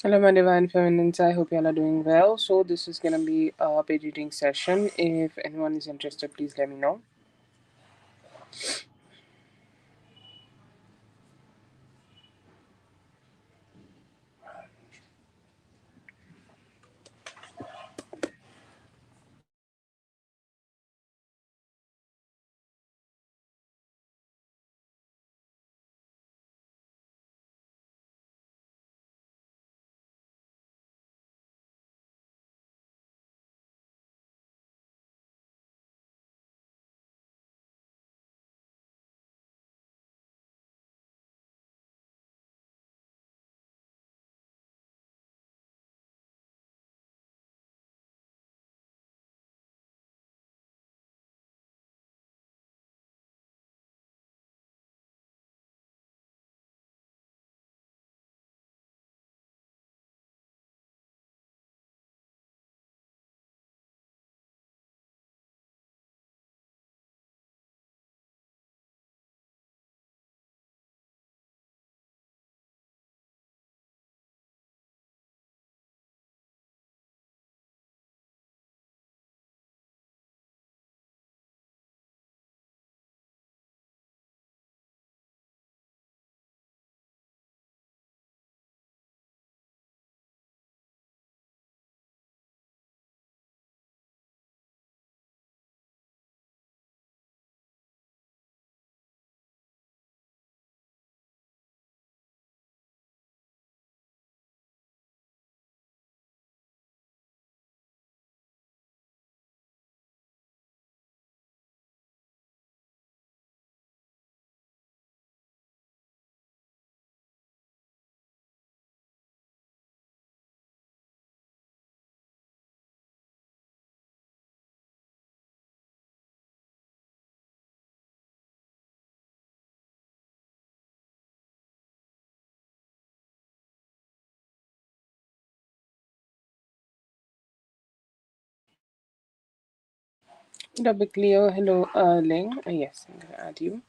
Hello, my divine feminines. I hope you all are doing well. So, this is gonna be a page reading session. If anyone is interested, please let me know. Double clear. Hello, Ling. Yes, I'm gonna add you.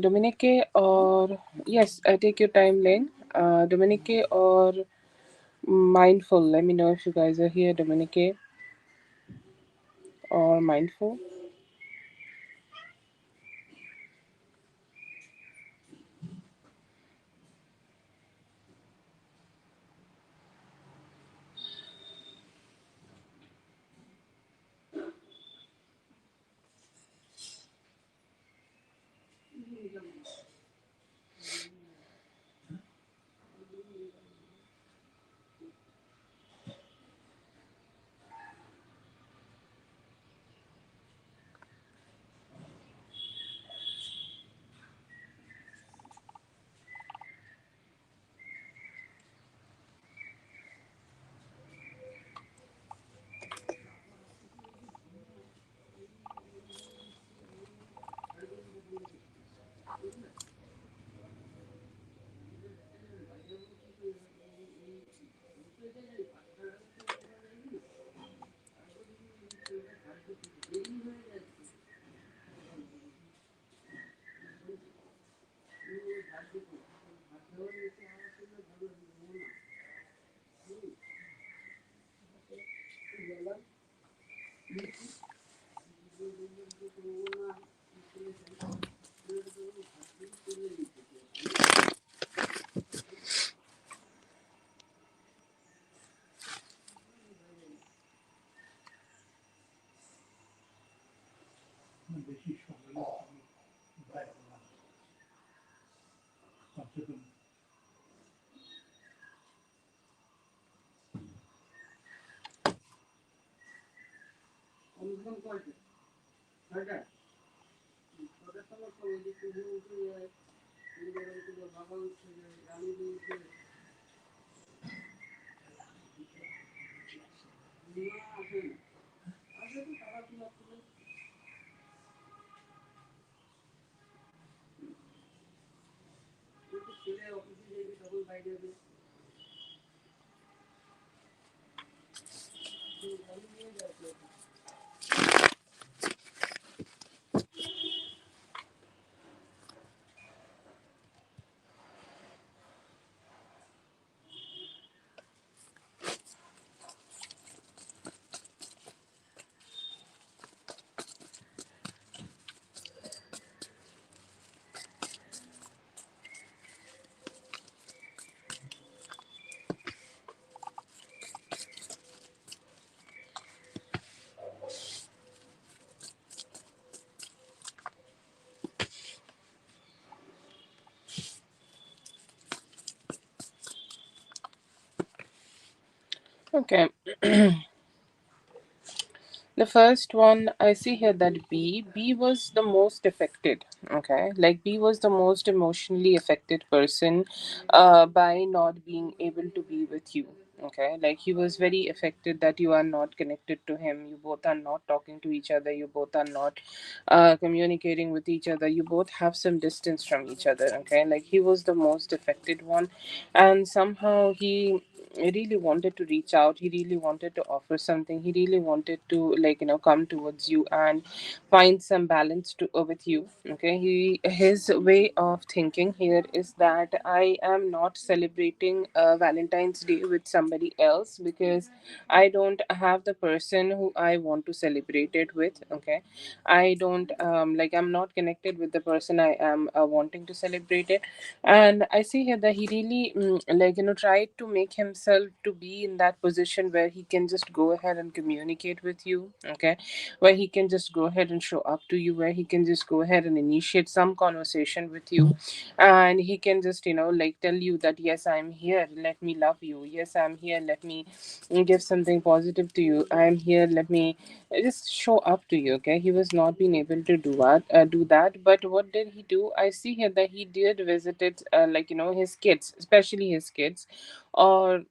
Dominique or yes, take your time, Ling. Dominique or mindful. Let me know if you guys are here. Dominique or mindful. Okay. The first one I see here that B was the most affected. Okay, like B was the most emotionally affected person, by not being able to be with you. Okay, like he was very affected that you are not connected to him. You both are not talking to each other. You both are not, communicating with each other. You both have some distance from each other. Okay, like he was the most affected one, and somehow he really wanted to reach out. He really wanted to offer something. He really wanted to, like, come towards you and find some balance to, with you. Okay, his way of thinking here is that I am not celebrating Valentine's Day with somebody else because I don't have the person who I want to celebrate it with. Okay, I don't, like, I'm not connected with the person I am wanting to celebrate it. And I see here that he really, like, tried to make himself to be in that position where he can just go ahead and communicate with you. Okay, where he can just go ahead and show up to you, where he can just go ahead and initiate some conversation with you, and he can just, like, tell you that yes, I'm here, let me love you. Yes, I'm here, let me give something positive to you. I'm here, let me just show up to you. Okay, he was not being able to do that. But what did he do? I see here that he did visited, like, his kids, especially his kids. Or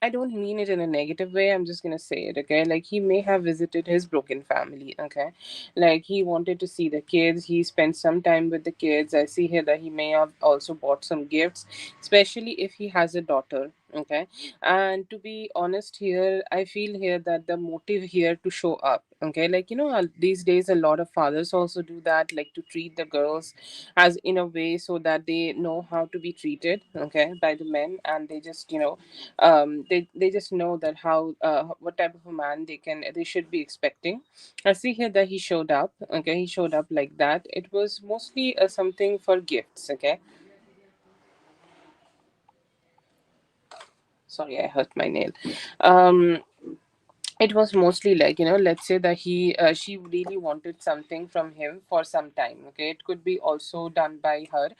I don't mean it in a negative way. I'm just gonna say it, okay? Like, he may have visited his broken family, okay? Like, he wanted to see the kids. He spent some time with the kids. I see here that he may have also bought some gifts, especially if he has a daughter, okay? And to be honest here, I feel here that the motive here to show up, okay? Like, these days a lot of fathers also do that, like, to treat the girls as in a way so that they know how to be treated, okay, by the men, and they just, they just know that how, what type of a man they should be expecting. I see here that he showed up. Okay, he showed up like that. It was mostly something for gifts. Okay, sorry, I hurt my nail. um it was mostly like, let's say that she really wanted something from him for some time. Okay, it could be also done by her,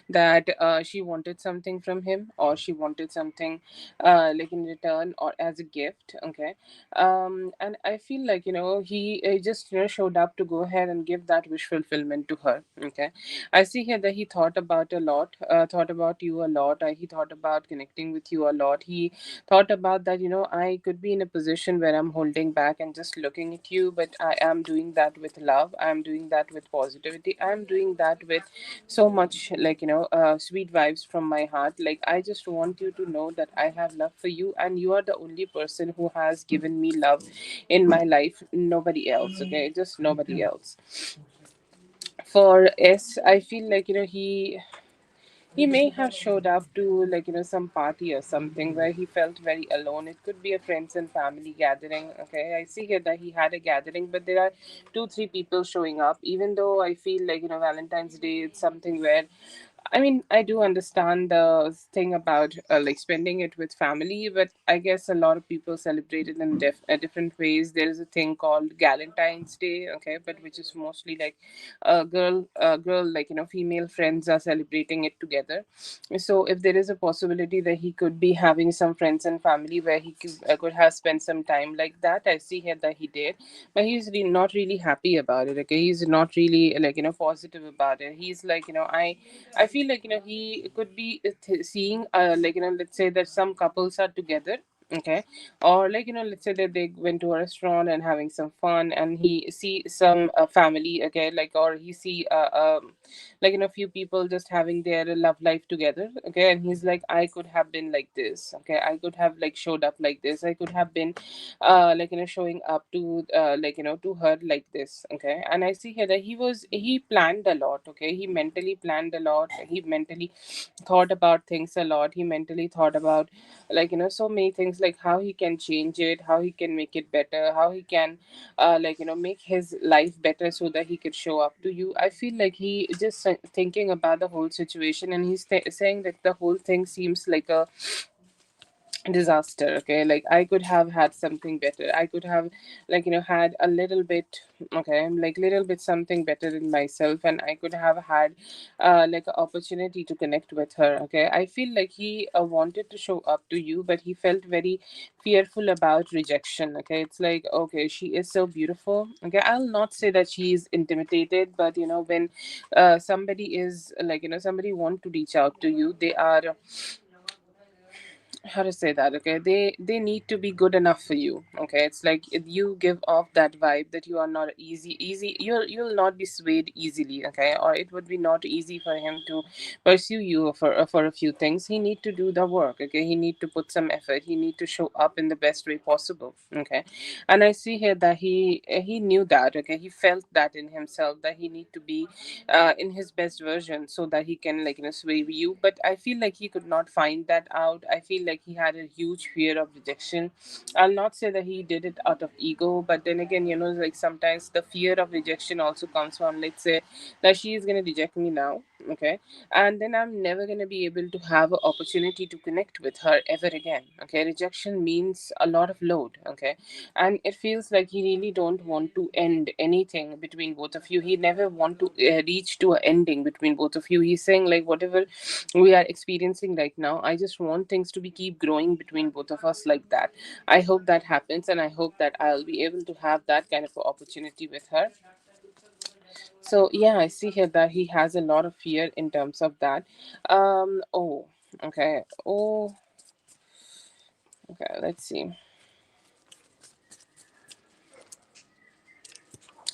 that she wanted something from him, or she wanted something, like, in return or as a gift. Okay, and I feel like, he just, showed up to go ahead and give that wish fulfillment to her. Okay, I see here that he thought about a lot, thought about you a lot. He thought about connecting with you a lot. He thought about that, I could be in a position where I'm holding back and just looking at you, but I am doing that with love. I'm doing that with positivity. I'm doing that with so much, like, sweet vibes from my heart. Like, I just want you to know that I have love for you, and you are the only person who has given me love in my life. Nobody else. Okay, just nobody else. For S, I feel like, He may have showed up to, like, some party or something where he felt very alone. It could be a friends and family gathering. Okay, I see here that he had a gathering, but there are two, three people showing up. Even though I feel like, Valentine's Day is something where, I mean, I do understand the thing about like spending it with family, but I guess a lot of people celebrate it in different ways. There is a thing called Valentine's Day, okay, but which is mostly like like, female friends are celebrating it together. So if there is a possibility that he could be having some friends and family where he could have spent some time like that, I see here that he did, but he's not really happy about it. Okay, he's not really like, positive about it. He's like, I feel like, he could be seeing like, let's say that some couples are together. Okay, or like, let's say that they went to a restaurant and having some fun, and he see some family. Okay, like, or he see like, few people just having their love life together. Okay, and he's like, I could have been like this. Okay, I could have like showed up like this. I could have been like, showing up to like, to her like this. Okay, and I see here that he planned a lot. Okay, he mentally planned a lot. He mentally thought about things a lot. He mentally thought about, like, so many things, like how he can change it, how he can make it better, how he can like, make his life better so that he could show up to you. I feel like he just thinking about the whole situation, and he's saying that the whole thing seems like a disaster. Okay, like I could have had something better. I could have, like, had a little bit, okay, like little bit something better in myself, and I could have had like an opportunity to connect with her. Okay, I feel like he wanted to show up to you, but he felt very fearful about rejection. Okay, it's like, okay, she is so beautiful. Okay, I'll not say that she is intimidated, but when somebody is like, somebody want to reach out to you, they are, how to say that, okay, they need to be good enough for you. Okay, it's like if you give off that vibe that you are not easy, you'll not be swayed easily. Okay, or it would be not easy for him to pursue you for a few things. He need to do the work. Okay, he need to put some effort. He need to show up in the best way possible. Okay, and I see here that he knew that. Okay, he felt that in himself, that he need to be in his best version so that he can, like, sway you. But I feel like he could not find that out. I feel like he had a huge fear of rejection. I'll not say that he did it out of ego, but then again, like sometimes the fear of rejection also comes from, let's say that she is going to reject me now. Okay, and then I'm never going to be able to have an opportunity to connect with her ever again. Okay, rejection means a lot of load. Okay, and it feels like he really don't want to end anything between both of you. He never want to reach to an ending between both of you. He's saying, like, whatever we are experiencing right now, I just want things to be keep growing between both of us like that. I hope that happens, and I hope that I'll be able to have that kind of a opportunity with her. So yeah, I see here that he has a lot of fear in terms of that. Oh, okay. Oh, okay, let's see.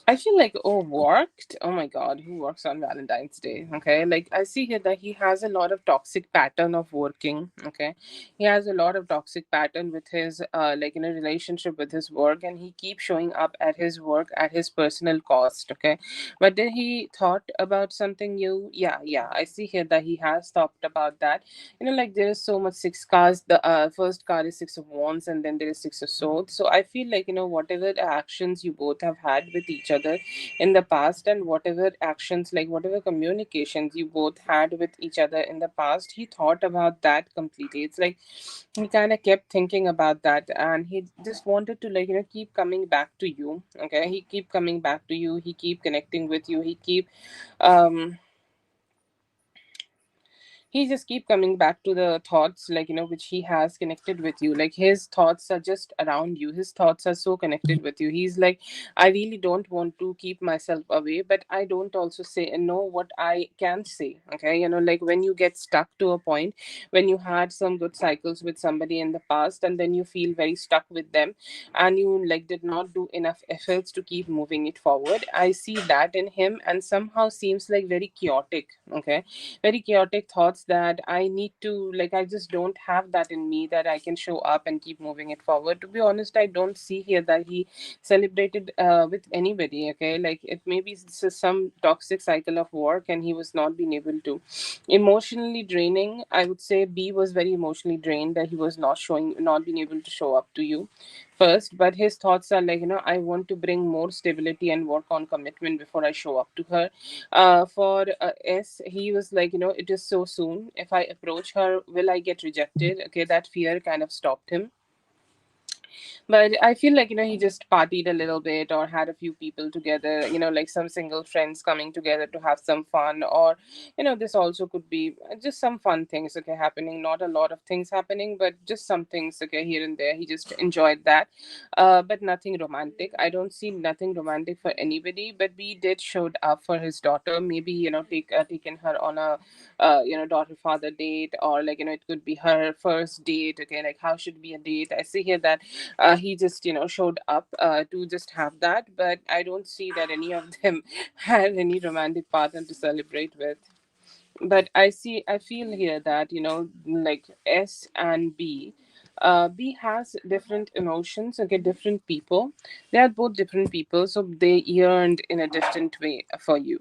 I feel like, oh, worked. Oh my God, who works on Valentine's Day? Okay, like I see here that he has a lot of toxic pattern of working. Okay, he has a lot of toxic pattern with his like, relationship with his work, and he keeps showing up at his work at his personal cost. Okay, but then he thought about something new. Yeah, yeah, I see here that he has thought about that. Like there is so much six cards. The first card is six of wands, and then there is six of swords. So I feel like, whatever actions you both have had with each other in the past, and whatever actions, like whatever communications you both had with each other in the past, he thought about that completely. It's like he kind of kept thinking about that, and he just wanted to, like, keep coming back to you. Okay, he keep coming back to you, he keep connecting with you, um he just keep coming back to the thoughts, like, which he has connected with you. Like his thoughts are just around you, his thoughts are so connected with you. He's like, I really don't want to keep myself away, but I don't also say and know what I can say. Okay, like when you get stuck to a point, when you had some good cycles with somebody in the past, and then you feel very stuck with them, and you, like, did not do enough efforts to keep moving it forward. I see that in him, and somehow seems like very chaotic. Okay, very chaotic thoughts feels that I need to, like, I just don't have that in me that I can show up and keep moving it forward. To be honest, I don't see here that he celebrated with anybody. Okay, like it maybe some toxic cycle of work and he was not being able to. Emotionally draining, I would say B was very emotionally drained, that he was not being able to show up to you first. But his thoughts are like, I want to bring more stability and work on commitment before I show up to her. For S, he was like, it is so soon. If I approach her, will I get rejected? Okay, that fear kind of stopped him. But I feel like, he just partied a little bit or had a few people together, like some single friends coming together to have some fun. Or, this also could be just some fun things, okay, happening. Not a lot of things happening, but just some things, okay, here and there. He just enjoyed that. But nothing romantic. I don't see nothing romantic for anybody, but we did showed up for his daughter. Maybe, taken her on a, daughter father date, or like, it could be her first date. Okay, like how should be a date? I see here that he just showed up to just have that, but I don't see that any of them had any romantic partner to celebrate with. But I feel here that like S and B, B has different emotions. Okay, different people, they are both different people, so they yearned in a different way for you.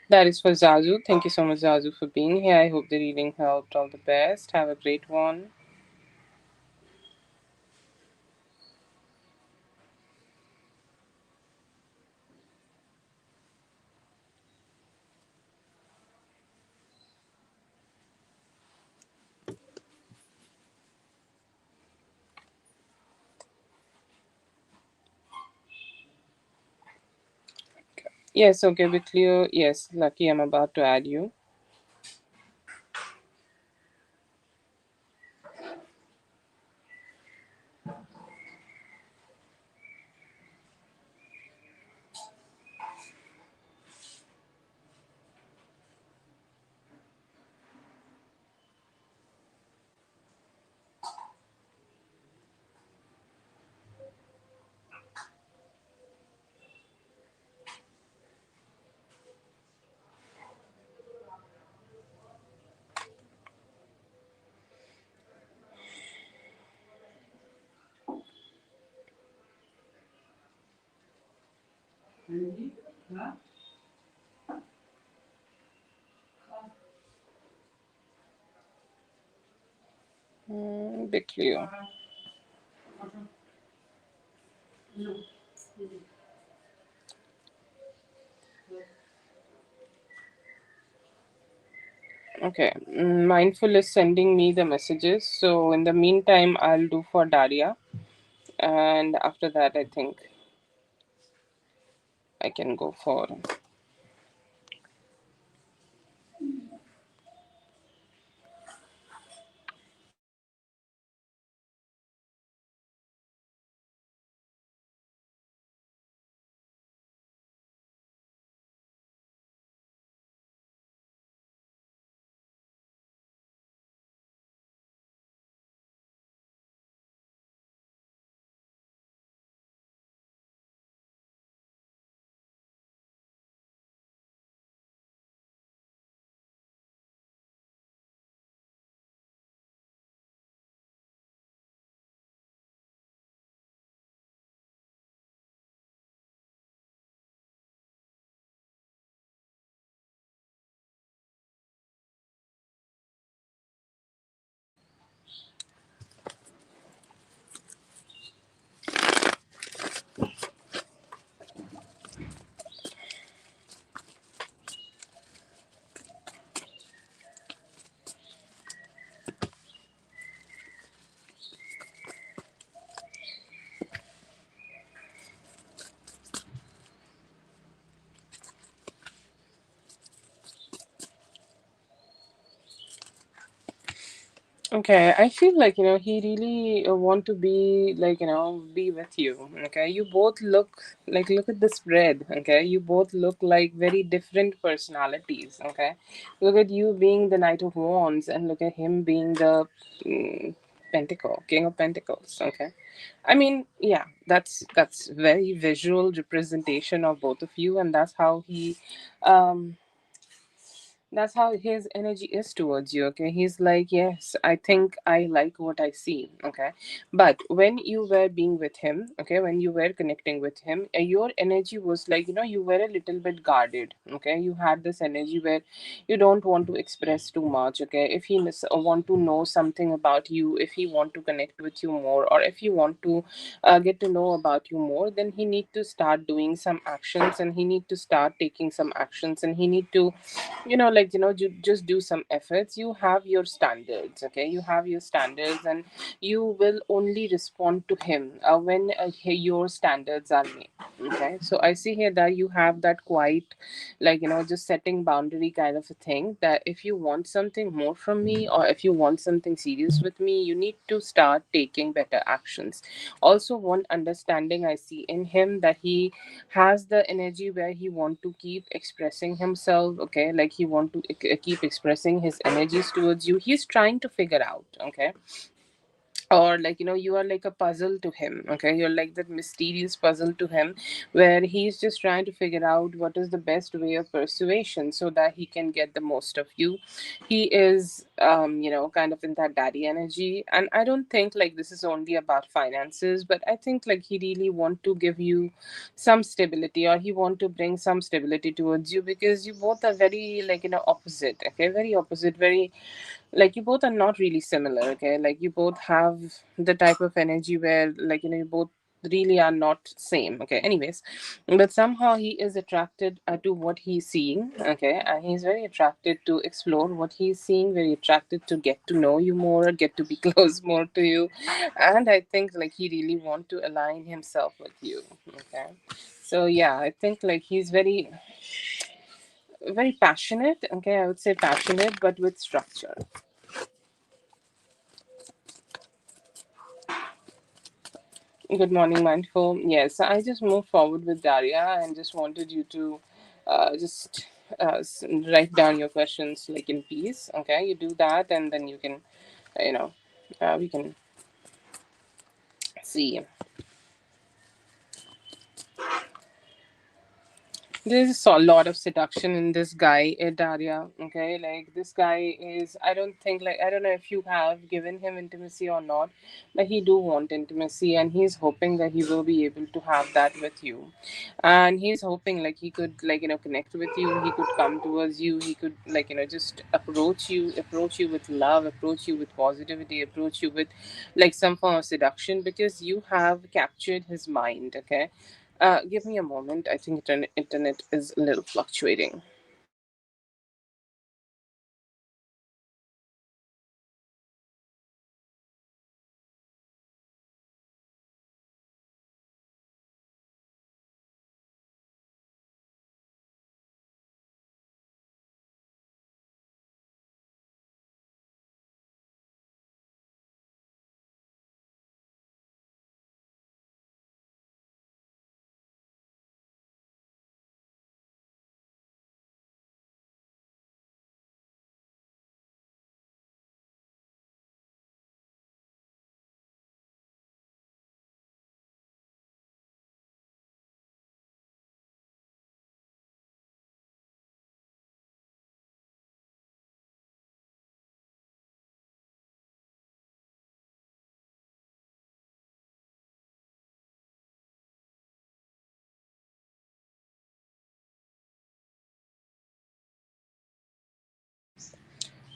That is for Zazu. Thank you so much, Zazu, for being here. I hope the reading helped. All the best. Have a great one. Yes, okay, be clear. Yes, Lucky, I'm about to add you. Be clear. Okay, Mindful is sending me the messages. So in the meantime, I'll do for Daria, and after that, I think I can go for. Okay, I feel like he really want to be like be with you. Okay, you both look at the spread. Okay, you both look like very different personalities. Okay, look at you being the Knight of Wands, and look at him being the Pentacle, King of Pentacles. Okay, I mean, yeah, that's very visual representation of both of you, and um that's how his energy is towards you. Okay, he's like, yes, I think I like what I see. Okay, but when you were being with him, okay, when you were connecting with him, your energy was like, you were a little bit guarded. Okay, you had this energy where you don't want to express too much. Okay, if he want to know something about you, if he want to connect with you more, or if you want to get to know about you more, then he need to start doing some actions, and he need to start taking some actions, and he need to just do some efforts. You have your standards. Okay, you have your standards, and you will only respond to him when your standards are met. Okay, so I see here that you have that quite just setting boundary kind of a thing, that if you want something more from me, or if you want something serious with me, you need to start taking better actions. Also, one understanding I see in him, that he has the energy where he want to keep expressing himself. Okay, like he want to keep expressing his energies towards you. He's trying to figure out. Okay, or you are like a puzzle to him. Okay, you're like that mysterious puzzle to him, where he's just trying to figure out what is the best way of persuasion, so that he can get the most of you. He is kind of in that daddy energy, and I don't think like this is only about finances, but I think like he really want to give you some stability, or he want to bring some stability towards you, because you both are very opposite. Okay, very opposite, very like you both are not really similar. Okay, like you both have the type of energy where you both really are not same. Okay, anyways, but somehow he is attracted to what he's seeing. Okay, and he's very attracted to explore what he's seeing, very attracted to get to know you more, get to be close more to you. And I think like he really want to align himself with you. Okay, so yeah, I think like he's very passionate. Okay, I would say passionate, but with structure. Good morning, Mindful. Yes, I just moved forward with Daria and just wanted you to just write down your questions like in peace. Okay, you do that, and then you can, you know, we can see. There's a lot of seduction in this guy, Daria. Okay, like this guy is. I don't think like I don't know if you have given him intimacy or not, but he do want intimacy, and he's hoping that he will be able to have that with you, and he's hoping like he could connect with you. He could come towards you. He could just approach you with love, approach you with positivity, approach you with like some form of seduction, because you have captured his mind. Okay, give me a moment. I think internet is a little fluctuating.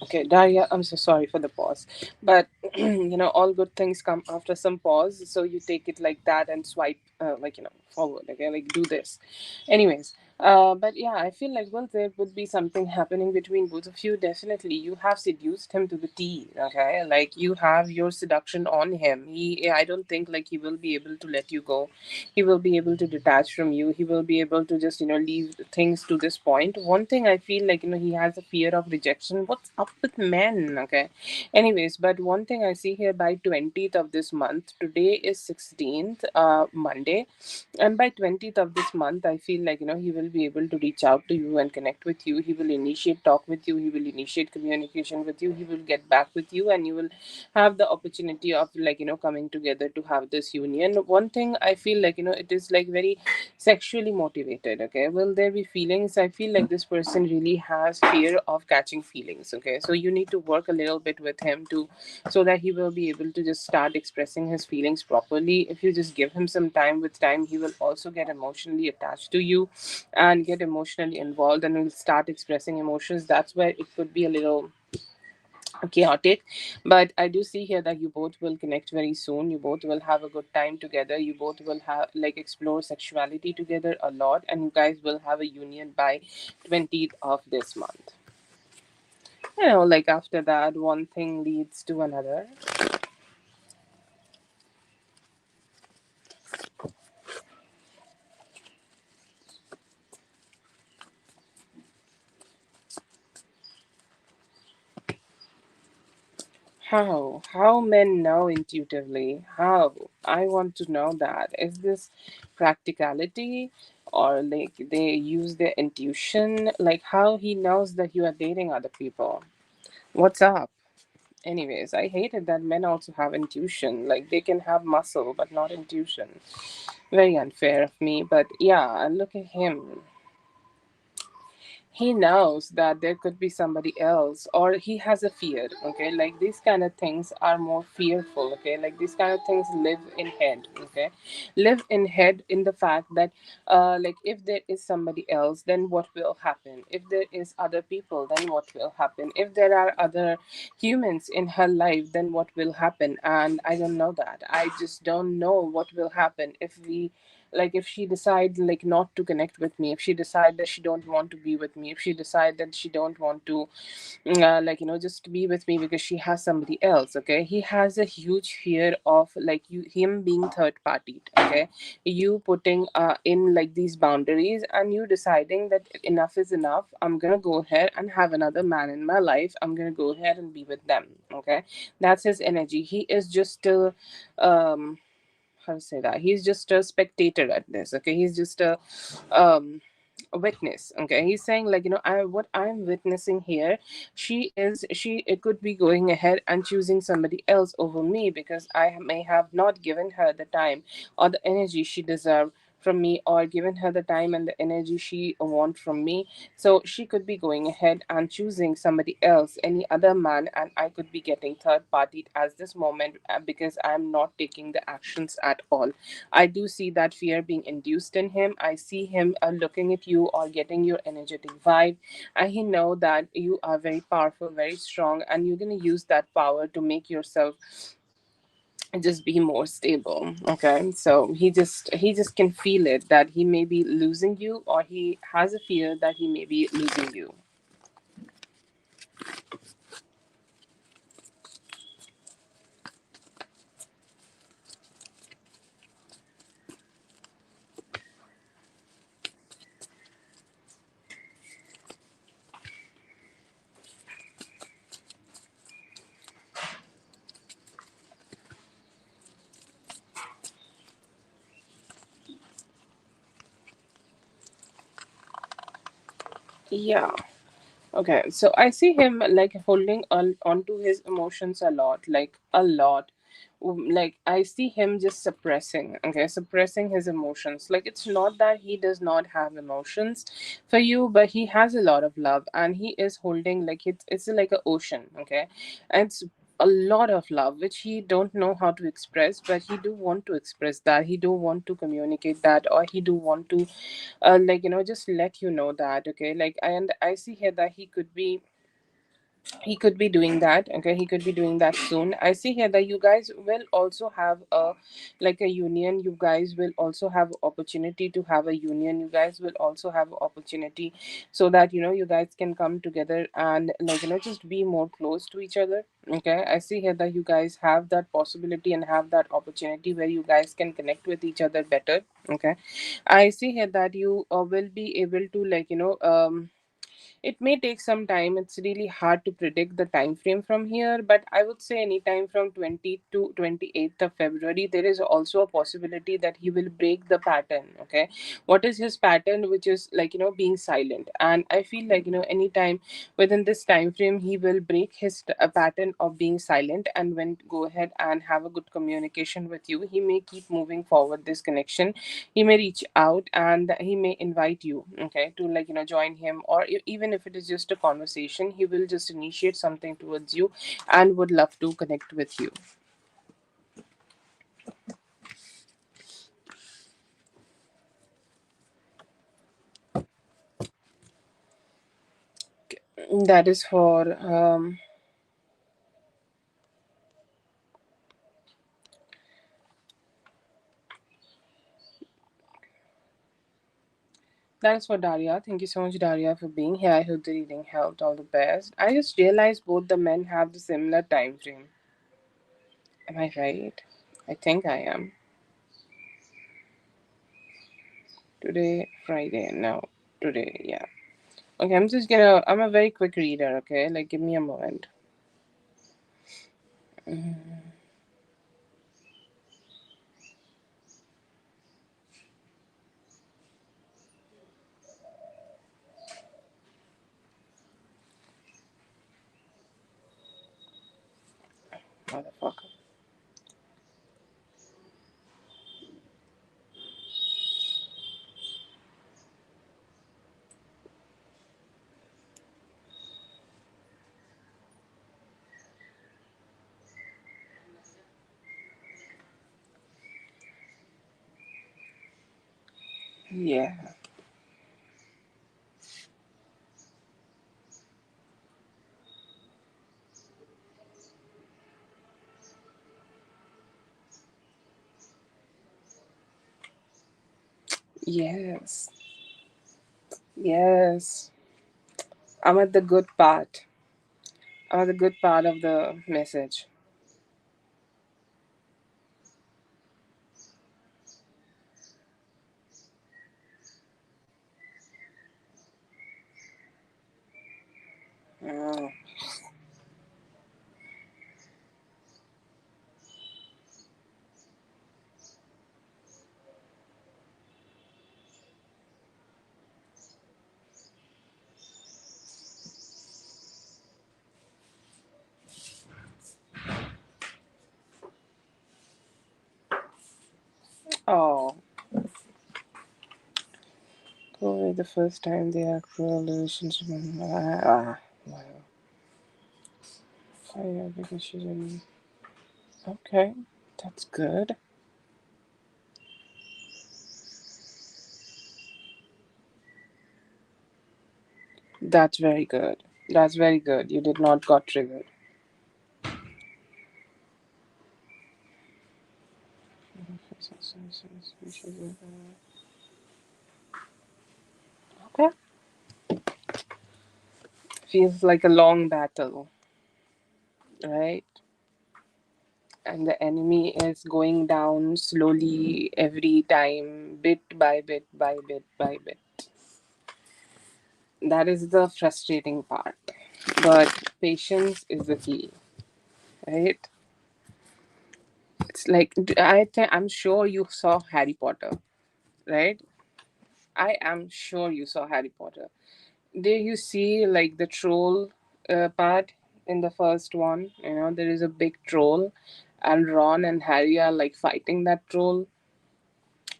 Okay, Daria, I'm so sorry for the pause, but all good things come after some pause. So you take it like that and swipe, forward. Okay, like do this. Anyways, But yeah, I feel like, well, there would be something happening between both of you. Definitely, you have seduced him to the T. Okay, like you have your seduction on him. I don't think like he will be able to let you go. He will be able to detach from you. He will be able to just leave things to this point. One thing I feel like he has a fear of rejection. What's up with men? Okay, anyways, but one thing I see here by 20th of this month. Today is 16th, Monday, and by 20th of this month I feel like he will be able to reach out to you and connect with you. He will initiate talk with you, he will initiate communication with you, he will get back with you, and you will have the opportunity of like coming together to have this union. One thing I feel like it is like very sexually motivated. Okay, will there be feelings? I feel like this person really has fear of catching feelings. Okay, so you need to work a little bit with him to so that he will be able to just start expressing his feelings properly. If you just give him some time, with time he will also get emotionally attached to you and get emotionally involved and will start expressing emotions. That's where it could be a little chaotic, but I do see here that you both will connect very soon. You both will have a good time together. You both will have like explore sexuality together a lot, and you guys will have a union by 20th of this month. Like after that, one thing leads to another. How men know intuitively? How? I want to know that. Is this practicality, or like they use their intuition? Like how he knows that you are dating other people? What's up? Anyways, I hate it that men also have intuition. Like they can have muscle but not intuition. Very unfair of me, but yeah, and look at him. He knows that there could be somebody else, or he has a fear. Okay, like these kind of things are more fearful. Okay, like these kind of things live in head. Okay, live in head in the fact that like if there is somebody else, then what will happen? If there is other people, then what will happen? If there are other humans in her life, then what will happen? And I don't know that. I just don't know what will happen if we, like if she decide like not to connect with me, if she decide that she don't want to be with me, if she decide that she don't want to like just be with me because she has somebody else. Okay, he has a huge fear of like you him being third party. Okay, you putting in like these boundaries and you deciding that enough is enough, I'm gonna go ahead and have another man in my life, I'm gonna go ahead and be with them. Okay, that's his energy. He is just still how to say that, he's just a spectator at this. Okay, he's just um a witness. Okay, he's saying like I what I'm witnessing here, she it could be going ahead and choosing somebody else over me because I may have not given her the time or the energy she deserved from me, or given her the time and the energy she want from me. So she could be going ahead and choosing somebody else, any other man, and I could be getting third partied as this moment because I'm not taking the actions at all. I do see that fear being induced in him. I see him looking at you or getting your energetic vibe, and he know that you are very powerful, very strong, and you're gonna use that power to make yourself just be more stable. Okay, so he just can feel it that he may be losing you, or he has a fear that he may be losing you. Yeah. Okay, so I see him like holding on onto his emotions a lot, like a lot. Like I see him just suppressing, okay, suppressing his emotions. Like it's not that he does not have emotions for you, but he has a lot of love, and he is holding like it's like an ocean, okay, and it's a lot of love which he don't know how to express, but he do want to express that. He do want to communicate that, or he do want to like just let you know that. Okay, like and I see here that he could be He could be doing that. Okay, he could be doing that soon. I see here that you guys will also have a, like a union. You guys will also have opportunity to have a union. You guys will also have opportunity, so that you guys can come together and, like, just be more close to each other. Okay, I see here that you guys have that possibility and have that opportunity where you guys can connect with each other better. Okay, I see here that you will be able to, like, it may take some time. It's really hard to predict the time frame from here, but I would say anytime from 20 to 28th of February, there is also a possibility that he will break the pattern. Okay, what is his pattern? Which is, like, being silent. And I feel like, anytime within this time frame, he will break his pattern of being silent and when go ahead and have a good communication with you. He may keep moving forward this connection. He may reach out and he may invite you, okay, to, like, join him, or even if it is just a conversation, he will just initiate something towards you and would love to connect with you. That is for that is for Daria. Thank you so much, Daria, for being here. I hope the reading helped. All the best. I just realized both the men have the similar time frame. Am I right? I think I am. Today, Friday. No, today, yeah. Okay, I'm a very quick reader, okay? Like, give me a moment. Motherfucker. Yeah. Yes. Yes. I'm at the good part. I'm at the good part of the message. Mm. Oh. Probably the first time they are cruel relationship. Wow. Fire because she's in. Okay. That's good. That's very good. That's very good. You did not got triggered. Okay. Feels like a long battle, right? And the enemy is going down slowly every time, bit by bit by bit by bit. That is the frustrating part. But patience is the key, right? It's like I'm sure you saw Harry Potter, right? I am sure you saw Harry Potter. Did you see, like, the troll part in the first one? There is a big troll, and Ron and Harry are, like, fighting that troll.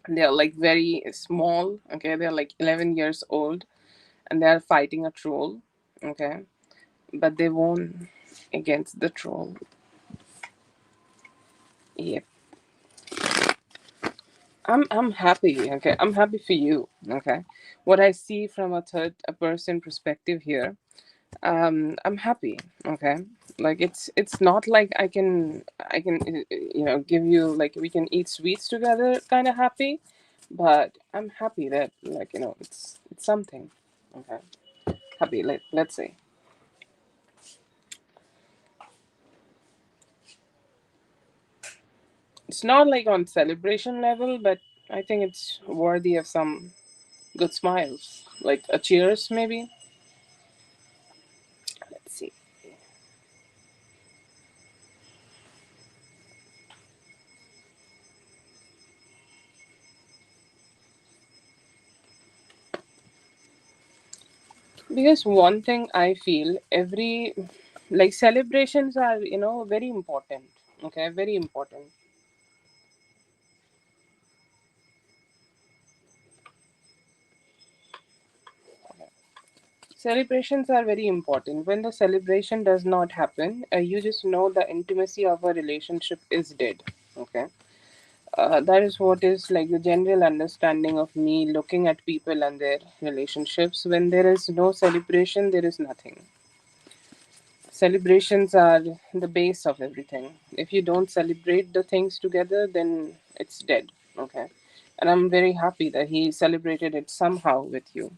They're, like, very small. Okay, they're like 11 years old, and they're fighting a troll. Okay, but they won against the troll. Yep. I'm happy. Okay, I'm happy for you. Okay, what I see from a third person perspective here, I'm happy. Okay, like it's not like I can give you, like, we can eat sweets together kind of happy, but I'm happy that, like, it's something. Okay, happy. Let's say it's not like on celebration level, but I think it's worthy of some good smiles, like a cheers maybe. Let's see. Because one thing I feel, every, like, celebrations are, very important. Okay, very important. Celebrations are very important. When the celebration does not happen, you just know the intimacy of a relationship is dead. Okay, that is what is like the general understanding of me looking at people and their relationships. When there is no celebration, there is nothing. Celebrations are the base of everything. If you don't celebrate the things together, then it's dead. Okay, and I'm very happy that he celebrated it somehow with you.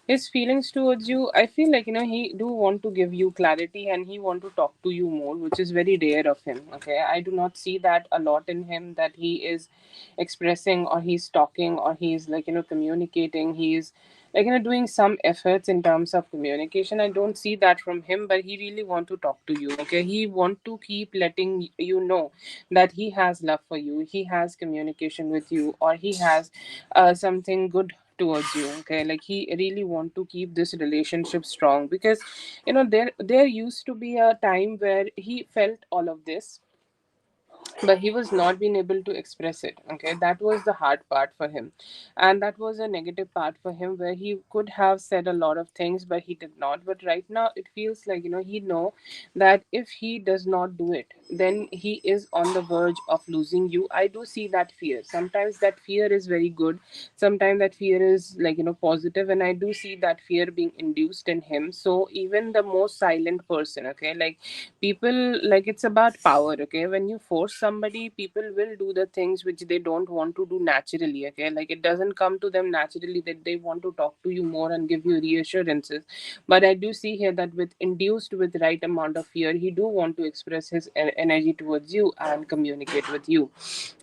His feelings towards you, I feel like, he do want to give you clarity, and he want to talk to you more, which is very rare of him. Okay, I do not see that a lot in him, that he is expressing, or he's talking, or he's, like, communicating. He's, like, doing some efforts in terms of communication. I don't see that from him, but he really want to talk to you. Okay, he want to keep letting you know that he has love for you, he has communication with you, or he has something good towards you. Okay, like, he really want to keep this relationship strong, because there used to be a time where he felt all of this, but he was not being able to express it. Okay, that was the hard part for him, and that was a negative part for him, where he could have said a lot of things, but he did not. But right now it feels like, he know that if he does not do it, then he is on the verge of losing you. I do see that fear. Sometimes that fear is very good, sometimes that fear is, like, positive, and I do see that fear being induced in him. So even the most silent person, okay, like, people, like, it's about power. Okay, when you force somebody, people will do the things which they don't want to do naturally. Okay, like, it doesn't come to them naturally that they want to talk to you more and give you reassurances. But I do see here that with induced with right amount of fear, he do want to express his energy towards you and communicate with you.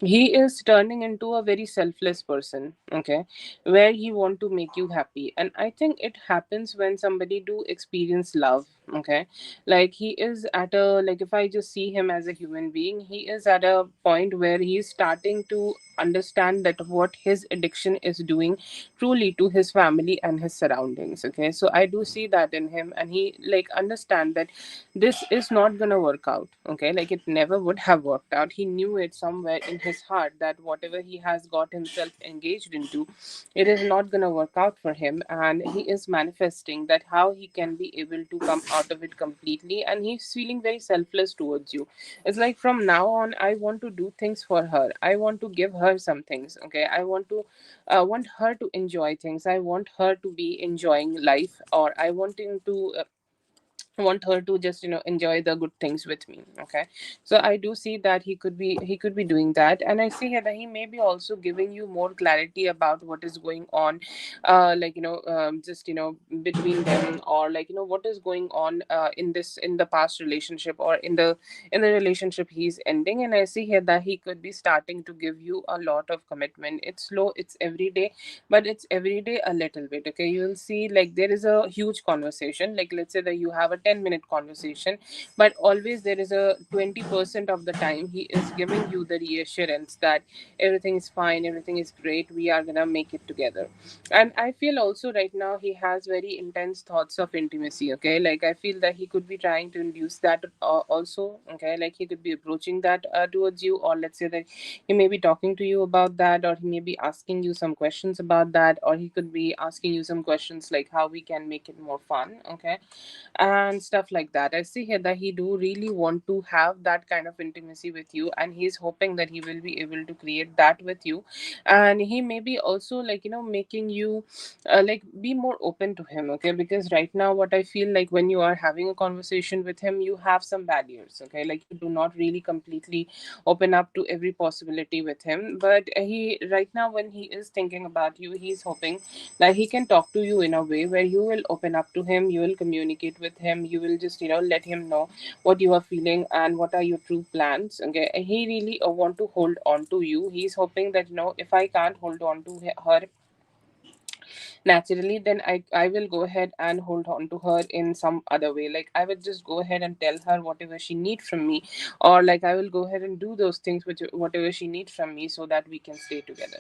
He is turning into a very selfless person. Okay, where he want to make you happy, and I think it happens when somebody do experience love. Okay, like, he is at a, like, if I just see him as a human being, he is at a point where he's starting to understand that what his addiction is doing truly to his family and his surroundings. Okay, so I do see that in him, and he, like, understand that this is not gonna work out. Okay, like, it never would have worked out. He knew it somewhere in his heart that whatever he has got himself engaged into, it is not gonna work out for him, and he is manifesting that how he can be able to come out of it completely, and he's feeling very selfless towards you. It's like, from now on, I want to do things for her, I want to give her some things. Okay, I want her to enjoy things, I want her to be enjoying life, or I want him to want her to just, enjoy the good things with me. Okay, so I do see that he could be doing that, and I see here that he may be also giving you more clarity about what is going on, like, just, between them, or, like, what is going on in the past relationship, or in the relationship he's ending. And I see here that he could be starting to give you a lot of commitment. It's slow, it's every day, but it's every day a little bit. Okay, you will see, like, there is a huge conversation, like, let's say that you have a 10-minute conversation, but always there is a 20% of the time he is giving you the reassurance that everything is fine, everything is great, we are gonna make it together. And I feel also right now he has very intense thoughts of intimacy. Okay, like, I feel that he could be trying to induce that also. Okay, like, he could be approaching that towards you, or let's say that he may be talking to you about that, or he may be asking you some questions about that, or he could be asking you some questions like how we can make it more fun. Okay, and and stuff like that. I see here that he do really want to have that kind of intimacy with you, and he's hoping that he will be able to create that with you. And he may be also, like, making you like be more open to him, okay? Because right now what I feel like, when you are having a conversation with him, you have some barriers, okay? Like, you do not really completely open up to every possibility with him. But he, right now, when he is thinking about you, he's hoping that he can talk to you in a way where you will open up to him, you will communicate with him, you will just, let him know what you are feeling and what are your true plans, okay? He really want to hold on to you. He's hoping that, if I can't hold on to her naturally, then I will go ahead and hold on to her in some other way. Like, I will just go ahead and tell her whatever she needs from me, or like I will go ahead and do those things which whatever she needs from me, so that we can stay together.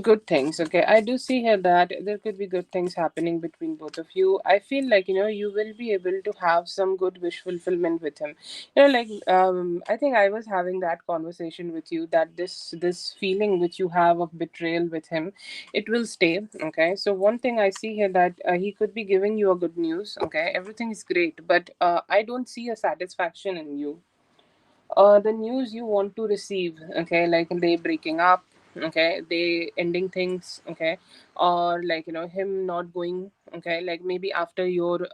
Good things, okay. I do see here that there could be good things happening between both of you. I feel like, you will be able to have some good wish fulfillment with him. Like, I think I was having that conversation with you, that this feeling which you have of betrayal with him, it will stay, okay? So one thing I see here, that he could be giving you a good news, okay? Everything is great, but I don't see a satisfaction in you. The news you want to receive, okay, like they breaking up, okay, they ending things, okay, or like, him not going, okay, like maybe after your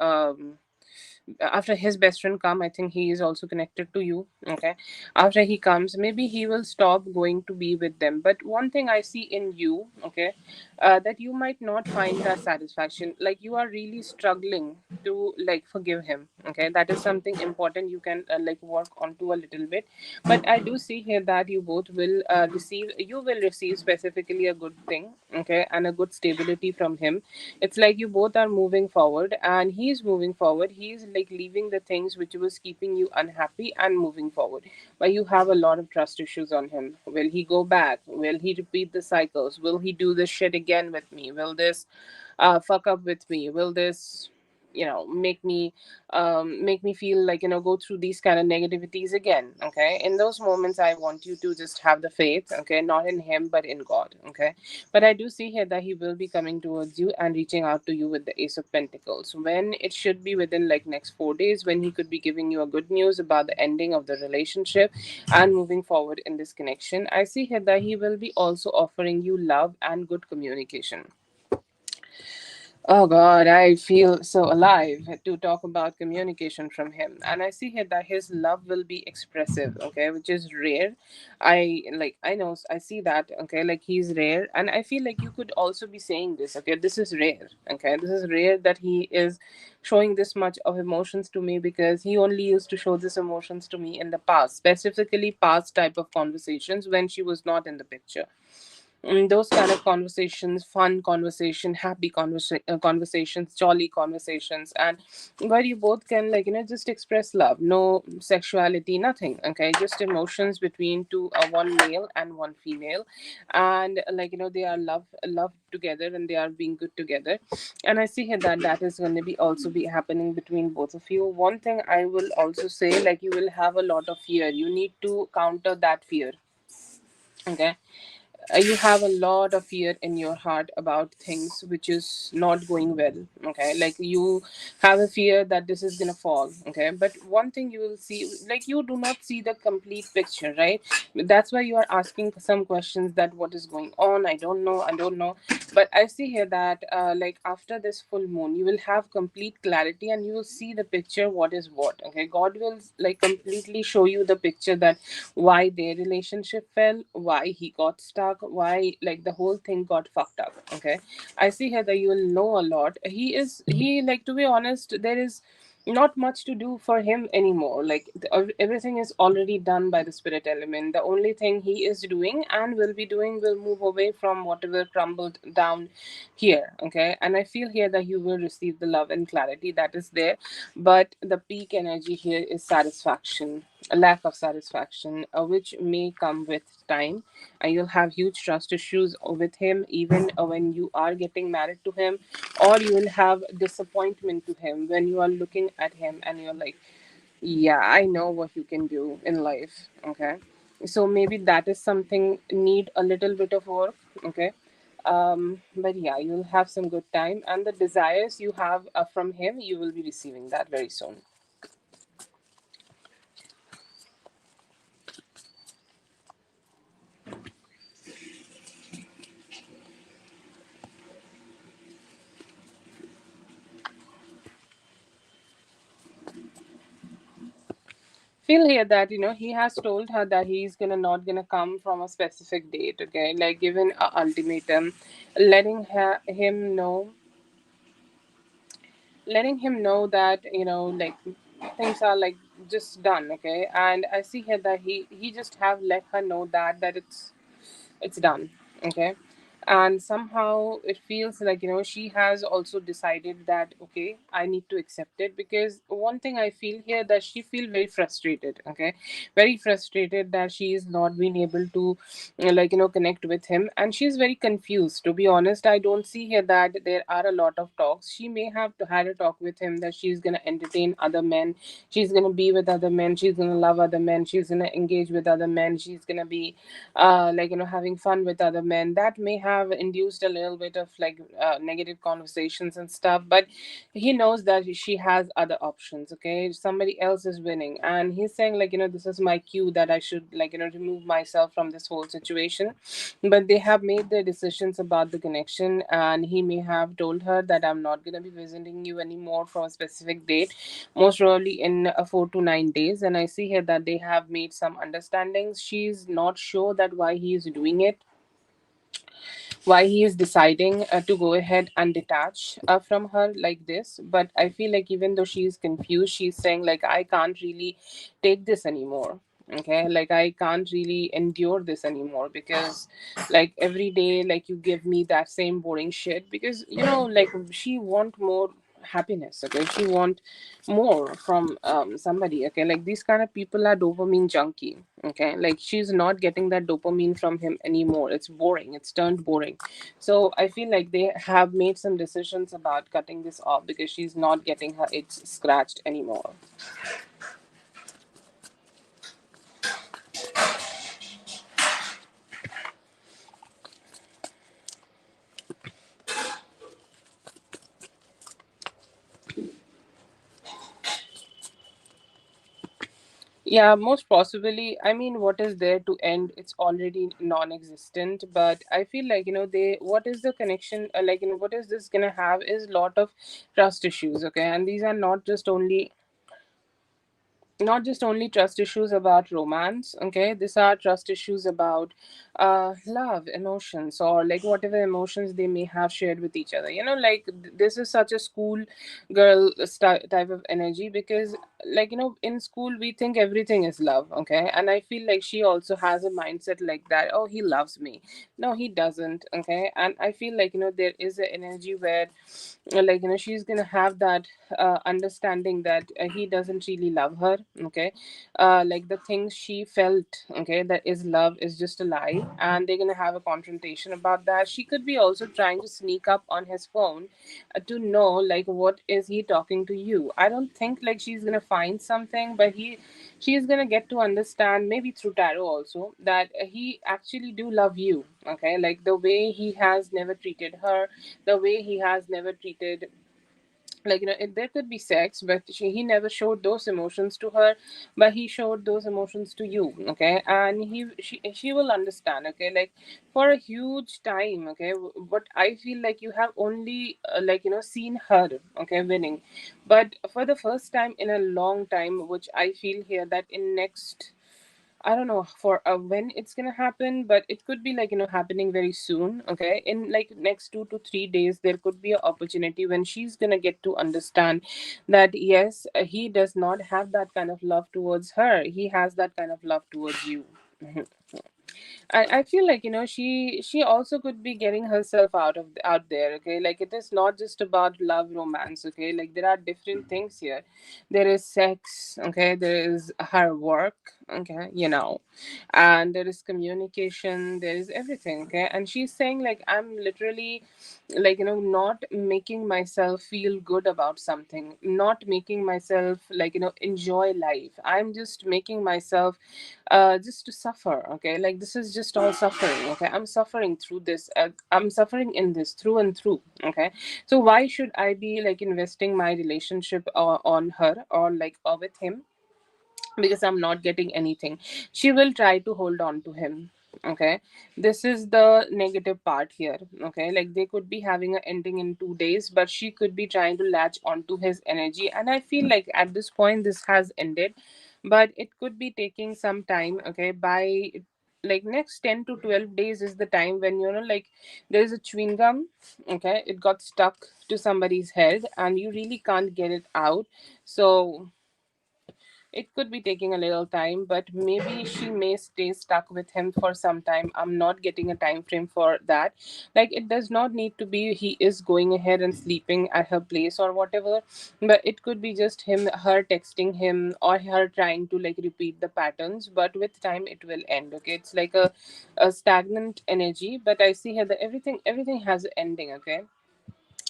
after his best friend come, I think he is also connected to you, okay. After he comes, maybe he will stop going to be with them. But one thing I see in you, okay, that you might not find that satisfaction. Like, you are really struggling to like forgive him, okay. That is something important you can like work onto a little bit. But I do see here that you both will receive specifically a good thing, okay, and a good stability from him. It's like you both are moving forward, and he's moving forward. He's like leaving the things which was keeping you unhappy and moving forward. But you have a lot of trust issues on him. Will he go back? Will he repeat the cycles? Will he do this shit again with me? Will this fuck up with me? Will this, make me feel like, go through these kind of negativities again, okay? In those moments, I want you to just have the faith, okay, not in him but in God, okay. But I do see here that he will be coming towards you and reaching out to you with the Ace of Pentacles, when it should be within like next 4 days, when he could be giving you a good news about the ending of the relationship and moving forward in this connection. I see here that he will be also offering you love and good communication. Oh God, I feel so alive to talk about communication from him. And I see here that his love will be expressive, okay, which is rare. I know, I see that, okay, like he's rare. And I feel like you could also be saying this, okay, this is rare, okay, this is rare that he is showing this much of emotions to me, because he only used to show this emotions to me in the past, specifically past type of conversations when she was not in the picture. Those kind of conversations, fun conversation, happy conversations, jolly conversations, and where you both can, like, just express love, no sexuality, nothing, okay, just emotions between one male and one female. And like, they are love together, and they are being good together. And I see here that that is going to be also be happening between both of you. One thing I will also say, like, you will have a lot of fear. You need to counter that fear, okay. You have a lot of fear in your heart about things which is not going well, okay. Like, you have a fear that this is gonna fall, okay. But one thing you will see, like, you do not see the complete picture, right? That's why you are asking some questions, that what is going on, I don't know. But I see here that like, after this full moon, you will have complete clarity, and you will see the picture, what is what, okay. God will like completely show you the picture, that why their relationship fell, why he got stuck, why like the whole thing got fucked up, okay. I see here that you will know a lot. He like, to be honest, there is not much to do for him anymore. Like everything is already done by the spirit element. The only thing he is doing and will be doing will move away from whatever crumbled down here. Okay, and I feel here that you will receive the love and clarity that is there, but the peak energy here is satisfaction, a lack of satisfaction, which may come with time. And you'll have huge trust issues with him even when you are getting married to him, or you will have disappointment to him when you are looking at him and you're like, yeah, I know what you can do in life. Okay, so maybe that is something need a little bit of work. Okay, but yeah, you'll have some good time, and the desires you have from him, you will be receiving that very soon. Feel here that he has told her that he's gonna not gonna come from a specific date. Okay, like given a ultimatum, letting him know, letting him know that like things are like just done. Okay, and I see here that he just have let her know that it's done. Okay, and somehow it feels like she has also decided that okay, I need to accept it, because one thing I feel here that she feel very frustrated. Okay, very frustrated that she is not being able to like connect with him, and she's very confused. To be honest, I don't see here that there are a lot of talks. She may have had a talk with him that she's gonna entertain other men, she's gonna be with other men, she's gonna love other men, she's gonna engage with other men, she's gonna be like having fun with other men. That may have induced a little bit of like negative conversations and stuff, but he knows that she has other options. Okay, somebody else is winning, and he's saying like this is my cue that I should like remove myself from this whole situation. But they have made their decisions about the connection, and he may have told her that I'm not going to be visiting you anymore from a specific date, most probably in 4 to 9 days. And I see here that they have made some understandings. She's not sure that why he is doing it, why he is deciding to go ahead and detach from her like this. But I feel like even though she is confused, she's saying like I can't really take this anymore. Okay, like I can't really endure this anymore, because like every day like you give me that same boring shit, because like she want more happiness. Okay, she want more from somebody. Okay, like these kind of people are dopamine junkie. Okay, like she's not getting that dopamine from him anymore. It's boring, it's turned boring. So I feel like they have made some decisions about cutting this off, because she's not getting her itch scratched anymore. Yeah, most possibly. I mean, what is there to end? It's already non-existent. But I feel like they. What is the connection? Like what is this gonna have? Is lot of trust issues. Okay, and these are not just only trust issues about romance. Okay, these are trust issues about love, emotions, or like whatever emotions they may have shared with each other. Like this is such a school girl type of energy, because like in school we think everything is love. Okay, and I feel like she also has a mindset like that. Oh, he loves me. No, he doesn't. Okay, and I feel like there is an energy where like she's gonna have that understanding that he doesn't really love her. Okay, like the things she felt, okay, that is love is just a lie, and they're gonna have a confrontation about that. She could be also trying to sneak up on his phone to know like what is he talking to you. I don't think like she's gonna find something, but she's gonna get to understand, maybe through tarot also, that he actually do love you. Okay, like the way he has never treated her, the way he has never treated, like there could be sex, but he never showed those emotions to her, but he showed those emotions to you. Okay, and she will understand. Okay, like for a huge time. Okay, but I feel like you have only like seen her, okay, winning, but for the first time in a long time, which I feel here that in next I don't know for when it's gonna happen, but it could be like, happening very soon. Okay, in like next 2 to 3 days, there could be an opportunity when she's gonna get to understand that yes, he does not have that kind of love towards her. He has that kind of love towards you. I feel like she also could be getting herself out there. Okay, like it is not just about love romance. Okay, like there are different things here. There is sex. Okay, there is her work. Okay, and there is communication. There is everything. Okay, and she's saying like I'm literally like not making myself feel good about something, not making myself like enjoy life. I'm just making myself just to suffer. Okay, like this is just all suffering. Okay, I'm suffering through this. I'm suffering in this through and through. Okay, so why should I be like investing my relationship on her or like with him, because I'm not getting anything. She will try to hold on to him. Okay, this is the negative part here. Okay, like they could be having an ending in 2 days, but she could be trying to latch onto his energy. And I feel like at this point, this has ended, but it could be taking some time. Okay, by like next 10 to 12 days is the time when like there is a chewing gum. Okay, it got stuck to somebody's head and you really can't get it out. So it could be taking a little time, but maybe she may stay stuck with him for some time. I'm not getting a time frame for that. Like it does not need to be he is going ahead and sleeping at her place or whatever, but it could be just her texting him or her trying to like repeat the patterns. But with time, it will end. Okay, it's like a stagnant energy. But I see here that everything has an ending. Okay,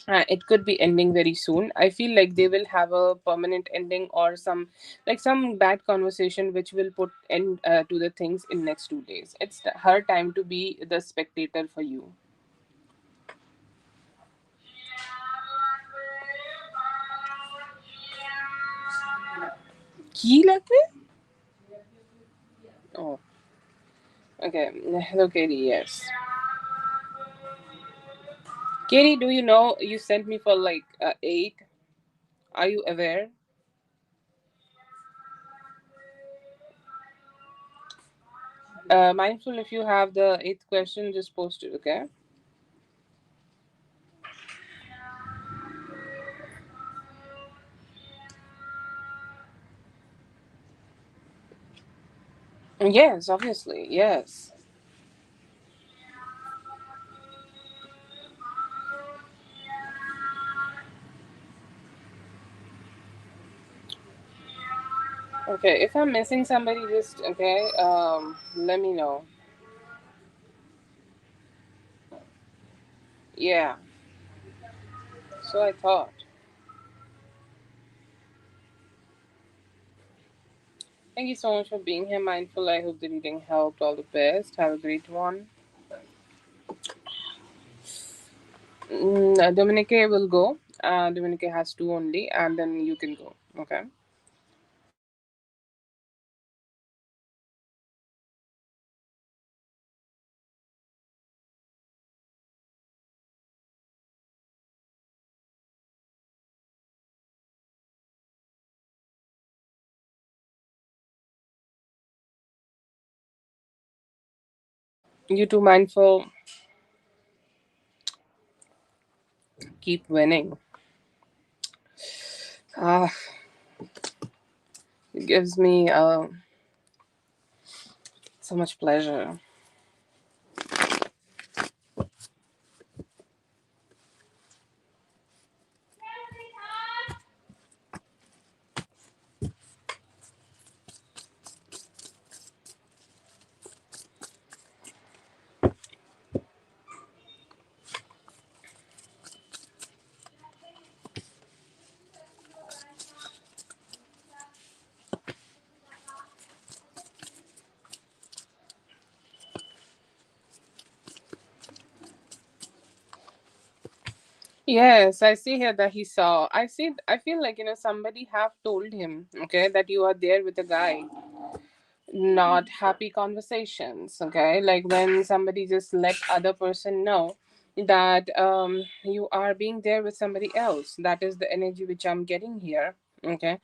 it could be ending very soon. I feel like they will have a permanent ending or some bad conversation which will put end to the things in next 2 days. It's her time to be the spectator for you. He like me? Oh, okay. Hello, Katie. Yes, Katie. Do you know you sent me for like 8? Are you aware? Mindful. If you have the eighth question, just post it. Okay. Yes, obviously. Yes. Okay, if I'm missing somebody, just okay. Let me know. Yeah. So I thought. Thank you so much for being here, mindful. I hope the reading helped. All the best. Have a great one. Dominique will go. Dominique has two only, and then you can go. Okay. You too, mindful. Keep winning. Ah, it gives me so much pleasure. Yes, I see here that he saw. I see. I feel like somebody have told him, okay, that you are there with a guy. Not happy conversations. Okay, like when somebody just let other person know that you are being there with somebody else. That is the energy which I'm getting here. Okay,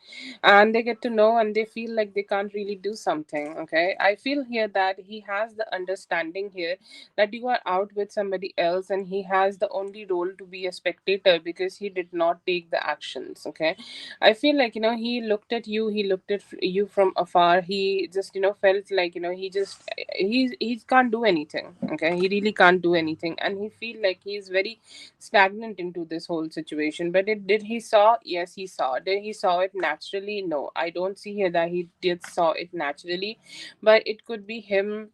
and they get to know and they feel like they can't really do something. Okay, I feel here that he has the understanding here that you are out with somebody else and he has the only role to be a spectator because he did not take the actions. Okay, I feel like, he looked at you, he looked at you from afar, he just, felt like, he can't do anything. Okay, he really can't do anything, and he feel like he's very stagnant into this whole situation. But did he saw? Yes, he saw. Did he saw it naturally? No, I don't see here that he did saw it naturally. But it could be him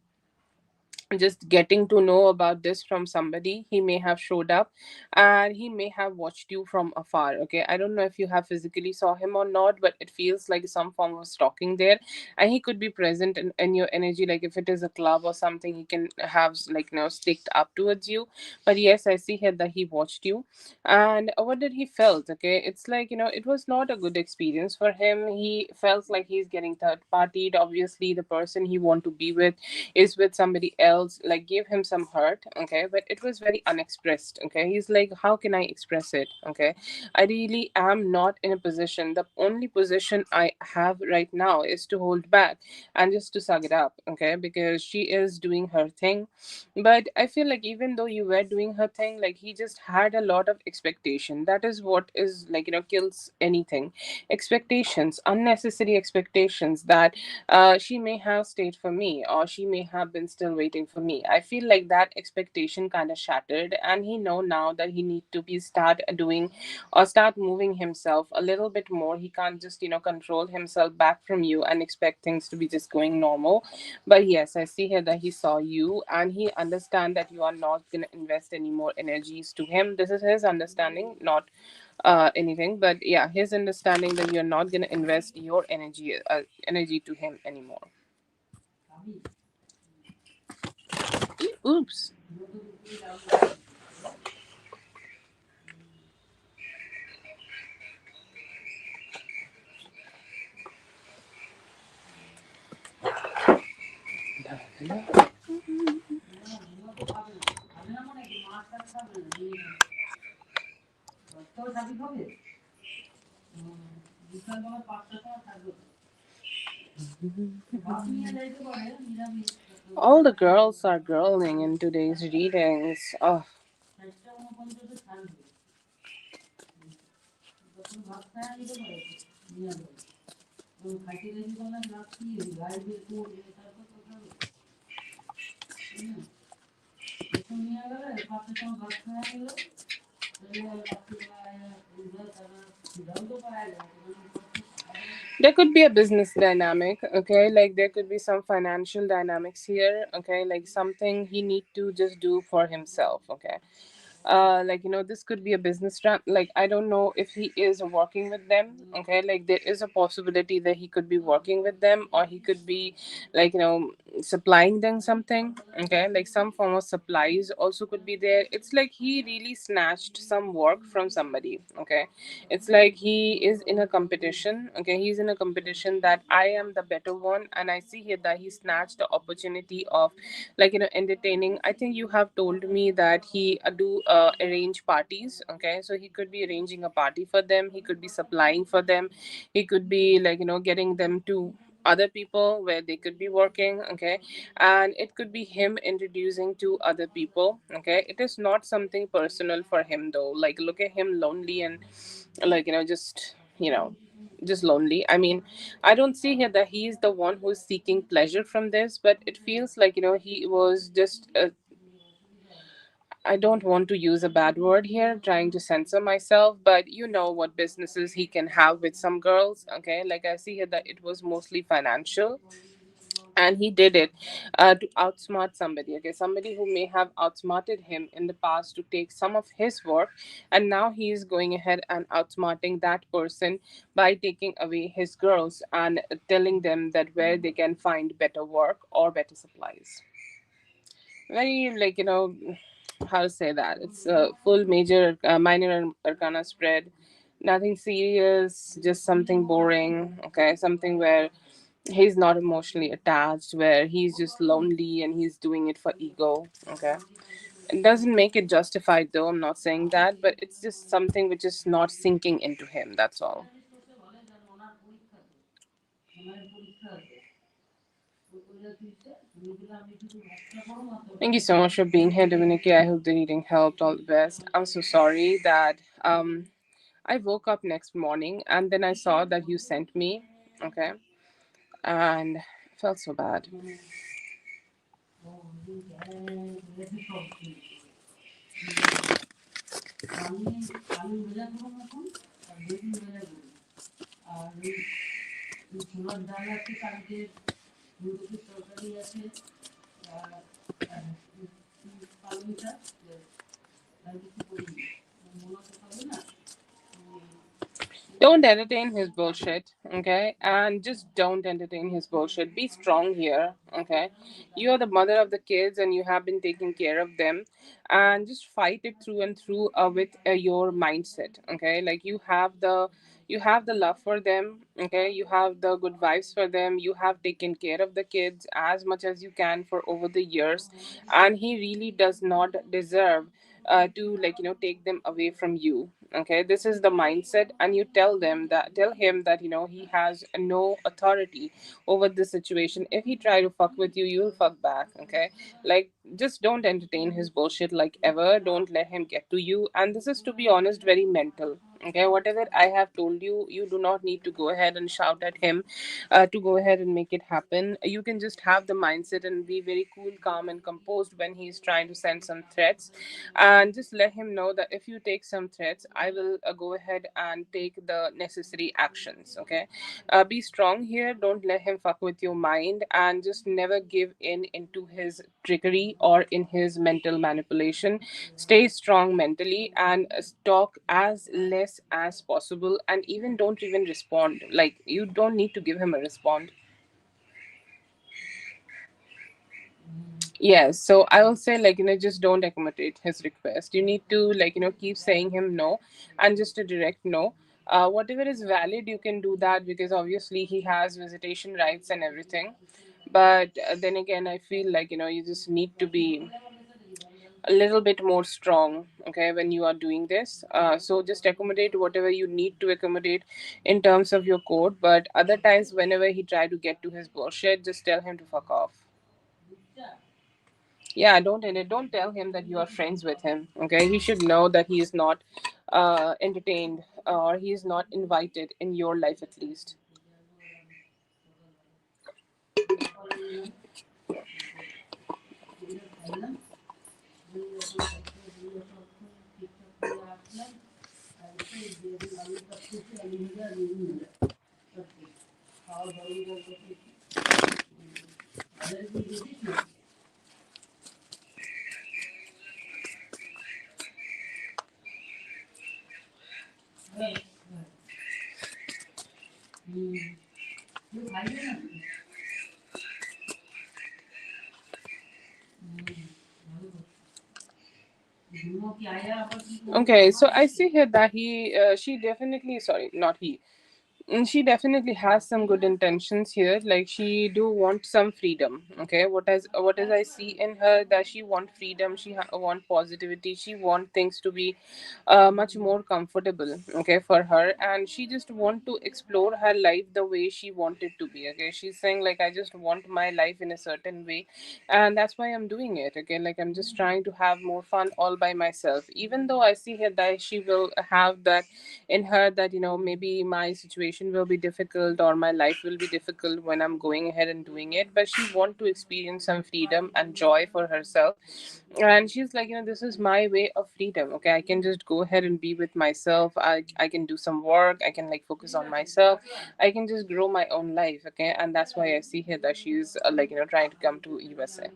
just getting to know about this from somebody. He may have showed up and he may have watched you from afar. Okay, I don't know if you have physically saw him or not, but it feels like some form of stalking there. And he could be present in your energy, like if it is a club or something, he can have like, sticked up towards you. But yes, I see here that he watched you. And what did he felt? Okay, it's like, it was not a good experience for him. He felt like he's getting third partied. Obviously the person he want to be with is with somebody else, like gave him some hurt. Okay, but it was very unexpressed. Okay, he's like, how can I express it? Okay, I really am not in a position. The only position I have right now is to hold back and just to suck it up. Okay, because she is doing her thing. But I feel like even though you were doing her thing, like he just had a lot of expectation. That is what is like, kills anything. Expectations, unnecessary expectations, that she may have stayed for me or she may have been still waiting for me. I feel like that expectation kind of shattered, and he know now that he need to be start doing or start moving himself a little bit more. He can't just, control himself back from you and expect things to be just going normal. But yes, I see here that he saw you and he understand that you are not going to invest any more energies to him. This is his understanding, not anything. But yeah, his understanding that you're not going to invest your energy to him anymore. Oops. All the girls are girling in today's readings. Oh, there could be a business dynamic. Okay, like there could be some financial dynamics here. Okay, like something he need to just do for himself. Okay, like, this could be a like, I don't know if he is working with them. Okay, like there is a possibility that he could be working with them, or he could be like, supplying them something. Okay, like some form of supplies also could be there. It's like he really snatched some work from somebody. Okay, it's like he is in a competition. Okay, he's in a competition that I am the better one, and I see here that he snatched the opportunity of, like, entertaining. I think you have told me that he do arrange parties. Okay, so he could be arranging a party for them, he could be supplying for them, he could be like, getting them to other people where they could be working. Okay, and it could be him introducing to other people. Okay, it is not something personal for him though. Like, look at him lonely and like, just lonely. I mean, I don't see here that he is the one who is seeking pleasure from this, but it feels like, he was just I don't want to use a bad word here, trying to censor myself, but you know what businesses he can have with some girls. Okay, like I see here that it was mostly financial, and he did it to outsmart somebody. Okay, somebody who may have outsmarted him in the past to take some of his work, and now he is going ahead and outsmarting that person by taking away his girls and telling them that where they can find better work or better supplies. Very, like, how to say that, it's a full major minor arcana spread. Nothing serious, just something boring. Okay, something where he's not emotionally attached, where he's just lonely and he's doing it for ego. Okay, it doesn't make it justified though, I'm not saying that, but it's just something which is not sinking into him, that's all. Thank you so much for being here, Dominique. I hope the reading helped. All the best. I'm so sorry that I woke up next morning and then I saw that you sent me. Okay. And felt so bad. Don't entertain his bullshit, okay? And just don't entertain his bullshit. Be strong here, okay? You are the mother of the kids and you have been taking care of them. And just fight it through and through with your mindset, okay? Like you have the love for them, okay? You have the good vibes for them. You have taken care of the kids as much as you can for over the years, and he really does not deserve to, like, take them away from you. Okay, this is the mindset, and you tell him that he has no authority over the situation. If he try to fuck with you, you'll fuck back. Okay, like, just don't entertain his bullshit, like, ever. Don't let him get to you. And this is, to be honest, very mental. Okay, whatever I have told you, you do not need to go ahead and shout at him to go ahead and make it happen. You can just have the mindset and be very cool, calm, and composed when he's trying to send some threats, and just let him know that if you take some threats, I will go ahead and take the necessary actions. Okay, be strong here. Don't let him fuck with your mind, and just never give in into his trickery or in his mental manipulation. Stay strong mentally, and talk as less as possible, and even don't even respond. Like, you don't need to give him a response. Yes, so I will say, like, just don't accommodate his request. You need to, like, keep saying him no, and just a direct no. Whatever is valid, you can do that, because obviously he has visitation rights and everything. But then again, I feel like, you just need to be a little bit more strong, okay, when you are doing this. So just accommodate whatever you need to accommodate in terms of your code. But other times, whenever he try to get to his bullshit, just tell him to fuck off. Yeah, don't tell him that you are friends with him. Okay, he should know that he is not entertained, or he is not invited in your life, at least. Okay, so I see here that she definitely, sorry, not he, she definitely has some good intentions here. Like, she do want some freedom. Okay, what is I see in her, that she want freedom, she want positivity, she want things to be much more comfortable, okay, for her, and she just want to explore her life the way she want it to be. Okay, she's saying, like, I just want my life in a certain way, and that's why I'm doing it. Okay, like, I'm just trying to have more fun all by myself, even though I see here that she will have that in her, that maybe my situation will be difficult, or my life will be difficult when I'm going ahead and doing it, but she want to experience some freedom and joy for herself. And she's like, this is my way of freedom. Okay, I can just go ahead and be with myself. I can do some work, I can, like, focus on myself, I can just grow my own life. Okay, and that's why I see here that she's like, trying to come to USA.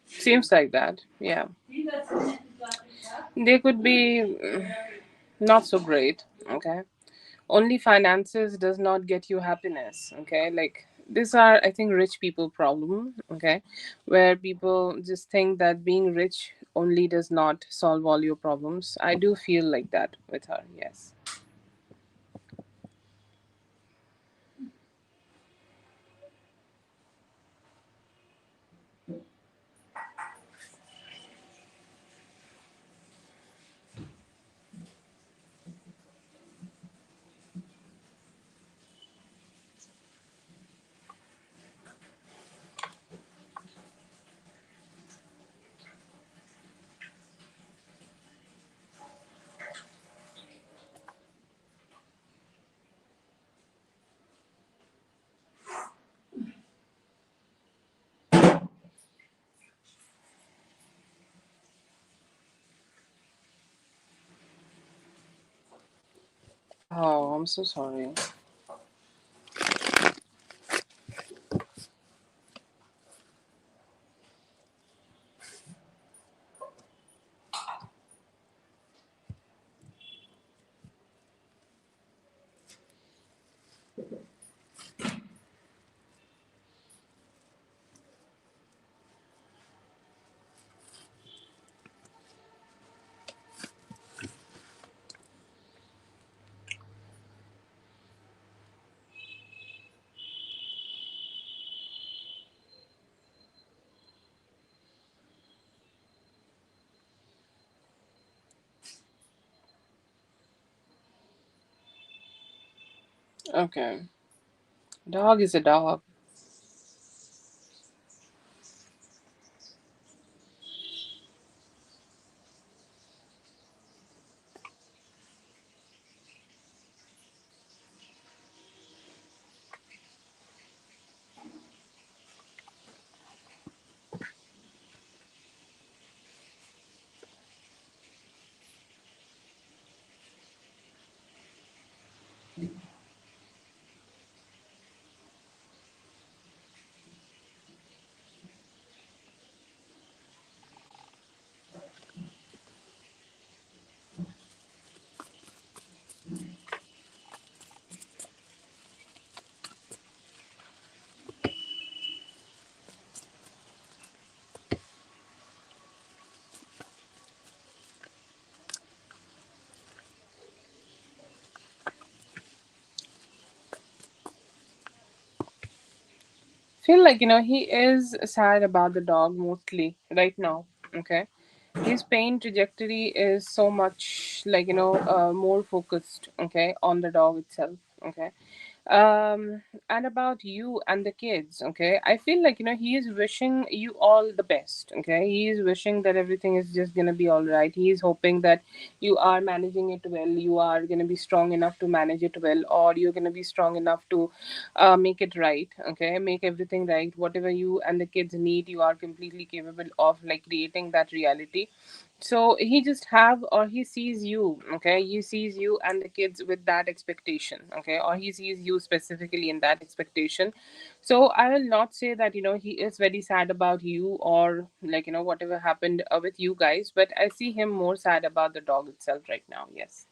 Seems like that, yeah. They could be not so great. Okay, only finances does not get you happiness. Okay, like these are, I think, rich people problem. Okay, where people just think that being rich only does not solve all your problems. I do feel like that with her. Yes. Oh, I'm so sorry. Okay, dog is a dog. Feel like he is sad about the dog mostly right now. Okay, his pain trajectory is so much like more focused, okay, on the dog itself. Okay, and about you and the kids. Okay, I feel like he is wishing you all the best. Okay, he is wishing that everything is just gonna be all right. He is hoping that you are managing it well, you are gonna be strong enough to manage it well, or you're gonna be strong enough to make it right. Okay, make everything right. Whatever you and the kids need, you are completely capable of like creating that reality. So he just have, or he sees you. Okay, he sees you and the kids with that expectation. Okay, or he sees you specifically in that expectation. So I will not say that he is very sad about you, or like whatever happened with you guys, but I see him more sad about the dog itself right now. Yes.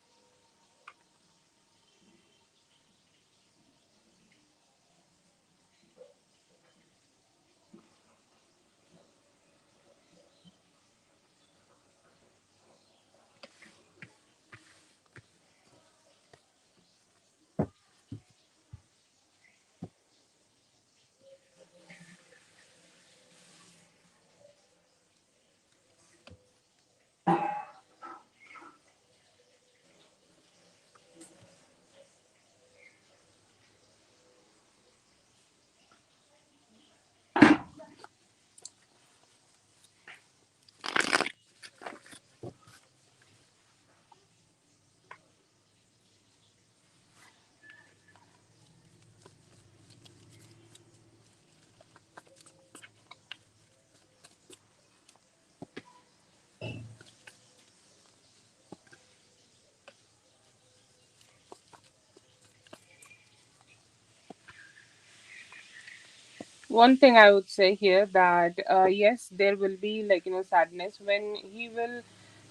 One thing I would say here that yes, there will be like sadness when he will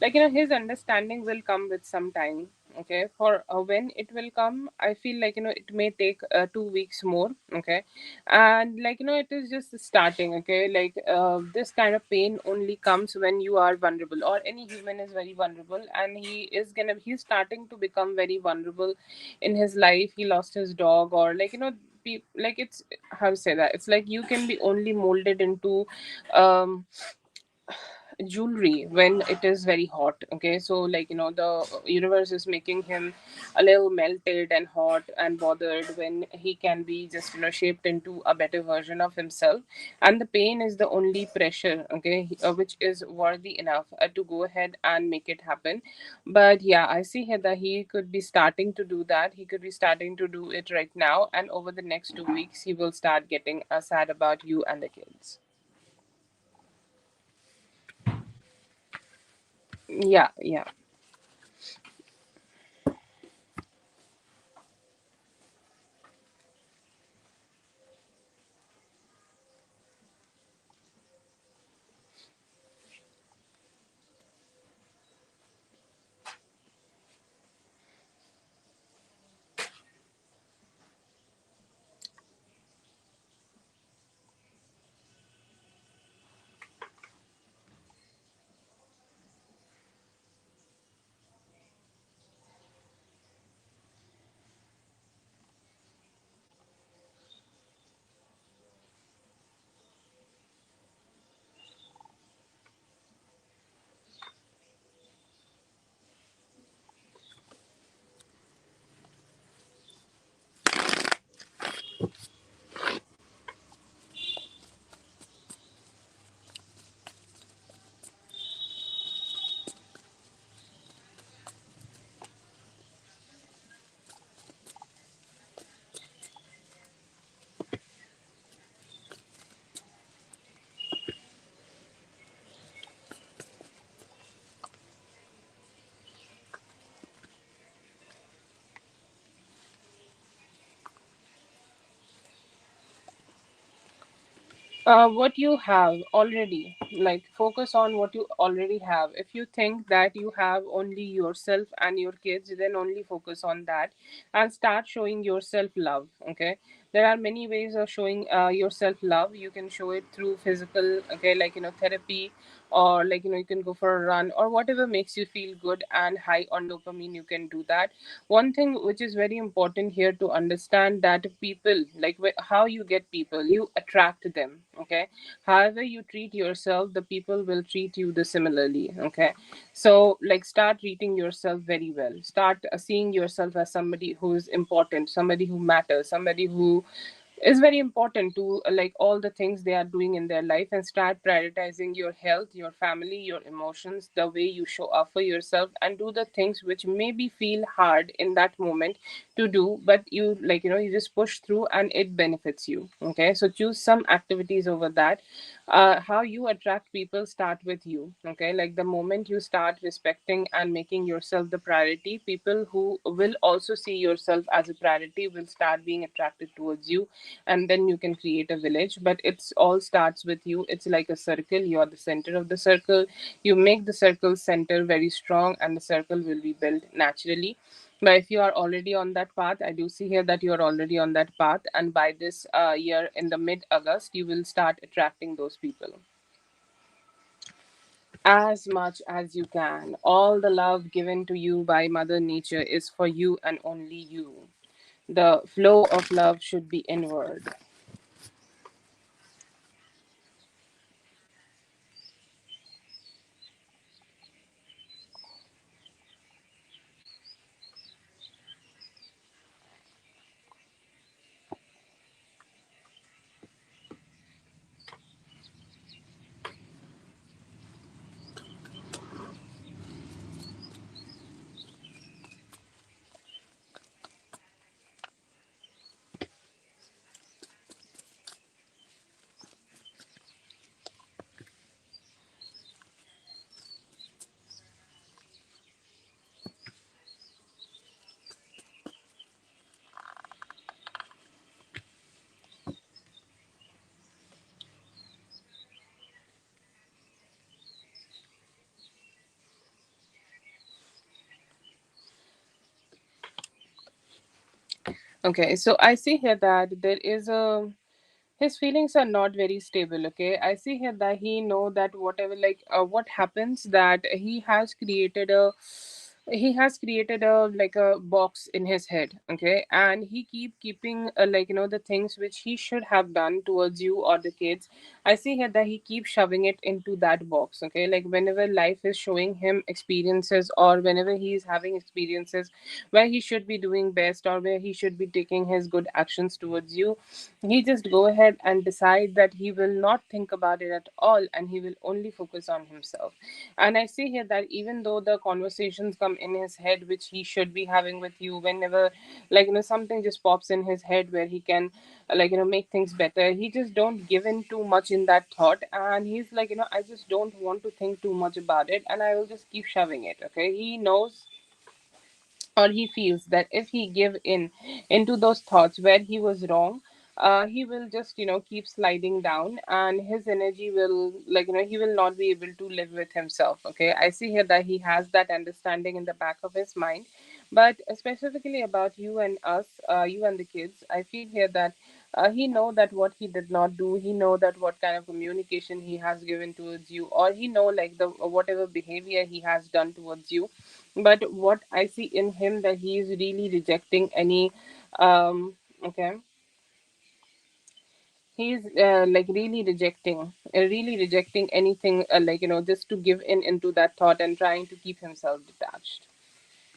like, you know, his understanding will come with some time. Okay, for when it will come, I feel like, you know, it may take 2 weeks more. Okay, and like, you know, it is just starting. Okay, like, this kind of pain only comes when you are vulnerable, or any human is very vulnerable, and he's starting to become very vulnerable in his life. He lost his dog, or like, you know, like, it's, how to say that, it's like you can be only molded into um jewelry when it is very hot. Okay, so like, you know, the universe is making him a little melted and hot and bothered, when he can be just, you know, shaped into a better version of himself. And the pain is the only pressure, okay, which is worthy enough to go ahead and make it happen. But yeah, I see here that he could be starting to do that. He could be starting to do it right now, and over the next 2 weeks he will start getting sad about you and the kids. Yeah, yeah. What you have already, like, focus on what you already have. If you think that you have only yourself and your kids, then only focus on that, and start showing yourself love. Okay, there are many ways of showing yourself love. You can show it through physical, okay, like, you know, therapy, or like, you know, you can go for a run, or whatever makes you feel good and high on dopamine, you can do that. One thing which is very important here to understand, that people, like, how you get people, you attract them. Okay, however you treat yourself, the people will treat you the similarly. Okay, so like, start treating yourself very well. Start seeing yourself as somebody who is important, somebody who matters, somebody who is very important to like all the things they are doing in their life, and start prioritizing your health, your family, your emotions, the way you show up for yourself, and do the things which maybe feel hard in that moment to do, but you, like, you know, you just push through and it benefits you. Okay, so choose some activities over that. How you attract people start with you. Okay, like, the moment you start respecting and making yourself the priority, people who will also see yourself as a priority will start being attracted towards you, and then you can create a village. But it's all starts with you. It's like a circle. You are the center of the circle. You make the circle center very strong, and the circle will be built naturally. But if you are already on that path, I do see here that you are already on that path, and by this year, in the mid-August, you will start attracting those people as much as you can. All the love given to you by Mother Nature is for you and only you. The flow of love should be inward. Okay, so I see here that there is a his feelings are not very stable. Okay, I see here that he know that whatever, like what happens, that he has created a like a box in his head. Okay, and he keeping like the things which he should have done towards you or the kids. I see here that he keeps shoving it into that box. Okay, like whenever life is showing him experiences, or whenever he is having experiences where he should be doing best, or where he should be taking his good actions towards you, he just go ahead and decide that he will not think about it at all, and he will only focus on himself. And I see here that even though the conversations come in his head which he should be having with you, whenever something just pops in his head where he can make things better, he just don't give in too much in that thought, and he's like, I just don't want to think too much about it, and I will just keep shoving it. Okay, he knows, or he feels that if he give in into those thoughts where he was wrong, he will just keep sliding down, and his energy will he will not be able to live with himself. Okay, I see here that he has that understanding in the back of his mind. But specifically about you and us, you and the kids, I feel here that he know that what he did not do, he know that what kind of communication he has given towards you, or he know like the whatever behavior he has done towards you. But what I see in him, that he is really rejecting any okay, he's really rejecting anything, just to give in into that thought and trying to keep himself detached.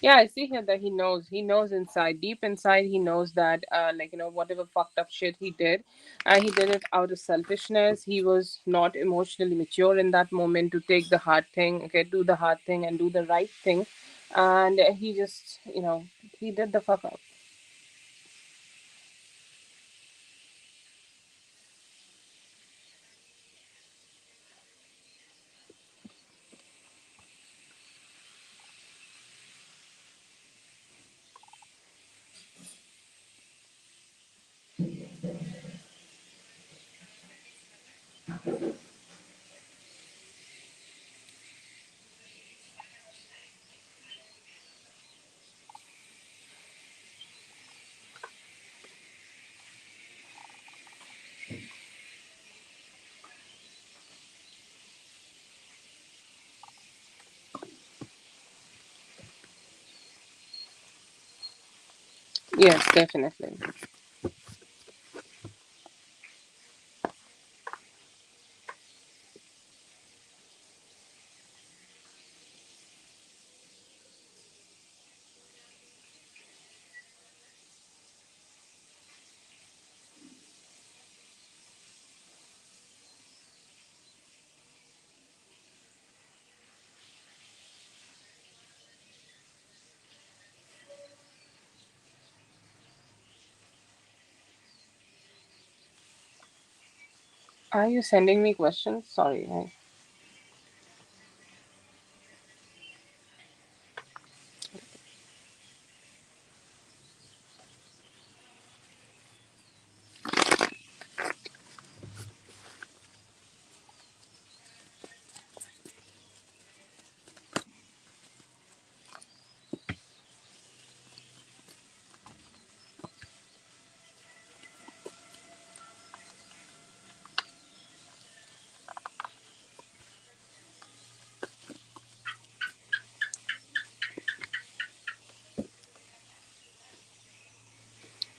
Yeah, I see here that he knows inside, deep inside, he knows that whatever fucked up shit he did, he did it out of selfishness. He was not emotionally mature in that moment to take the hard thing. Okay, do the hard thing and do the right thing, and he just he did the fuck up. Yes, definitely. Are you sending me questions? Sorry.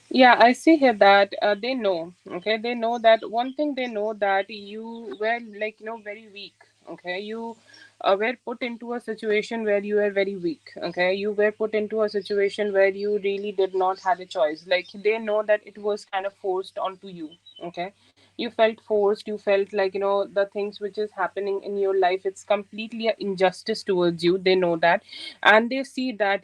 Yeah, I see here that they know. Okay, they know that one thing. They know that you were very weak. Okay, you were put into a situation where you were very weak. Okay, you were put into a situation where you really did not have a choice. Like they know that it was kind of forced onto you. Okay, you felt forced. You felt like the things which is happening in your life. It's completely an injustice towards you. They know that, and they see that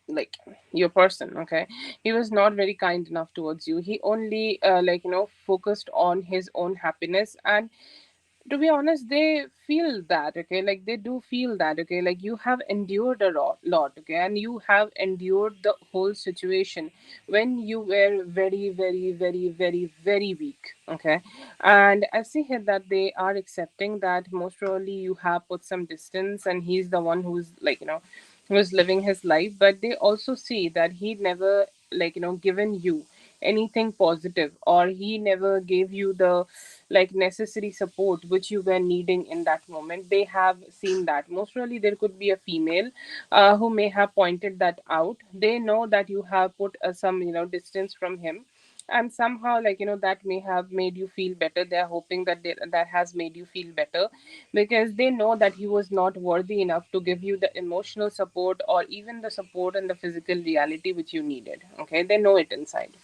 like your person. Okay, he was not very kind enough towards you. He only focused on his own happiness. And to be honest, they feel that. Okay, like they do feel that. Okay, like you have endured a lot. Okay, and you have endured the whole situation when you were very very very very very weak. Okay, and I see here that they are accepting that most probably you have put some distance, and he's the one who's was living his life, but they also see that he never, given you anything positive, or he never gave you the necessary support which you were needing in that moment. They have seen that most probably there could be a female who may have pointed that out. They know that you have put some distance from him, and somehow that may have made you feel better. They're hoping that that has made you feel better, because they know that he was not worthy enough to give you the emotional support, or even the support and the physical reality which you needed. Okay, they know it inside.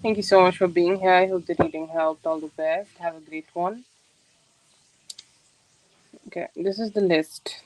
Thank you so much for being here. I hope the reading helped. All the best. Have a great one. Okay, this is the list.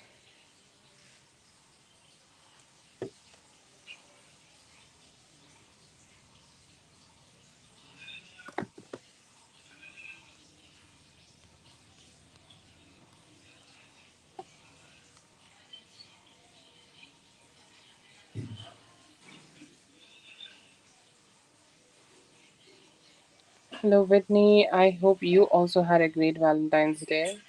Hello, Whitney. I hope you also had a great Valentine's Day.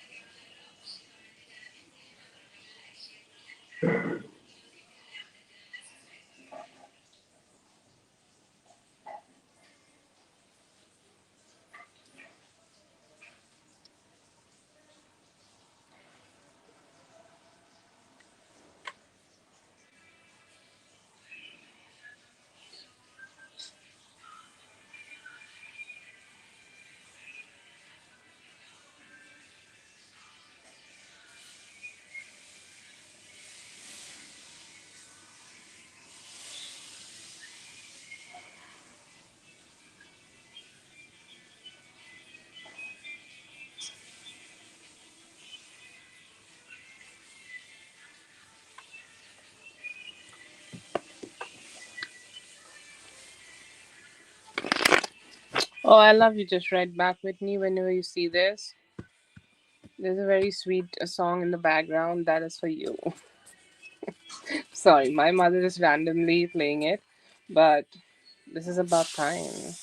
Oh, I love you. Just right back, Whitney. Whenever you see this, there's a very sweet song in the background that is for you. Sorry, my mother is randomly playing it, but this is about time.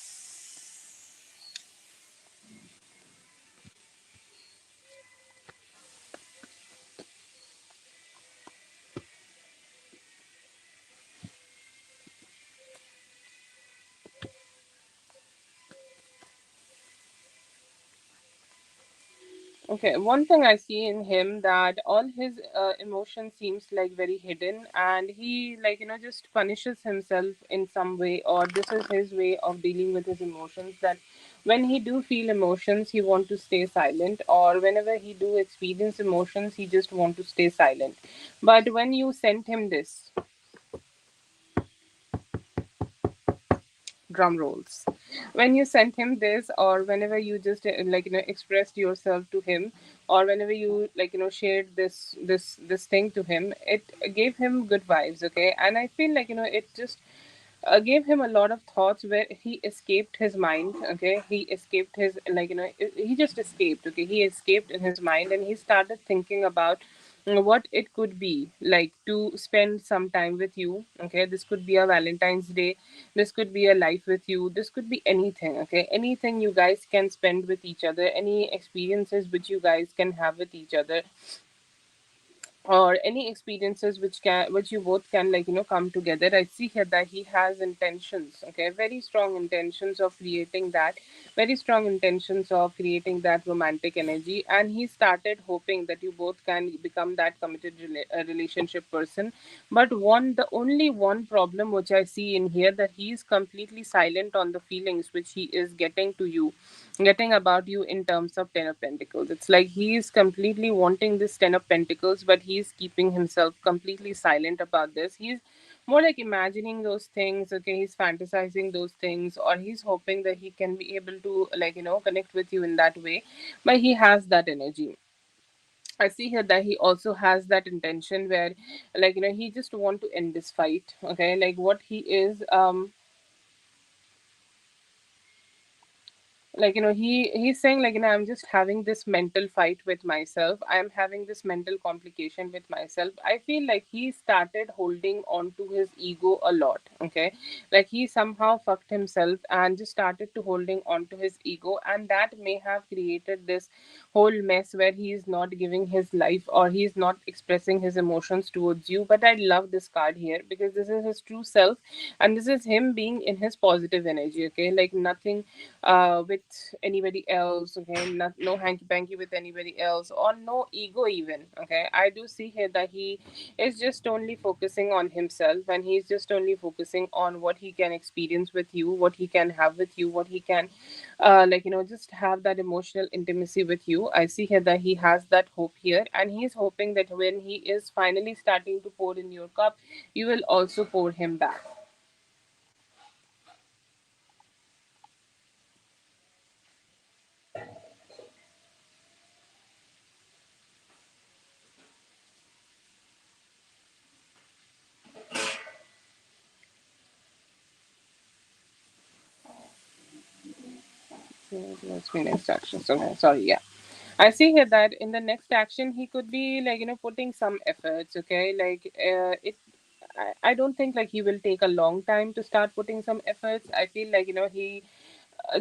Okay, one thing I see in him, that all his emotion seems like very hidden, and he just punishes himself in some way, or this is his way of dealing with his emotions. That when he do feel emotions, he want to stay silent, or whenever he do experience emotions, he just want to stay silent. But when you sent him this, drum rolls, when you sent him this, or whenever you just expressed yourself to him, or whenever you shared this thing to him, it gave him good vibes. Okay, and I feel it just gave him a lot of thoughts where he escaped his mind. Okay, he escaped his he just escaped. Okay, he escaped in his mind, and he started thinking about what it could be like to spend some time with you. Okay, this could be a Valentine's Day, this could be a life with you, this could be anything. Okay, anything you guys can spend with each other, any experiences which you guys can have with each other. or any experiences which you both can, like, come together. I see here that he has intentions, okay, very strong intentions of creating that, very strong intentions of creating that romantic energy, and he started hoping that you both can become that committed relationship person. But the only one problem which I see in here, that he is completely silent on the feelings which he is getting about you in terms of Ten of Pentacles. It's like he is completely wanting this Ten of Pentacles, but he's keeping himself completely silent about this. He's more like imagining those things, okay? He's fantasizing those things, or he's hoping that he can be able to, like, connect with you in that way. But he has that energy. I see here that he also has that intention where, like, he just want to end this fight, okay? Like, what he is, like, he's saying, like, I'm just having this mental fight with myself, I'm having this mental complication with myself. I feel like he started holding on to his ego a lot, okay? Like, he somehow fucked himself and just started to holding on to his ego, and that may have created this whole mess where he is not giving his life, or he is not expressing his emotions towards you. But I love this card here because this is his true self, and this is him being in his positive energy, okay? Like, nothing with anybody else, okay? Not, no hanky panky with anybody else, or no ego even, okay? I do see here that he is just only focusing on himself, and he's just only focusing on what he can experience with you, what he can have with you, what he can, like, just have that emotional intimacy with you. I see here that he has that hope here, and he's hoping that when he is finally starting to pour in your cup, you will also pour him back. Let's be next action. So sorry, yeah. I see here that in the next action he could be, like, putting some efforts. Okay, like, it. I don't think like he will take a long time to start putting some efforts. I feel like, he,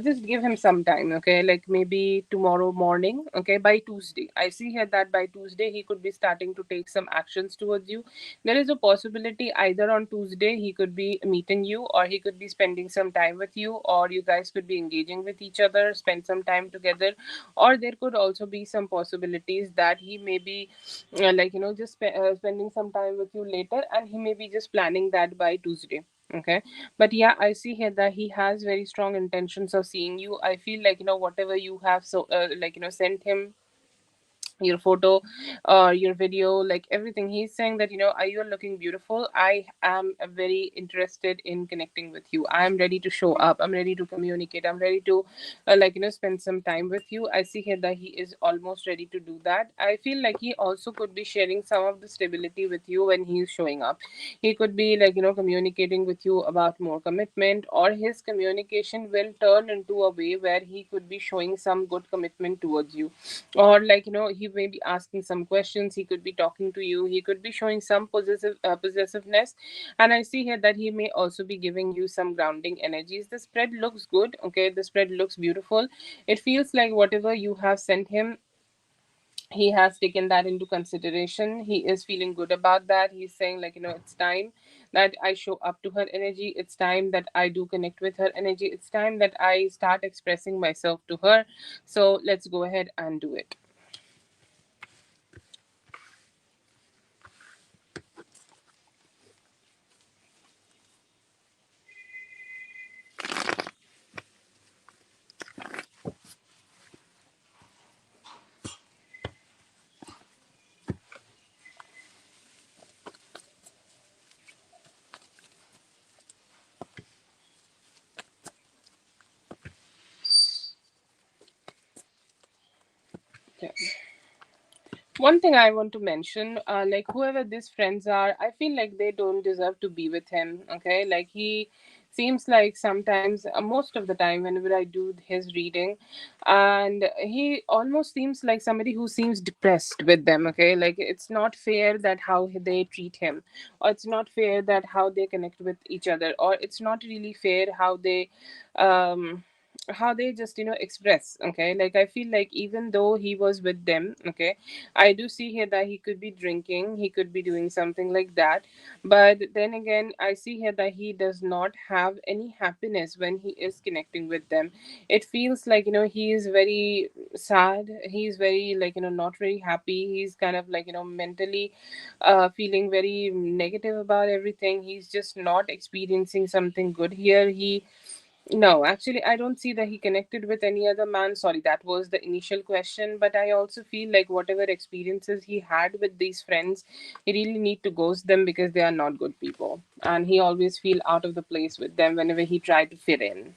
just give him some time, okay? Like, maybe tomorrow morning, okay? By Tuesday, I see here that by Tuesday he could be starting to take some actions towards you. There is a possibility either on Tuesday he could be meeting you, or he could be spending some time with you, or you guys could be engaging with each other, spend some time together. Or there could also be some possibilities that he may be, like, just spending some time with you later, and he may be just planning that by Tuesday, okay? But yeah, I see here that he has very strong intentions of seeing you. I feel like, whatever you have, so, like, sent him your photo or your video, like everything, he's saying that, are you looking beautiful, I am very interested in connecting with you, I'm ready to show up, I'm ready to communicate, I'm ready to, like, spend some time with you. I see here that he is almost ready to do that. I feel like he also could be sharing some of the stability with you when he's showing up. He could be, like, communicating with you about more commitment, or his communication will turn into a way where he could be showing some good commitment towards you. Or, like, he may be asking some questions, he could be talking to you, he could be showing some possessiveness. And I see here that he may also be giving you some grounding energies. The spread looks good, okay? The spread looks beautiful. It feels like whatever you have sent him, he has taken that into consideration. He is feeling good about that. He's saying, like, it's time that I show up to her energy, it's time that I do connect with her energy, it's time that I start expressing myself to her. So let's go ahead and do it. Yeah. One thing I want to mention, like, whoever these friends are, I feel like they don't deserve to be with him. Okay, like, he seems like sometimes, most of the time, whenever I do his reading, and he almost seems like somebody who seems depressed with them. Okay, like, it's not fair that how they treat him, or it's not fair that how they connect with each other, or it's not really fair how they, um how they just express. Okay, like I feel like even though he was with them, okay, I do see here that he could be drinking, he could be doing something like that. But then again, I see here that he does not have any happiness when he is connecting with them. It feels like he is very sad, he's very like not very happy, he's kind of like mentally feeling very negative about everything. He's just not experiencing something good here. He No, actually, I don't see that he connected with any other man. Sorry, that was the initial question. But I also feel like whatever experiences he had with these friends, he really need to ghost them because they are not good people. And he always feel out of the place with them whenever he tried to fit in.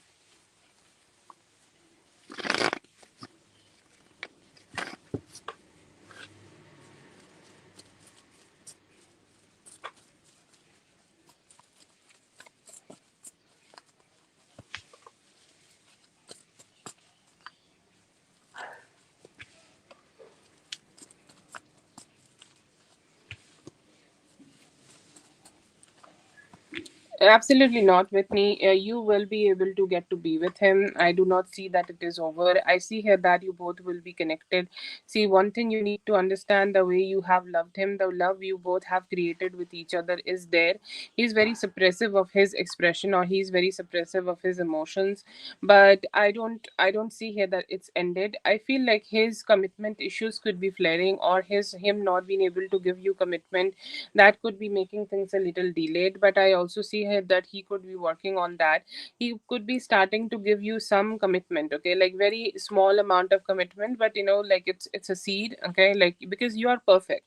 Absolutely not, Whitney. You will be able to get to be with him. I do not see that it is over. I see here that you both will be connected. See, one thing you need to understand, the way you have loved him, the love you both have created with each other is there. He's very suppressive of his expression, or he's very suppressive of his emotions. But I don't see here that it's ended. I feel like his commitment issues could be flaring, or him not being able to give you commitment, that could be making things a little delayed. But I also see here that he could be working on that. He could be starting to give you some commitment, okay, like very small amount of commitment, but like it's a seed, okay, like because you are perfect.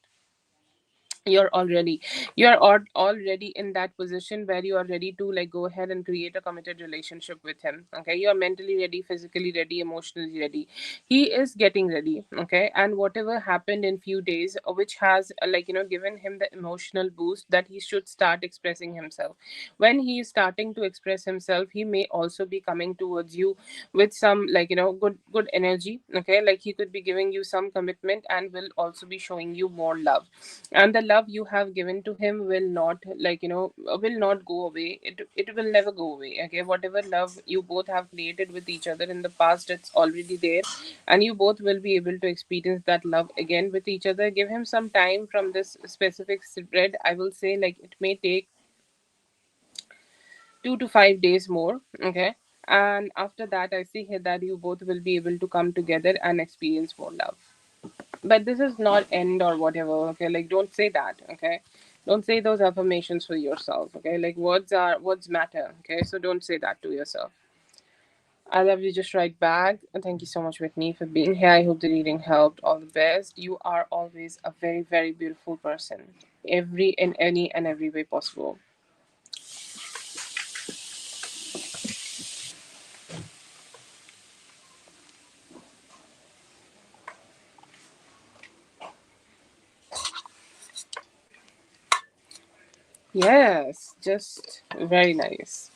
You're already in that position where you are ready to like go ahead and create a committed relationship with him. Okay, you are mentally ready, physically ready, emotionally ready. He is getting ready. Okay, and whatever happened in few days, which has like given him the emotional boost that he should start expressing himself. When he is starting to express himself, he may also be coming towards you with some like good energy. Okay, like he could be giving you some commitment and will also be showing you more love. And the love you have given to him will not like will not go away. It will never go away. Okay, whatever love you both have created with each other in the past, it's already there, and you both will be able to experience that love again with each other. Give him some time from this specific spread. I will say like it may take 2 to 5 days more. Okay, and after that I see here that you both will be able to come together and experience more love. But this is not end or whatever. Okay, like don't say that. Okay, don't say those affirmations for yourself. Okay, like words matter. Okay, so don't say that to yourself. I love you, just right back. And thank you so much, Whitney, for being here. I hope the reading helped. All the best. You are always a very, very beautiful person, every in any and every way possible. Yes, just very nice.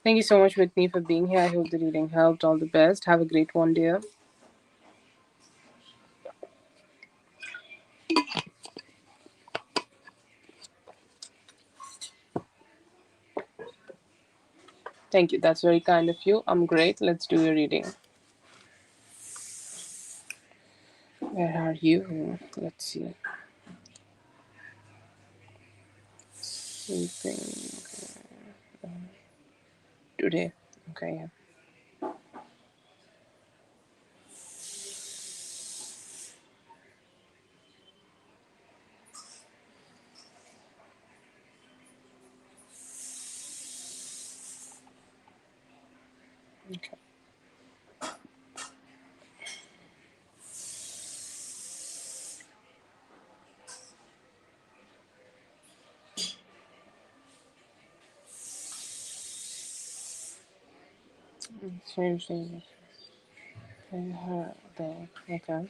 Thank you so much, Whitney, for being here. I hope the reading helped. All the best. Have a great one, dear. Thank you. That's very kind of you. I'm great. Let's do your reading. Where are you? Let's see. Sleeping today. Okay. Okay. Seriously. Okay. Okay.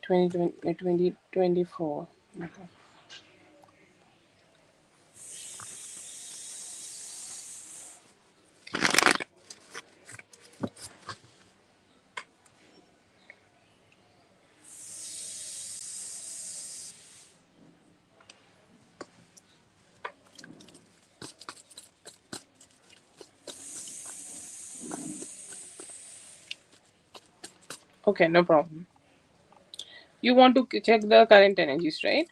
2024. Okay. Okay, no problem. You want to check the current energies, right?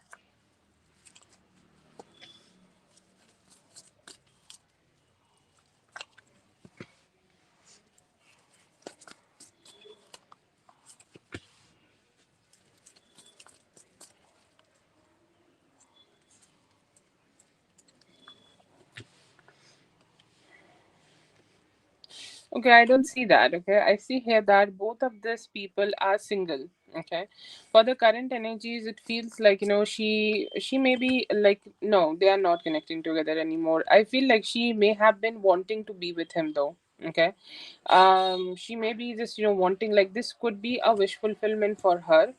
Okay, I don't see that. Okay, I see here that both of these people are single. Okay, for the current energies, it feels like, she may be like, no, they are not connecting together anymore. I feel like she may have been wanting to be with him though. Okay, she may be just, wanting, like, this could be a wish fulfillment for her,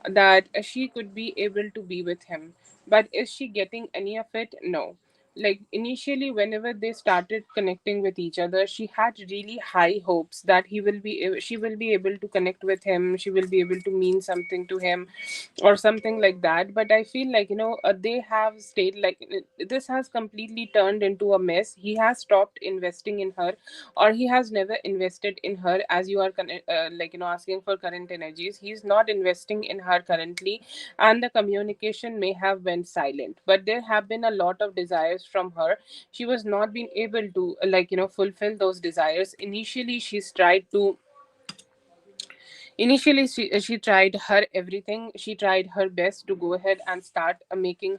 that she could be able to be with him. But is she getting any of it? No. Like, initially, whenever they started connecting with each other, she had really high hopes that she will be able to connect with him, she will be able to mean something to him, or something like that. But I feel like, they have stayed like, this has completely turned into a mess. He has stopped investing in her, or he has never invested in her, as you are like, asking for current energies. He's not investing in her currently, and the communication may have went silent, but there have been a lot of desires from her. She was not being able to, like, fulfill those desires. Initially, she tried her everything. She tried her best to go ahead and start making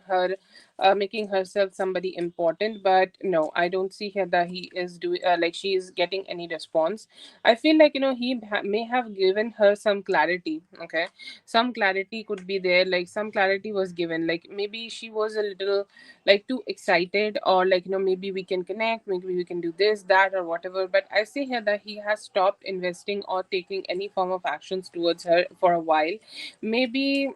herself somebody important. But no, I don't see here that he is doing, like, she is getting any response. I feel like, may have given her some clarity. Okay, some clarity could be there. Like, some clarity was given. Like, maybe she was a little, like, too excited, or like, maybe we can connect, maybe we can do this, that, or whatever. But I see here that he has stopped investing or taking any form of actions towards her for a while. Maybe,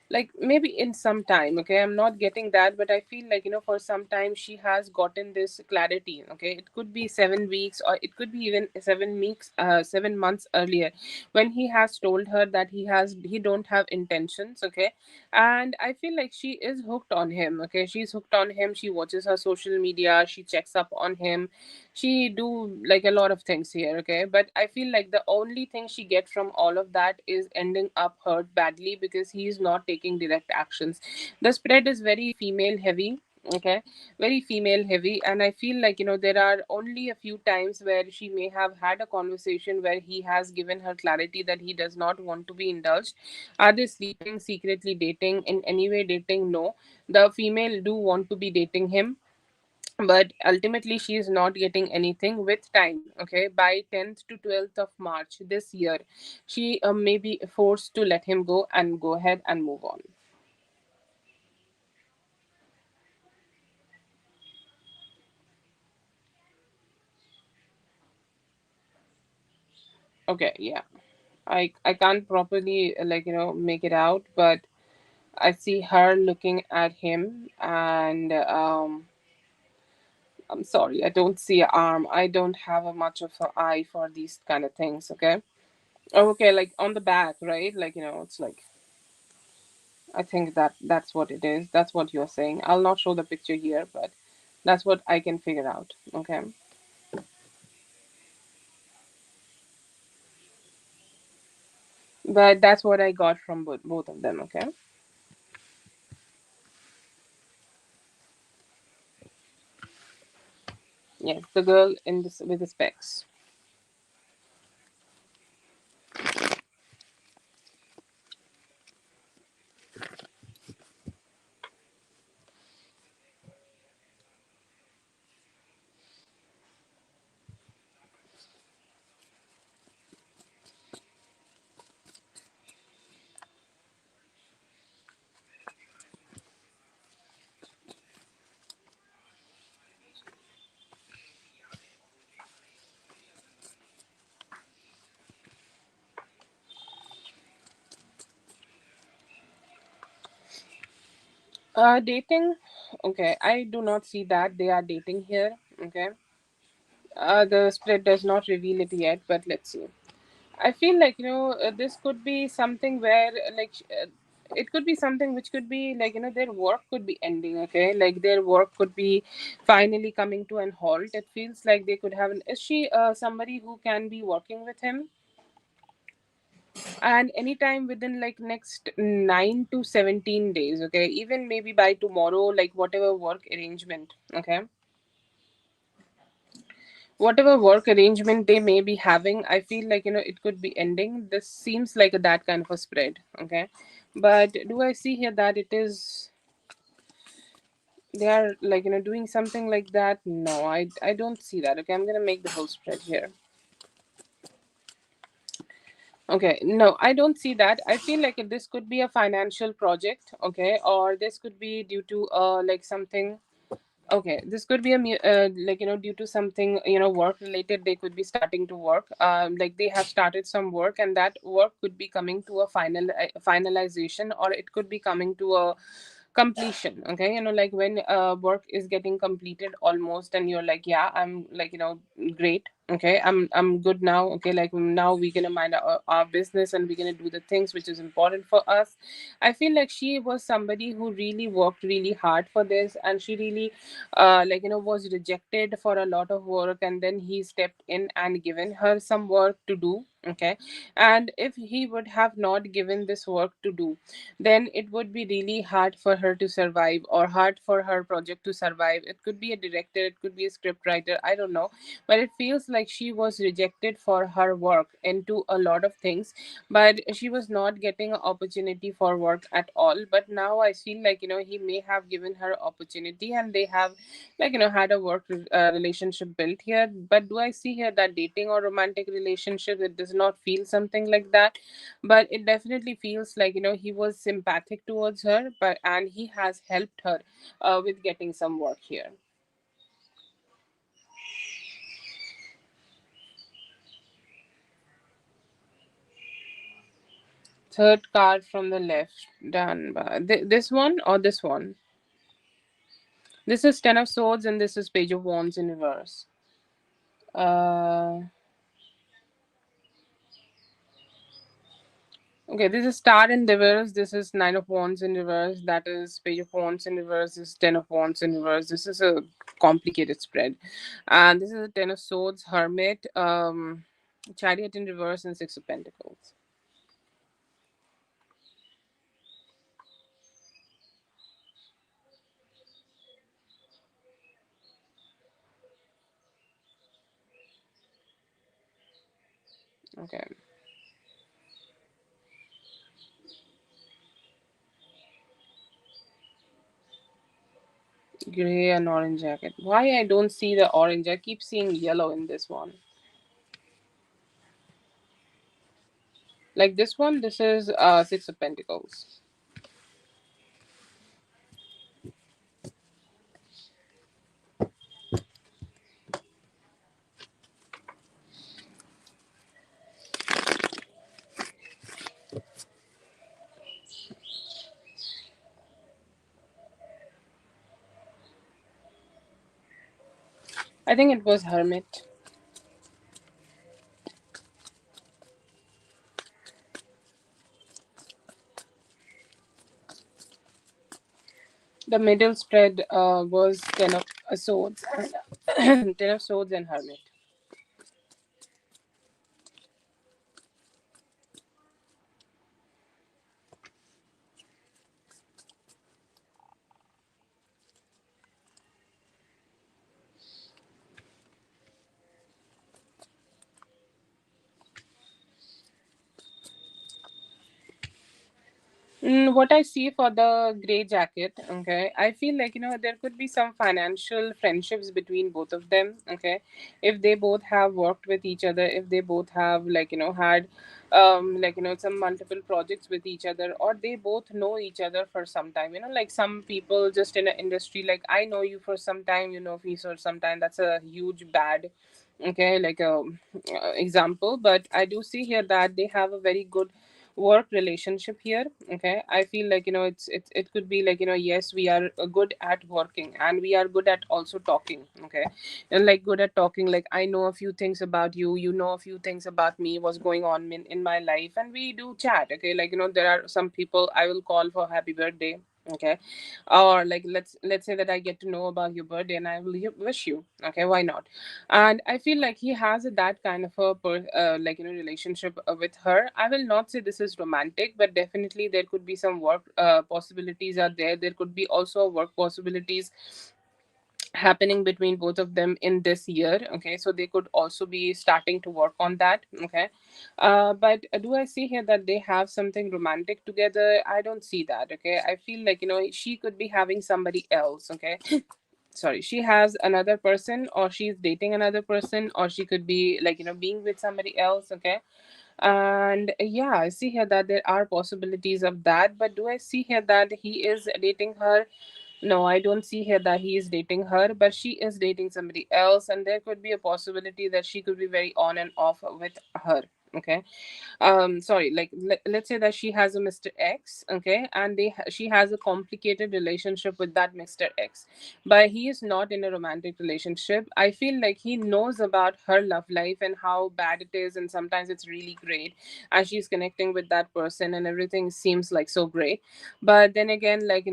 like, maybe in some time. Okay, I'm not getting that, but I feel like, for some time she has gotten this clarity. Okay, it could be 7 weeks, or it could be even 7 weeks, 7 months earlier, when he has told her that he don't have intentions. Okay, and I feel like she is hooked on him. Okay, she's hooked on him. She watches her social media, she checks up on him, she do like a lot of things here. Okay, but I feel like the only thing she get from all of that is ending up hurt badly, because he is not taking direct actions. The spread is very female heavy. Okay, very female heavy. And I feel like, there are only a few times where she may have had a conversation where he has given her clarity that he does not want to be indulged. Are they sleeping, secretly dating, in any way dating? No, the female do want to be dating him, but ultimately she is not getting anything. With time, okay, by 10th to 12th of March this year, she may be forced to let him go and go ahead and move on. Okay, yeah, I can't properly, like, make it out, but I see her looking at him, and I'm sorry, I don't see an arm. I don't have a much of an eye for these kind of things. Okay. Oh, okay, like on the back, right? Like, it's like, I think that's what it is. That's what you're saying. I'll not show the picture here, but that's what I can figure out. Okay. But that's what I got from both of them. Okay. Yes, the girl in this with the specs. Dating. Okay, I do not see that they are dating here. Okay. The split does not reveal it yet, but let's see. I feel like, this could be something where, like, it could be something which could be like, their work could be ending. Okay, like their work could be finally coming to an halt. It feels like they could have an. Is she somebody who can be working with him? and anytime within like next 9 to 17 days, okay, even maybe by tomorrow, like whatever work arrangement, okay, whatever work arrangement they may be having, I feel like, it could be ending. This seems like that kind of a spread, okay, but do I see here that it is, they are like, doing something like that? No, I don't see that. Okay, I'm gonna make the whole spread here. Okay, no, I don't see that. I feel like this could be a financial project, okay, or this could be due to like something. Okay, this could be like, due to something, work related. They could be starting to work. Like they have started some work, and that work could be coming to a finalization, or it could be coming to a completion. Okay, like when work is getting completed almost, and you're like, yeah, I'm like, great. Okay, I'm good now. Okay, like now we're gonna mind our business, and we're gonna do the things which is important for us. I feel like she was somebody who really worked really hard for this, and she really like, was rejected for a lot of work, and then he stepped in and given her some work to do. Okay, and if he would have not given this work to do, then it would be really hard for her to survive, or hard for her project to survive. It could be a director, it could be a script writer, I don't know, but it feels like she was rejected for her work into a lot of things, but she was not getting an opportunity for work at all. But now I feel like, he may have given her opportunity, and they have like, had a work relationship built here. But do I see here that dating or romantic relationship? It does not feel something like that, but it definitely feels like, he was sympathetic towards her, but and he has helped her with getting some work here. Third card from the left, done by this one or this one. This is Ten of Swords, and this is Page of Wands in reverse. uh okay, this is Star in reverse, this is Nine of Wands in reverse, that is Page of Wands in reverse, this is Ten of Wands in reverse. This is a complicated spread. And this is a Ten of Swords, Hermit, Chariot in reverse, and Six of Pentacles. Okay. Gray and orange jacket. Why I don't see the orange? I keep seeing yellow in this one. Like this one, this is Six of Pentacles. I think it was Hermit. The middle spread was Ten of Swords, and Ten of Swords and Hermit. What I see for the gray jacket, okay, I feel like, there could be some financial friendships between both of them, okay. If they both have worked with each other, if they both have like, had like, some multiple projects with each other, or they both know each other for some time, like some people just in an industry, like I know you for some time, you know me for some time. That's a huge bad, okay, like a example. But I do see here that they have a very good work relationship here. Okay, I feel like, it could be like, yes, we are good at working, and we are good at also talking. Okay, and like good at talking, like I know a few things about you, you know a few things about me, what's going on in my life, and we do chat. Okay, like, there are some people I will call for happy birthday. Okay, or like let's say that I get to know about your birthday and I will wish you. Okay, why not? And I feel like he has that kind of a like relationship with her. I will not say this is romantic, but definitely there could be some work possibilities are there. There could be also work possibilities happening between both of them in this year. Okay, so they could also be starting to work on that. Okay, but do I see here that they have something romantic together? I don't see that. Okay, I feel like she could be having somebody else. Okay, sorry, she has another person, or she's dating another person, or she could be like being with somebody else. Okay, and yeah, I see here that there are possibilities of that, but do I see here that he is dating her? No, I don't see here that he is dating her, but she is dating somebody else, and there could be a possibility that she could be very on and off with her. Okay, sorry, like let's say that she has a Mr. X. Okay, and she has a complicated relationship with that Mr. X, but he is not in a romantic relationship. I feel like he knows about her love life and how bad it is, and sometimes it's really great, and she's connecting with that person and everything seems like so great. But then again, like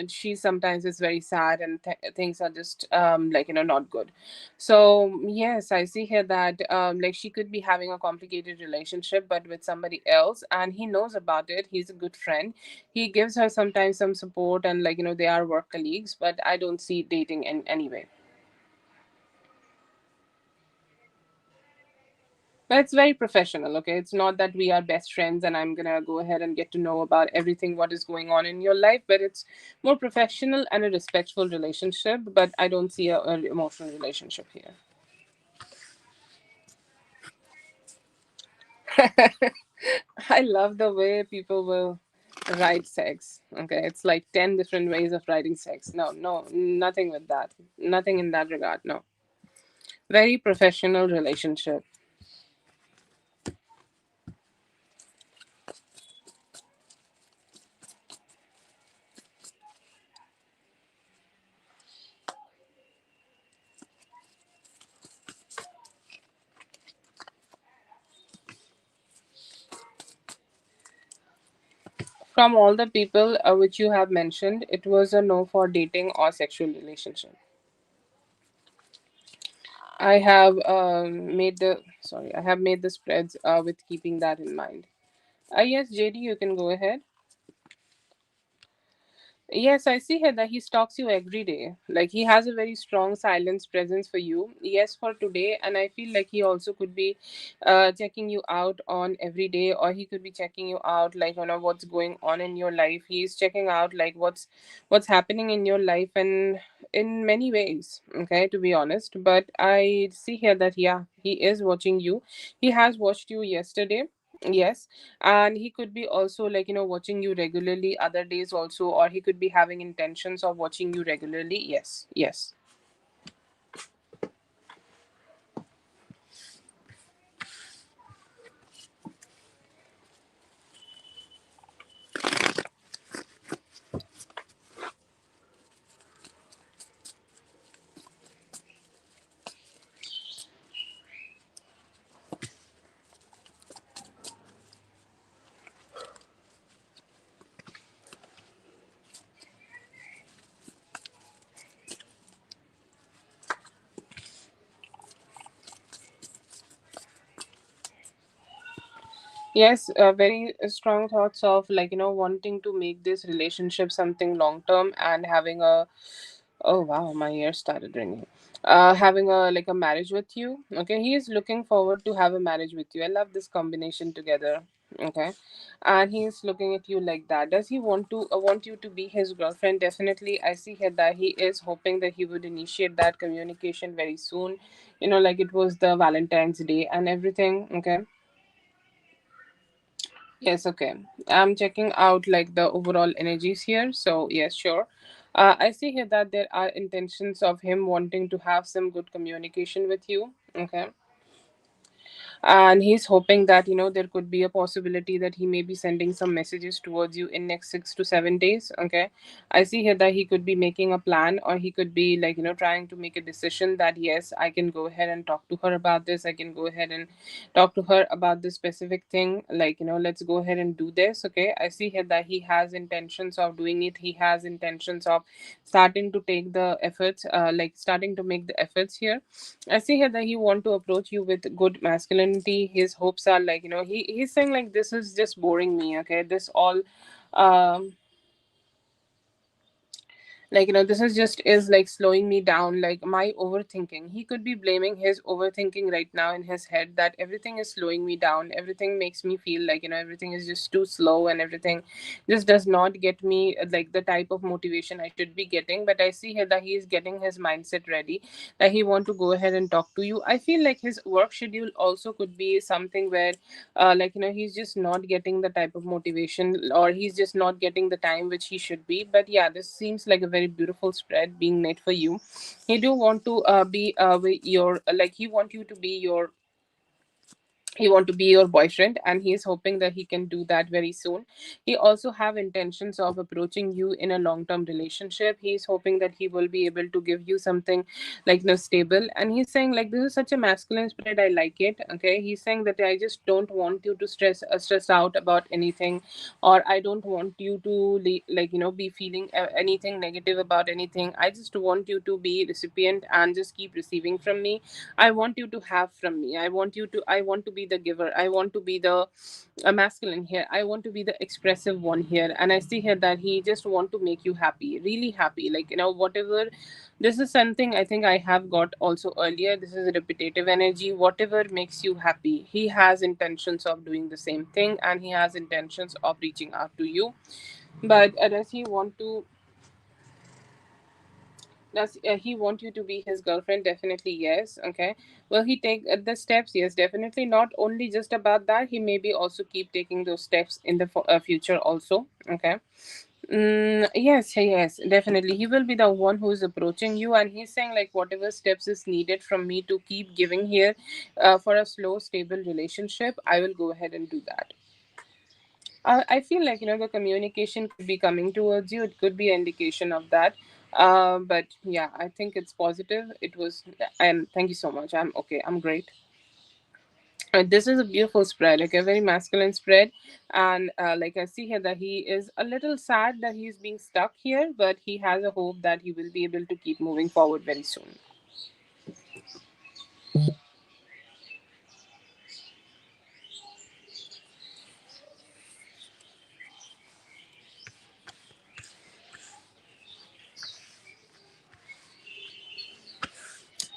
she sometimes is very sad, and things are just like not good. So yes, I see here that like she could be having a complicated relationship, but with somebody else, and he knows about it. He's a good friend. He gives her sometimes some support, and like they are work colleagues, but I don't see dating in any way. But it's very professional. Okay, it's not that we are best friends and I'm gonna go ahead and get to know about everything what is going on in your life, but it's more professional and a respectful relationship. But I don't see a emotional relationship here. I love the way people will write sex. Okay, it's like 10 different ways of writing sex. No, no, nothing with that. Nothing in that regard. No. Very professional relationship. From all the people which you have mentioned, it was a no for dating or sexual relationship. I have made the sorry, I have made the spreads with keeping that in mind. Yes, JD, you can go ahead. Yes, I see here that he stalks you every day. Like he has a very strong silence presence for you. Yes, for today, and I feel like he also could be checking you out on every day, or he could be checking you out like what's going on in your life. He's checking out like what's happening in your life, and in many ways. Okay, to be honest, but I see here that yeah, he is watching you. He has watched you yesterday. Yes, and he could be also like watching you regularly other days also, or he could be having intentions of watching you regularly. Yes, yes. Yes, very strong thoughts of like wanting to make this relationship something long term and having a oh wow, my ears started ringing. Having a like a marriage with you. Okay, he is looking forward to have a marriage with you. I love this combination together. Okay, and he is looking at you like that. Does he want you to be his girlfriend? Definitely, I see here that he is hoping that he would initiate that communication very soon. Like it was the Valentine's Day and everything. Okay. Yes, okay. I'm checking out like the overall energies here. So, yes, sure. I see here that there are intentions of him wanting to have some good communication with you. Okay. and he's hoping that there could be a possibility that he may be sending some messages towards you in next 6 to 7 days. Okay, I see here that he could be making a plan, or he could be like trying to make a decision that yes, I can go ahead and talk to her about this. I can go ahead and talk to her about this specific thing, like let's go ahead and do this. Okay, I see here that he has intentions of doing it. He has intentions of starting to take the efforts, like starting to make the efforts here. I see here that he want to approach you with good masculinity. His hopes are like he's saying like this is just boring me. Okay, this all um like this is just is like slowing me down, like my overthinking. He could be blaming his overthinking right now in his head, that everything is slowing me down, everything makes me feel like everything is just too slow, and everything just does not get me like the type of motivation I should be getting. But I see here that he is getting his mindset ready, that he want to go ahead and talk to you. I feel like his work schedule also could be something where like he's just not getting the type of motivation, or he's just not getting the time which he should be. But yeah, this seems like a very beautiful spread being made for you. He do want to be with your like he want to be your boyfriend, and he is hoping that he can do that very soon. He also have intentions of approaching you in a long term relationship. He is hoping that he will be able to give you something like stable, and he's saying like this is such a masculine spread, I like it. Okay, he's saying that I just don't want you to stress out about anything, or I don't want you to like be feeling anything negative about anything. I just want you to be recipient and just keep receiving from me. I want you to have from me. I want to be the giver. I want to be the masculine here. I want to be the expressive one here. And I see here that he just want to make you happy, really happy. Like, whatever. This is something I think I have got also earlier. This is a repetitive energy. Whatever makes you happy, he has intentions of doing the same thing, and he has intentions of reaching out to you. But does he want to does he want you to be his girlfriend? Definitely yes. Okay. Will he take the steps? Yes, definitely. Not only just about that, he maybe also keep taking those steps in the future also. Okay. Yes, yes, definitely. He will be the one who is approaching you, and he's saying like whatever steps is needed from me to keep giving here, for a slow, stable relationship, I will go ahead and do that. I feel like the communication could be coming towards you. It could be an indication of that. But yeah, I think it's positive. It was. And thank you so much. I'm okay. I'm great. This is a beautiful spread, like a very masculine spread, and like I see here that he is a little sad that he's being stuck here, but he has a hope that he will be able to keep moving forward very soon.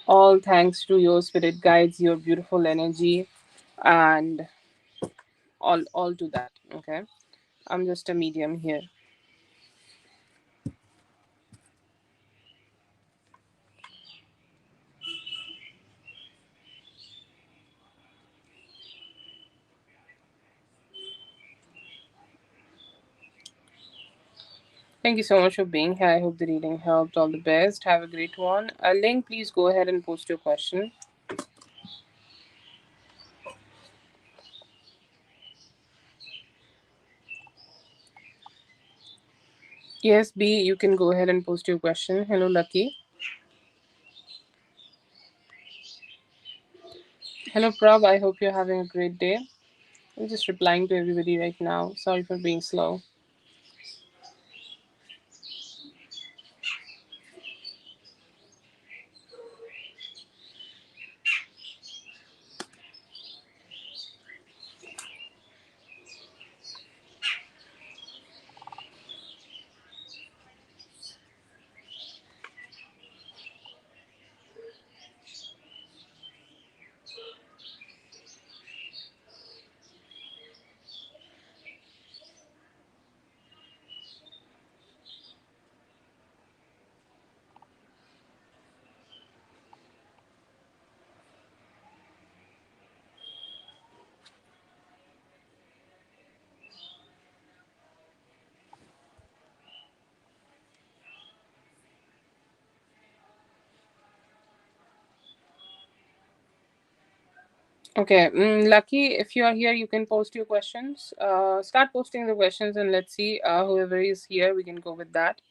All thanks to your spirit guides, your beautiful energy, and all to that. Okay, I'm just a medium here. Thank you so much for being here. I hope the reading helped. All the best. Have a great one. Link, please go ahead and post your question. Yes, B, you can go ahead and post your question. Hello, Lucky. Hello, Prab. I hope you're having a great day. I'm just replying to everybody right now. Sorry for being slow. Okay, Lucky, if you are here, you can post your questions. Start posting the questions, and let's see. Whoever is here, we can go with that.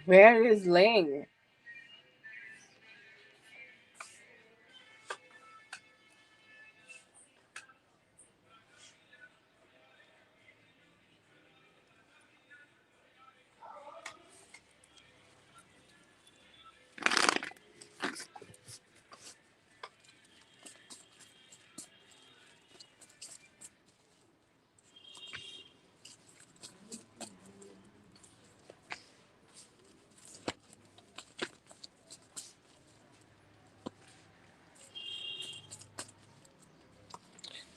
Where is Ling?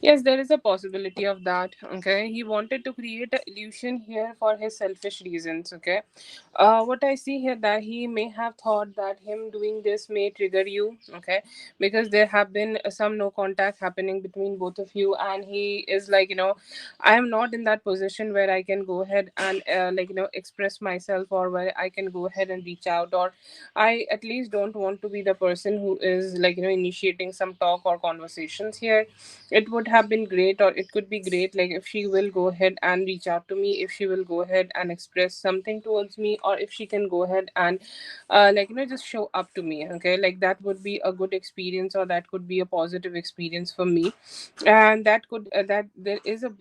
Yes, there is a possibility of that. Okay, he wanted to create an illusion here for his selfish reasons. Okay, what I see here that he may have thought that him doing this may trigger you. Okay, because there have been some no contact happening between both of you, and he is like, I am not in that position where I can go ahead and express myself, or where I can go ahead and reach out, or I at least don't want to be the person who is initiating some talk or conversations here. It would have been great, or it could be great, like if she will go ahead and reach out to me, if she will go ahead and express something towards me, or if she can go ahead and just show up to me. Okay, like that would be a good experience, or that could be a positive experience for me. And that could that there is a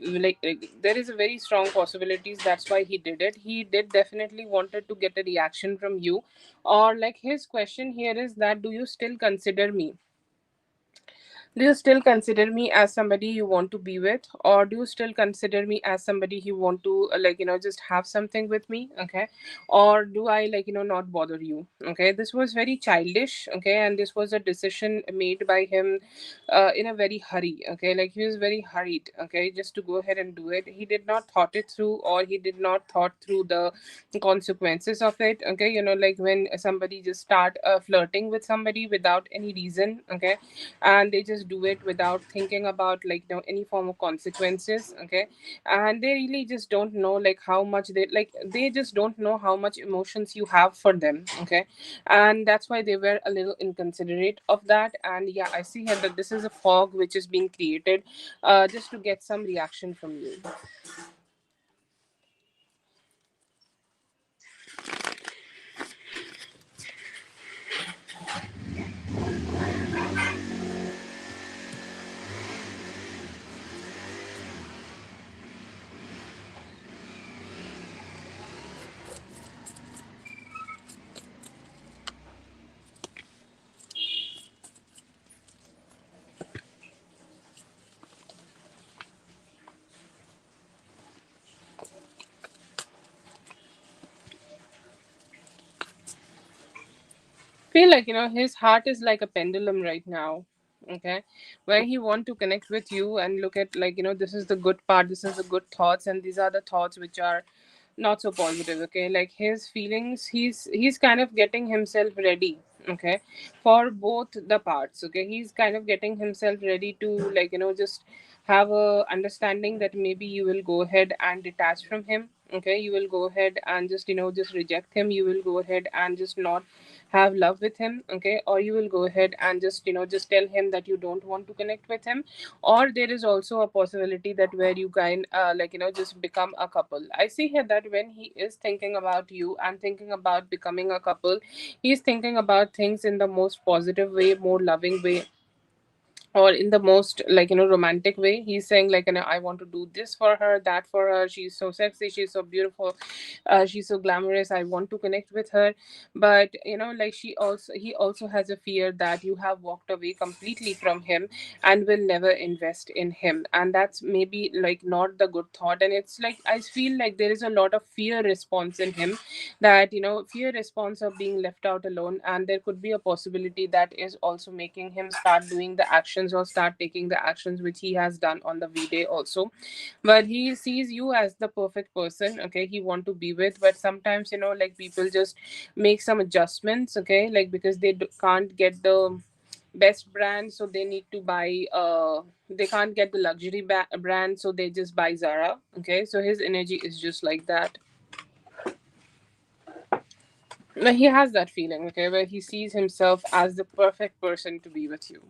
there is a very strong possibilities that's why he did it. He did definitely wanted to get a reaction from you, or like his question here is that, do you still consider me? Do you still consider me as somebody you want to be with, or do you still consider me as somebody you want to just have something with me? Okay. Or do I not bother you? Okay, this was very childish. Okay, and this was a decision made by him in a very hurry. Okay, like he was very hurried. Okay, just to go ahead and do it. He did not thought it through, or he did not thought through the consequences of it. Okay, like when somebody just start flirting with somebody without any reason. Okay, and they just do it without thinking about any form of consequences. Okay, and they really just don't know how much they just don't know how much emotions you have for them. Okay, and that's why they were a little inconsiderate of that. And yeah, I see here that this is a fog which is being created just to get some reaction from you. Feel like his heart is like a pendulum right now. Okay, where he want to connect with you and look at this is the good part, this is the good thoughts, and these are the thoughts which are not so positive. Okay, like his feelings, he's kind of getting himself ready. Okay, for both the parts. Okay, he's kind of getting himself ready to just have a understanding that maybe you will go ahead and detach from him. Okay, you will go ahead and just just reject him, you will go ahead and just not have love with him. Okay, or you will go ahead and just just tell him that you don't want to connect with him. Or there is also a possibility that where you can just become a couple. I see here that when he is thinking about you and thinking about becoming a couple, he's thinking about things in the most positive way, more loving way, or in the most romantic way. He's saying I want to do this for her, that for her, she's so sexy, she's so beautiful, she's so glamorous, I want to connect with her. But he also has a fear that you have walked away completely from him and will never invest in him. And that's maybe not the good thought. And it's I feel like there is a lot of fear response in him, that fear response of being left out alone. And there could be a possibility that is also making him start doing the actions or start taking the actions which he has done on the V-Day also. But he sees you as the perfect person. Okay, he want to be with. But sometimes people just make some adjustments. Okay, because they can't get the best brand, so they need to buy they can't get the luxury brand, so they just buy Zara. Okay, so his energy is just like that. Like he has that feeling, okay, where he sees himself as the perfect person to be with you.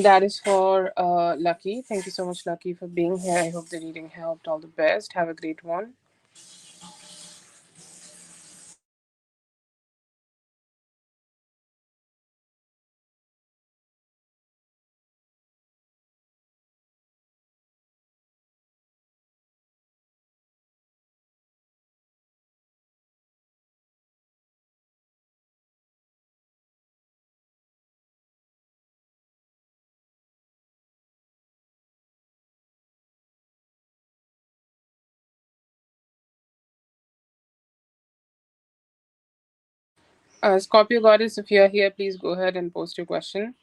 That is for Lucky. Thank you so much, Lucky, for being here. I hope the reading helped. All the best. Have a great one. Scorpio Goddess, if you're here, please go ahead and post your question.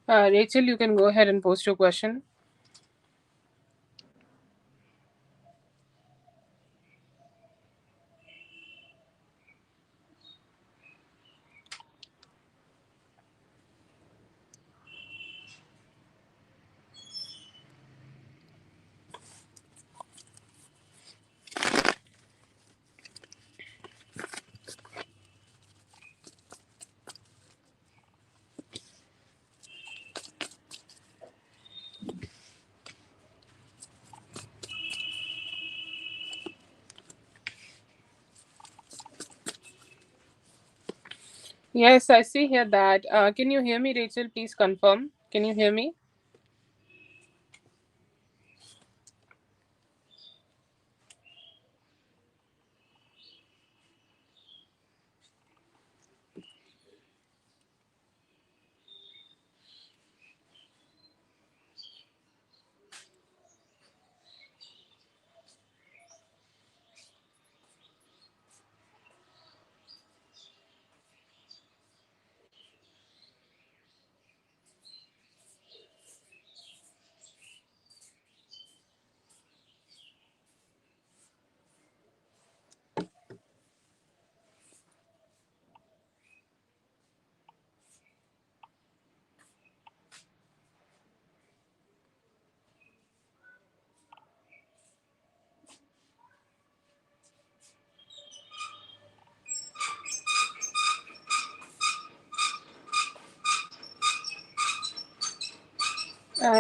Rachel, you can go ahead and post your question. Yes, I see here that. Can you hear me, Rachel? Please confirm. Can you hear me?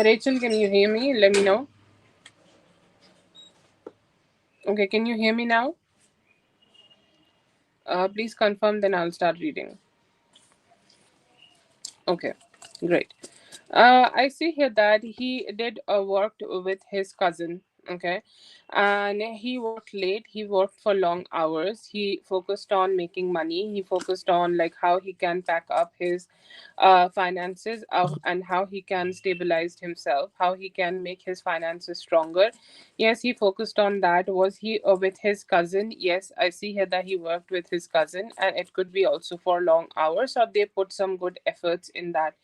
Rachel, can you hear me? Let me know. Okay, can you hear me now? Please confirm, then I'll start reading. Okay, great. I see here that he did worked with his cousin. Okay, and he worked late. He worked for long hours. He focused on making money. He focused on like how he can pack up his finances and how he can stabilize himself, how he can make his finances stronger. Yes, he focused on that. Was he with his cousin? Yes, I see here that he worked with his cousin, and it could be also for long hours, or they put some good efforts in that.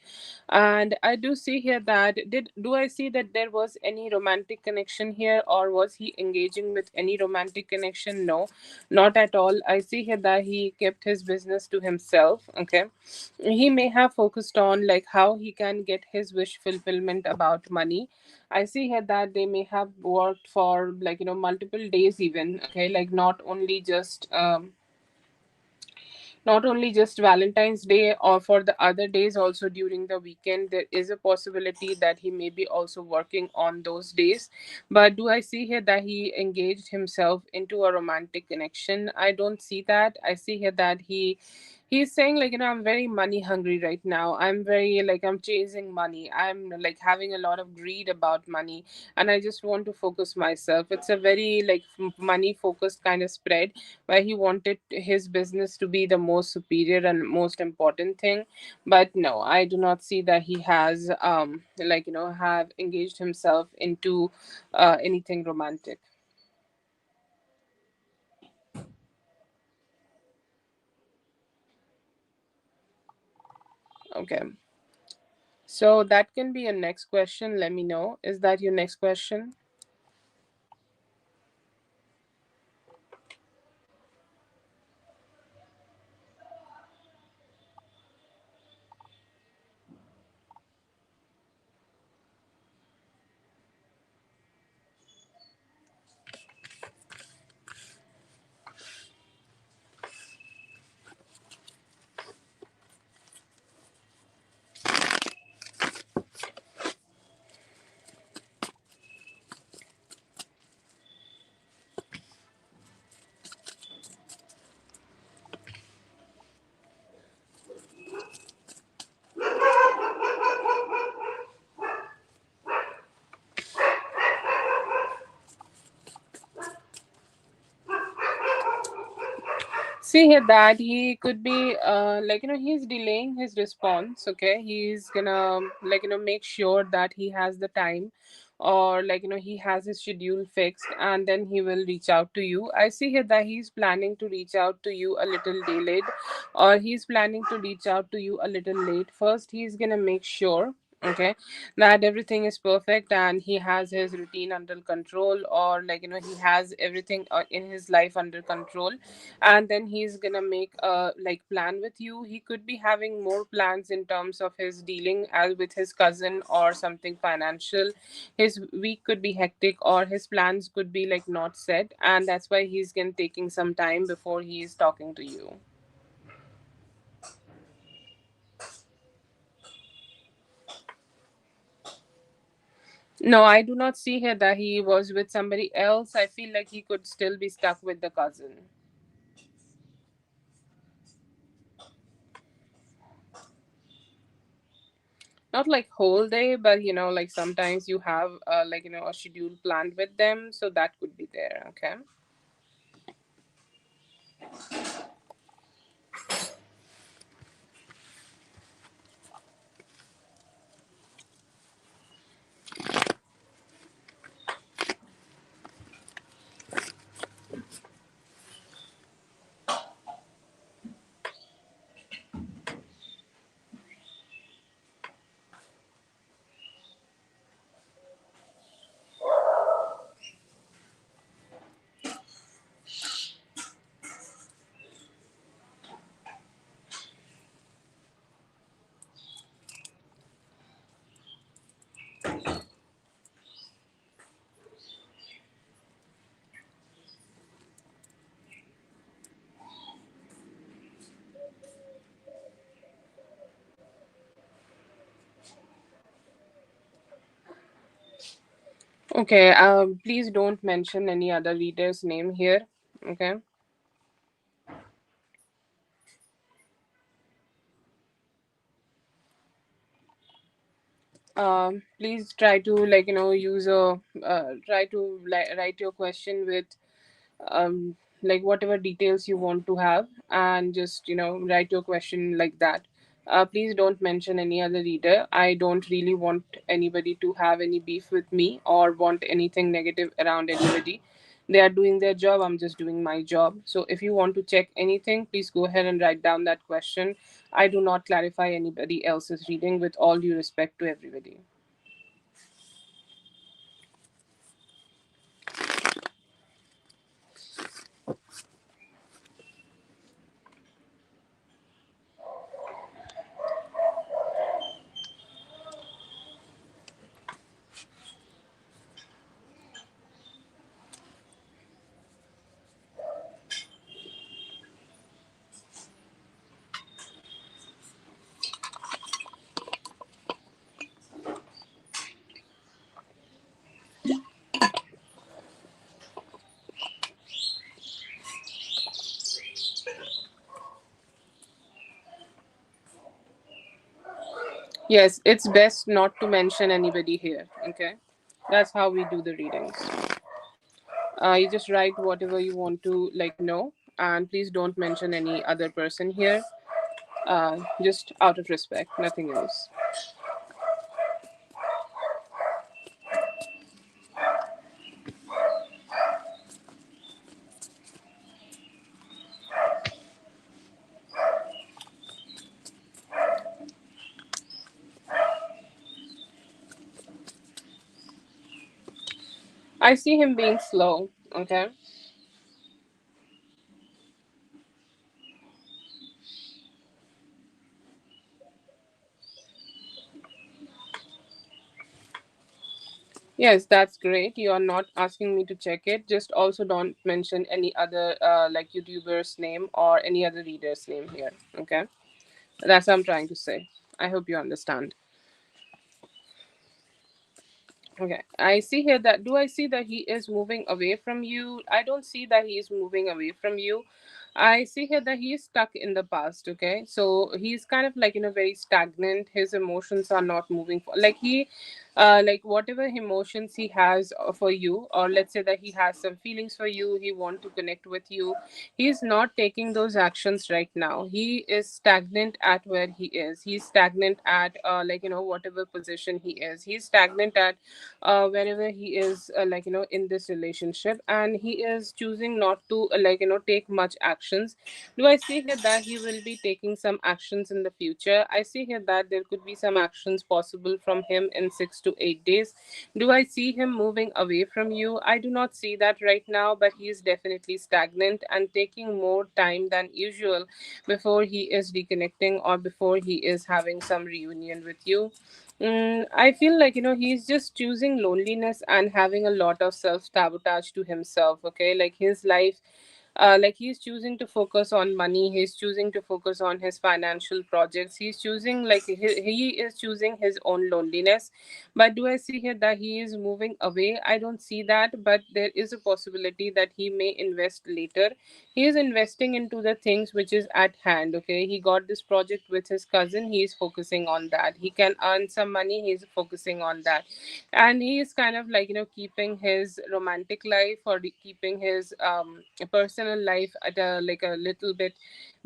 And I do see here that do I see that there was any romantic connection here, or was he engaging with any romantic connection? No, not at all. I see here that he kept his business to himself. Okay, he may have focused on like how he can get his wish fulfillment about money. I see here that they may have worked for like multiple days even. Okay, like not only just Valentine's Day, or for the other days also during the weekend. There is a possibility that he may be also working on those days. But do I see here that he engaged himself into a romantic connection? I don't see that. I see here that he's saying like I'm very money hungry right now. I'm very like I'm chasing money. I'm like having a lot of greed about money, and I just want to focus myself. It's a very like money focused kind of spread, where he wanted his business to be the most superior and most important thing. But no, I do not see that he has have engaged himself into anything romantic. Okay, so that can be your next question. Let me know, is that your next question? See here that he could be he's delaying his response. Okay, he's gonna make sure that he has the time, or he has his schedule fixed, and then he will reach out to you. I see here that he's planning to reach out to you a little delayed, or he's planning to reach out to you a little late. First he's gonna make sure, okay, that everything is perfect and he has his routine under control, or he has everything in his life under control. And then he's gonna make a plan with you. He could be having more plans in terms of his dealing as with his cousin or something financial. His week could be hectic, or his plans could be like not set, and that's why he's gonna taking some time before he is talking to you. No, I do not see here that he was with somebody else. I feel like he could still be stuck with the cousin. Not like whole day, but like sometimes you have a schedule planned with them, so that could be there. Okay. Okay, please don't mention any other reader's name here. Okay. Please try to use a try to write your question with whatever details you want to have, and just write your question like that. Please don't mention any other reader. I don't really want anybody to have any beef with me or want anything negative around anybody. They are doing their job, I'm just doing my job. So if you want to check anything, please go ahead and write down that question. I do not clarify anybody else's reading, with all due respect to everybody. Yes, it's best not to mention anybody here. Okay, that's how we do the readings. You just write whatever you want to know, and please don't mention any other person here. Just out of respect, nothing else. I see him being slow. Okay. Yes, that's great. You are not asking me to check it. Just also don't mention any other YouTuber's name or any other reader's name here. Okay. That's what I'm trying to say. I hope you understand. Okay, I see here that, do I see that he is moving away from you? I don't see that he is moving away from you. I see here that he is stuck in the past. Okay, so he's kind of very stagnant. His emotions are not moving like he, whatever emotions he has for you, or let's say that he has some feelings for you, he want to connect with you. He's not taking those actions right now. He is stagnant at where he is. He's stagnant at whatever position he is. He's stagnant at whenever he is in this relationship, and he is choosing not to take much actions. Do I see here that he will be taking some actions in the future? I see here that there could be some actions possible from him in 6 to 8 days. Do I see him moving away from you? I do not see that right now, but he is definitely stagnant and taking more time than usual before he is reconnecting or before he is having some reunion with you. I feel he's just choosing loneliness and having a lot of self sabotage to himself. Okay, like his life. Like he's choosing to focus on money, he's choosing to focus on his financial projects, he's choosing like he is choosing his own loneliness. But do I see here that he is moving away? I don't see that, but there is a possibility that he may invest later. He is investing into the things which is at hand. Okay, he got this project with his cousin, he is focusing on that. He can earn some money, he's focusing on that. And he is kind of like, keeping his romantic life, or keeping his personal life at a like a little bit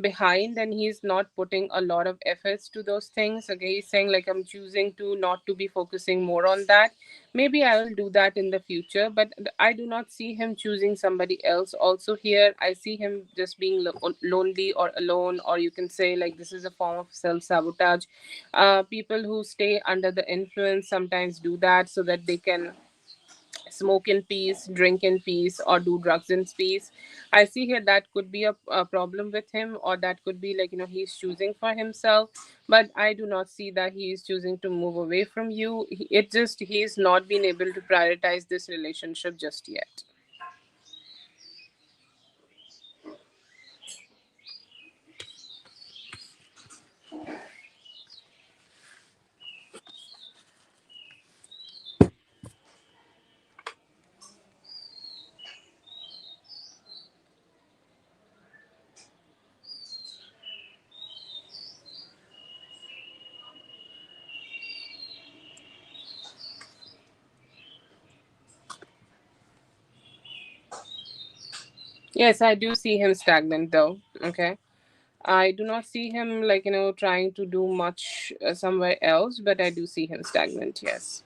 behind, and he's not putting a lot of efforts to those things. Okay, he's saying like, I'm choosing to not to be focusing more on that. Maybe I will do that in the future, but I do not see him choosing somebody else also here. I see him just being lonely or alone, or you can say like this is a form of self sabotage. People who stay under the influence sometimes do that so that they can smoke in peace, drink in peace, or do drugs in peace. I see here that could be a problem with him, or that could be like, he's choosing for himself. But I do not see that he is choosing to move away from you. It just, he's not been able to prioritize this relationship just yet. Yes, I do see him stagnant though. Okay. I do not see him like, trying to do much somewhere else, but I do see him stagnant. Yes.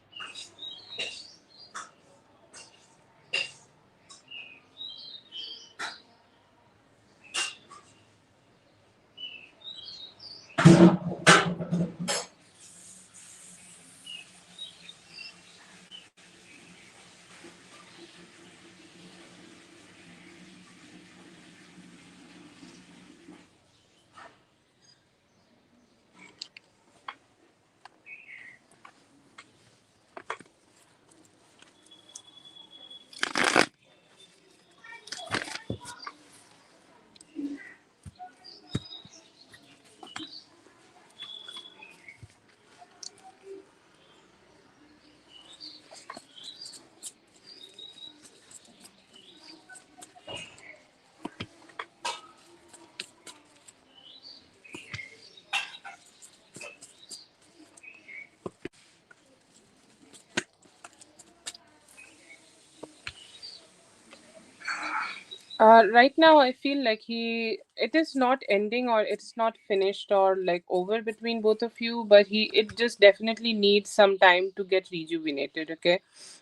Right now, I feel like it is not ending, or it's not finished or like over between both of you, but it just definitely needs some time to get rejuvenated. Okay.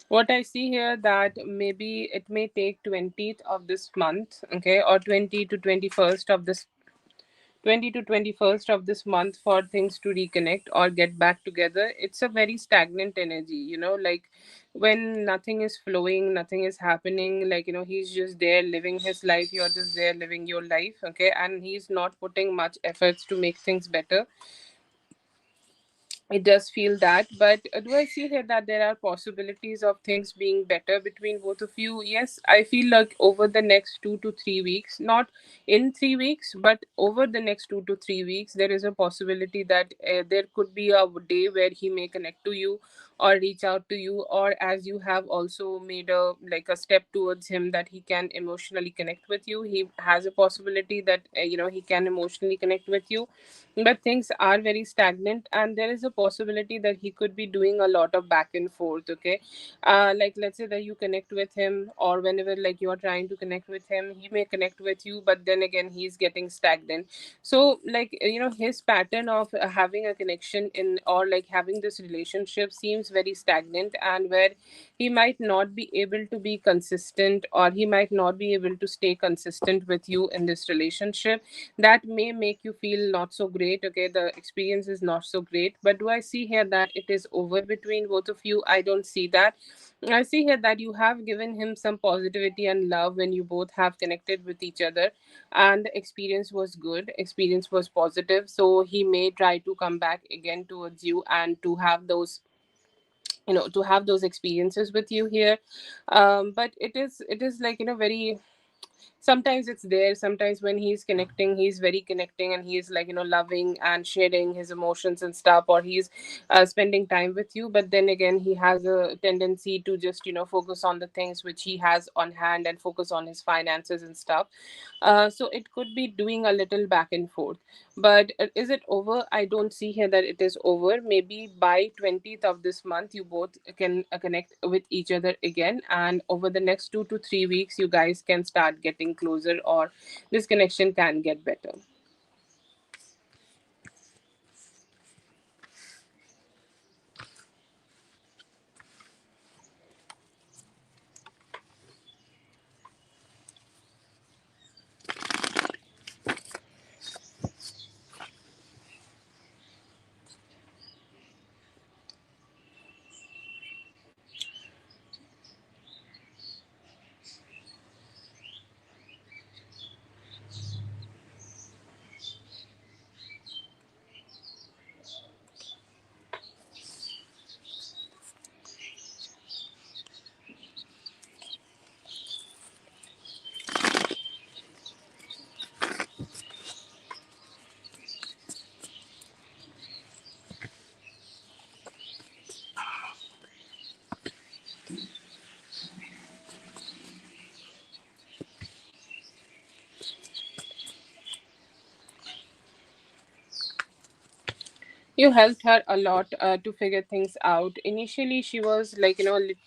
What I see here, that maybe it may take 20th of this month, okay, or 20 to 21st of this 20 to 21st of this month for things to reconnect or get back together. It's a very stagnant energy, like when nothing is flowing, nothing is happening, like, he's just there living his life, you're just there living your life, okay, and he's not putting much efforts to make things better. It does feel that, but do I see here that there are possibilities of things being better between both of you? Yes, I feel like over the next 2 to 3 weeks, not in 3 weeks, but over the next 2 to 3 weeks, there is a possibility that there could be a day where he may connect to you or reach out to you, or as you have also made a like a step towards him that he can emotionally connect with you, he has a possibility that he can emotionally connect with you. But things are very stagnant, and there is a possibility that he could be doing a lot of back and forth. Okay, like let's say that you connect with him, or whenever like you are trying to connect with him, he may connect with you, but then again he's getting stagnant. So like his pattern of having a connection in, or like having this relationship, seems very stagnant, and where he might not be able to be consistent, or he might not be able to stay consistent with you in this relationship. That may make you feel not so great. Okay, the experience is not so great, but do I see here that it is over between both of you? I don't see that. I see here that you have given him some positivity and love when you both have connected with each other, and the experience was good, experience was positive, so he may try to come back again towards you, and to have those, experiences with you here. But it is like, very Sometimes it's there, sometimes when he's connecting, he's very connecting, and he's like, loving and sharing his emotions and stuff, or he's spending time with you. But then again, he has a tendency to just focus on the things which he has on hand and focus on his finances and stuff. So it could be doing a little back and forth. But is it over? I don't see here that it is over. Maybe by 20th of this month, you both can connect with each other again. And over the next 2 to 3 weeks, you guys can start getting closer, or this connection can get better. You helped her a lot to figure things out. Initially she was like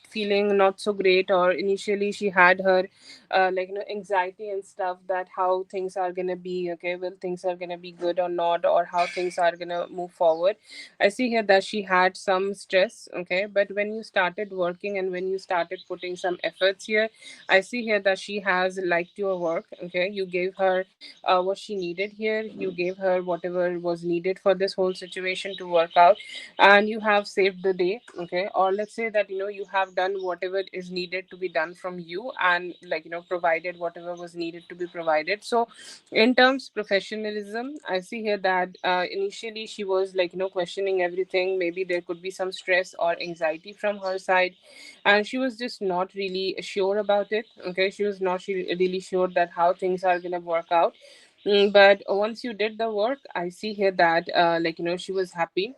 feeling not so great, or initially she had her anxiety and stuff, that how things are gonna be, okay, well, things are gonna be good or not, or how things are gonna move forward. I see here that she had some stress, okay, but when you started working and when you started putting some efforts here, I see here that she has liked your work, okay. You gave her what she needed here. You gave her whatever was needed for this whole situation to work out, and you have saved the day, okay. Or let's say that you have done whatever is needed to be done from you, and provided whatever was needed to be provided. So in terms professionalism, I see here that initially she was questioning everything. Maybe there could be some stress or anxiety from her side, and she was just not really sure about it, okay. She was not really sure that how things are going to work out. But once you did the work, I see here that she was happy.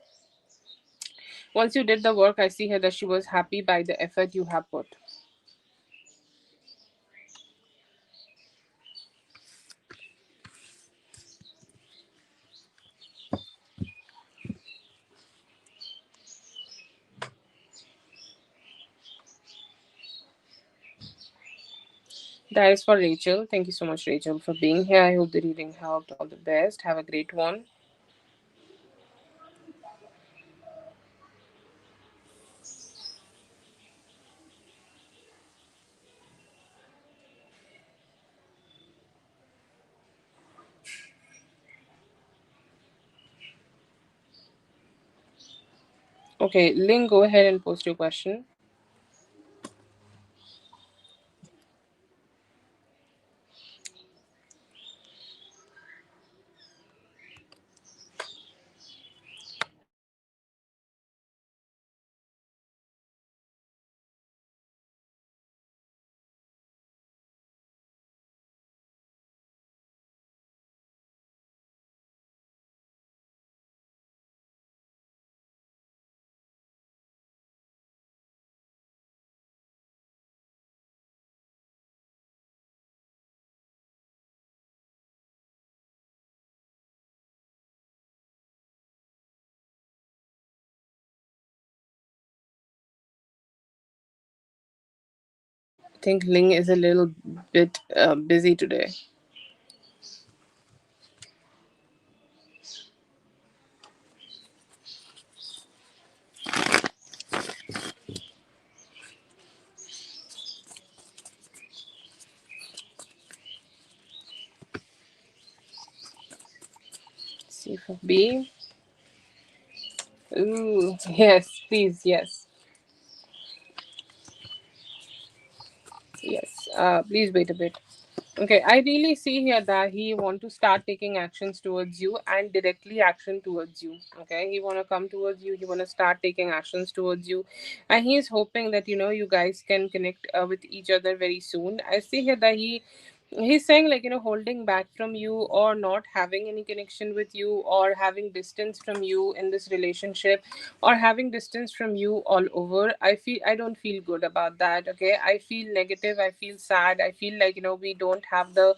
Once you did the work, I see here that she was happy by the effort you have put. That is for Rachel. Thank you so much, Rachel, for being here. I hope the reading helped. All the best. Have a great one. Okay, Ling, go ahead and post your question. I think Ling is a little bit busy today. See for B. Ooh, yes, please, yes. Yes, please wait a bit. Okay, I really see here that he want to start taking actions towards you, and directly action towards you. Okay, he want to come towards you. He want to start taking actions towards you, and he is hoping that you guys can connect with each other very soon. I see here that he He's saying, like, holding back from you, or not having any connection with you, or having distance from you in this relationship, or having distance from you all over. I don't feel good about that. Okay, I feel negative, I feel sad, I feel like, we don't have the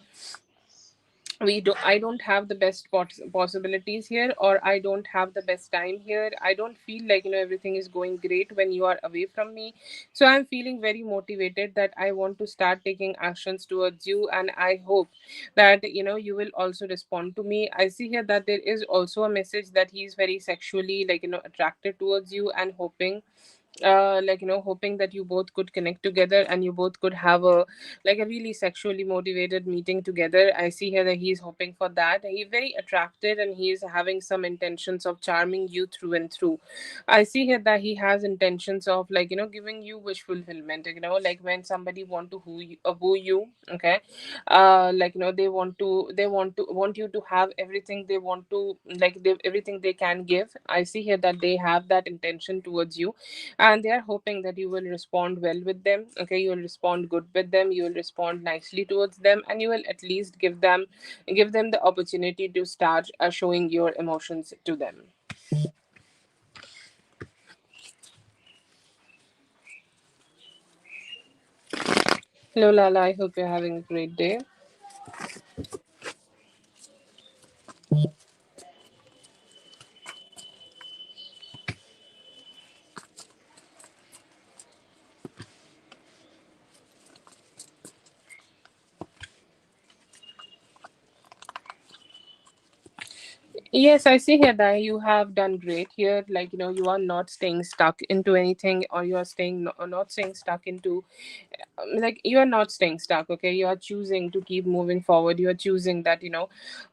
we do I don't have the best possibilities here, or I don't have the best time here. I don't feel like, everything is going great when you are away from me. So I'm feeling very motivated that I want to start taking actions towards you, and I hope that, you will also respond to me. I see here that there is also a message that he's very sexually, like, attracted towards you, and hoping that you both could connect together, and you both could have a really sexually motivated meeting together. I see here that he's hoping for that. He's very attracted, and he is having some intentions of charming you through and through. I see here that he has intentions of, like, giving you wish fulfillment, like when somebody want to woo you. Okay, they want you to have everything they want to, like, everything they can give. I see here that they have that intention towards you, and they are hoping that you will respond well with them. Okay, you will respond good with them, you will respond nicely towards them, and you will at least give them the opportunity to start showing your emotions to them. Hello, Lala, I hope you're having a great day. Yes, I see here that you have done great here. Like, you are not staying stuck into anything, or you are not staying stuck into, like, you are not staying stuck. Okay, you are choosing to keep moving forward. You are choosing that,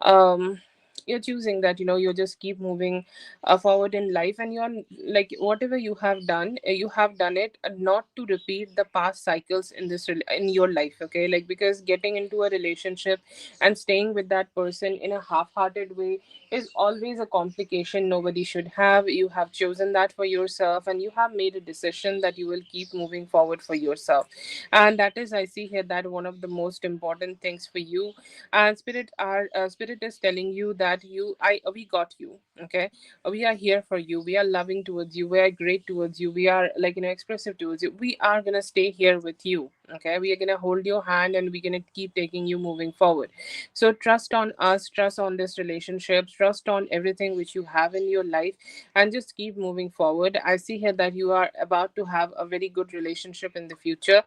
um you're choosing that, you just keep moving forward in life, and you're like, whatever you have done, you have done it not to repeat the past cycles in in your life. Okay, like, because getting into a relationship and staying with that person in a half-hearted way is always a complication nobody should have. You have chosen that for yourself, and you have made a decision that you will keep moving forward for yourself. And that is, I see here, that one of the most important things for you. And spirit is telling you that we got you. Okay, we are here for you, we are loving towards you, we are great towards you, we are, like, expressive towards you. We are gonna stay here with you. Okay, we are gonna hold your hand, and we're gonna keep taking you moving forward. So trust on us, trust on this relationship, trust on everything which you have in your life, and just keep moving forward. I see here that you are about to have a very good relationship in the future.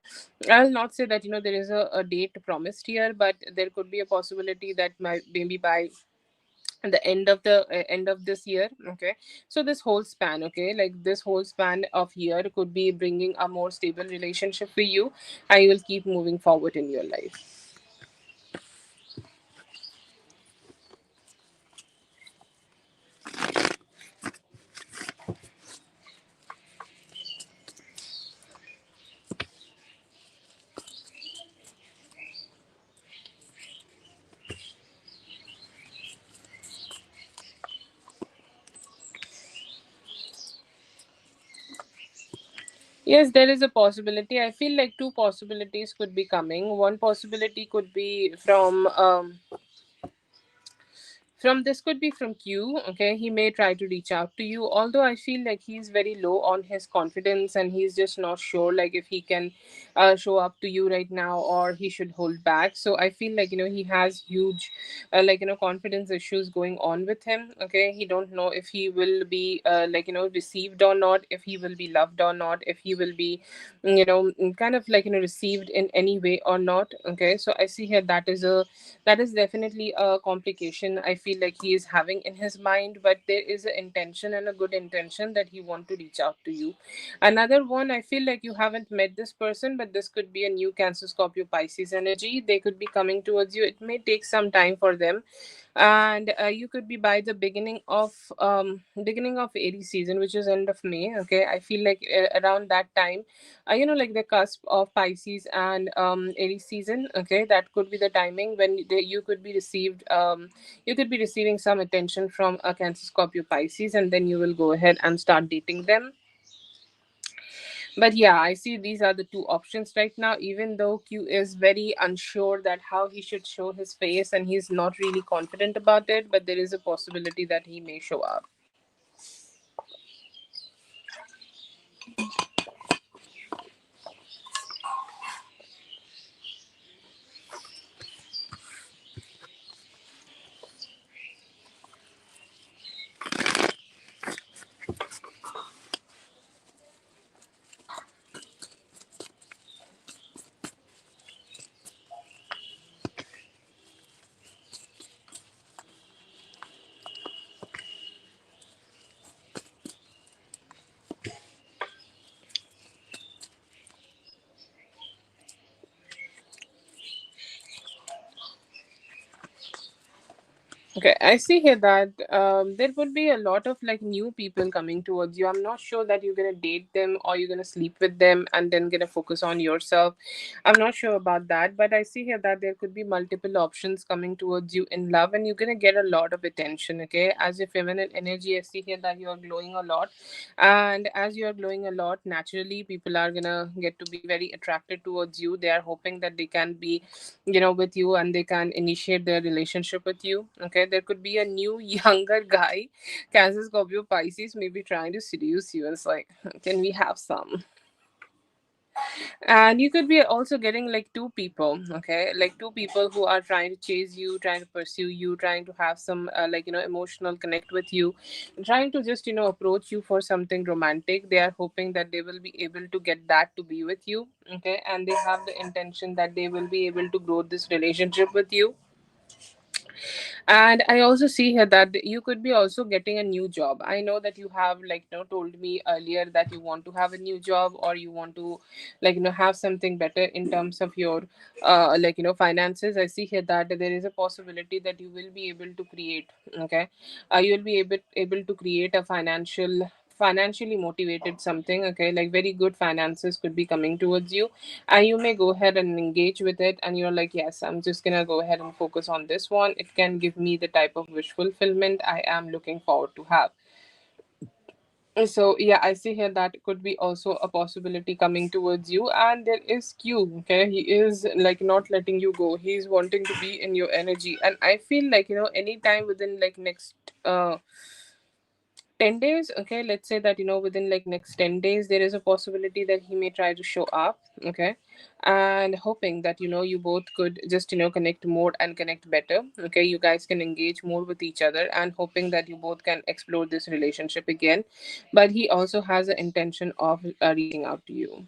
I'll not say that, there is a date promised here, but there could be a possibility that maybe by the end of this year. Okay, so this whole span, okay, like this whole span of year could be bringing a more stable relationship for you, and you will keep moving forward in your life. Yes, there is a possibility. I feel like two possibilities could be coming. One possibility could be from this could be from Q. Okay, he may try to reach out to you, although I feel like he's very low on his confidence, and he's just not sure, like, if he can show up to you right now, or he should hold back. So I feel like, he has huge confidence issues going on with him. Okay, he don't know if he will be received or not, if he will be loved or not, if he will be kind of like, received in any way or not. Okay, so I see here that is definitely a complication I feel like he is having in his mind, but there is an intention, and a good intention, that he want to reach out to you. Another one, I feel like you haven't met this person, but this could be a new Cancer, Scorpio, Pisces energy. They could be coming towards you. It may take some time for them, and you could be by the beginning of Aries season, which is end of May. Okay, I feel like around that time, like the cusp of Pisces and Aries season. Okay, that could be the timing when you could be receiving some attention from a Cancer, Scorpio, Pisces, and then you will go ahead and start dating them. But yeah, I see these are the two options right now, even though Q is very unsure that how he should show his face and he's not really confident about it, but there is a possibility that he may show up. Okay, I see here that there would be a lot of like new people coming towards you. I'm not sure that you're gonna date them or you're gonna sleep with them and then gonna focus on yourself. I'm not sure about that, but I see here that there could be multiple options coming towards you in love, and you're gonna get a lot of attention. Okay, as your feminine energy, I see here that you are glowing a lot, and as you are glowing a lot, naturally people are gonna get to be very attracted towards you. They are hoping that they can be, with you, and they can initiate their relationship with you. Okay, there could be a new younger guy, Cancer, Scorpio, Pisces, maybe trying to seduce you. It's like, can we have some? And you could be also getting like two people, okay, like two people who are trying to chase you, trying to pursue you, trying to have some emotional connect with you, trying to just approach you for something romantic. They are hoping that they will be able to get that to be with you. Okay, and they have the intention that they will be able to grow this relationship with you. And I also see here that you could be also getting a new job. I know that you have told me earlier that you want to have a new job, or you want to have something better in terms of your finances. I see here that there is a possibility that you will be able to create. Okay, you will be able to create a financially motivated something. Okay, like very good finances could be coming towards you, and you may go ahead and engage with it, and you're like, yes, I'm just gonna go ahead and focus on this one. It can give me the type of wish fulfillment I am looking forward to have. So yeah, I see here that could be also a possibility coming towards you. And there is Q. Okay, he is like not letting you go. He's wanting to be in your energy, and I feel like anytime within like next 10 days. Okay, let's say that within like next 10 days there is a possibility that he may try to show up. Okay, and hoping that you both could just connect more and connect better. Okay, you guys can engage more with each other, and hoping that you both can explore this relationship again. But he also has the intention of reaching out to you.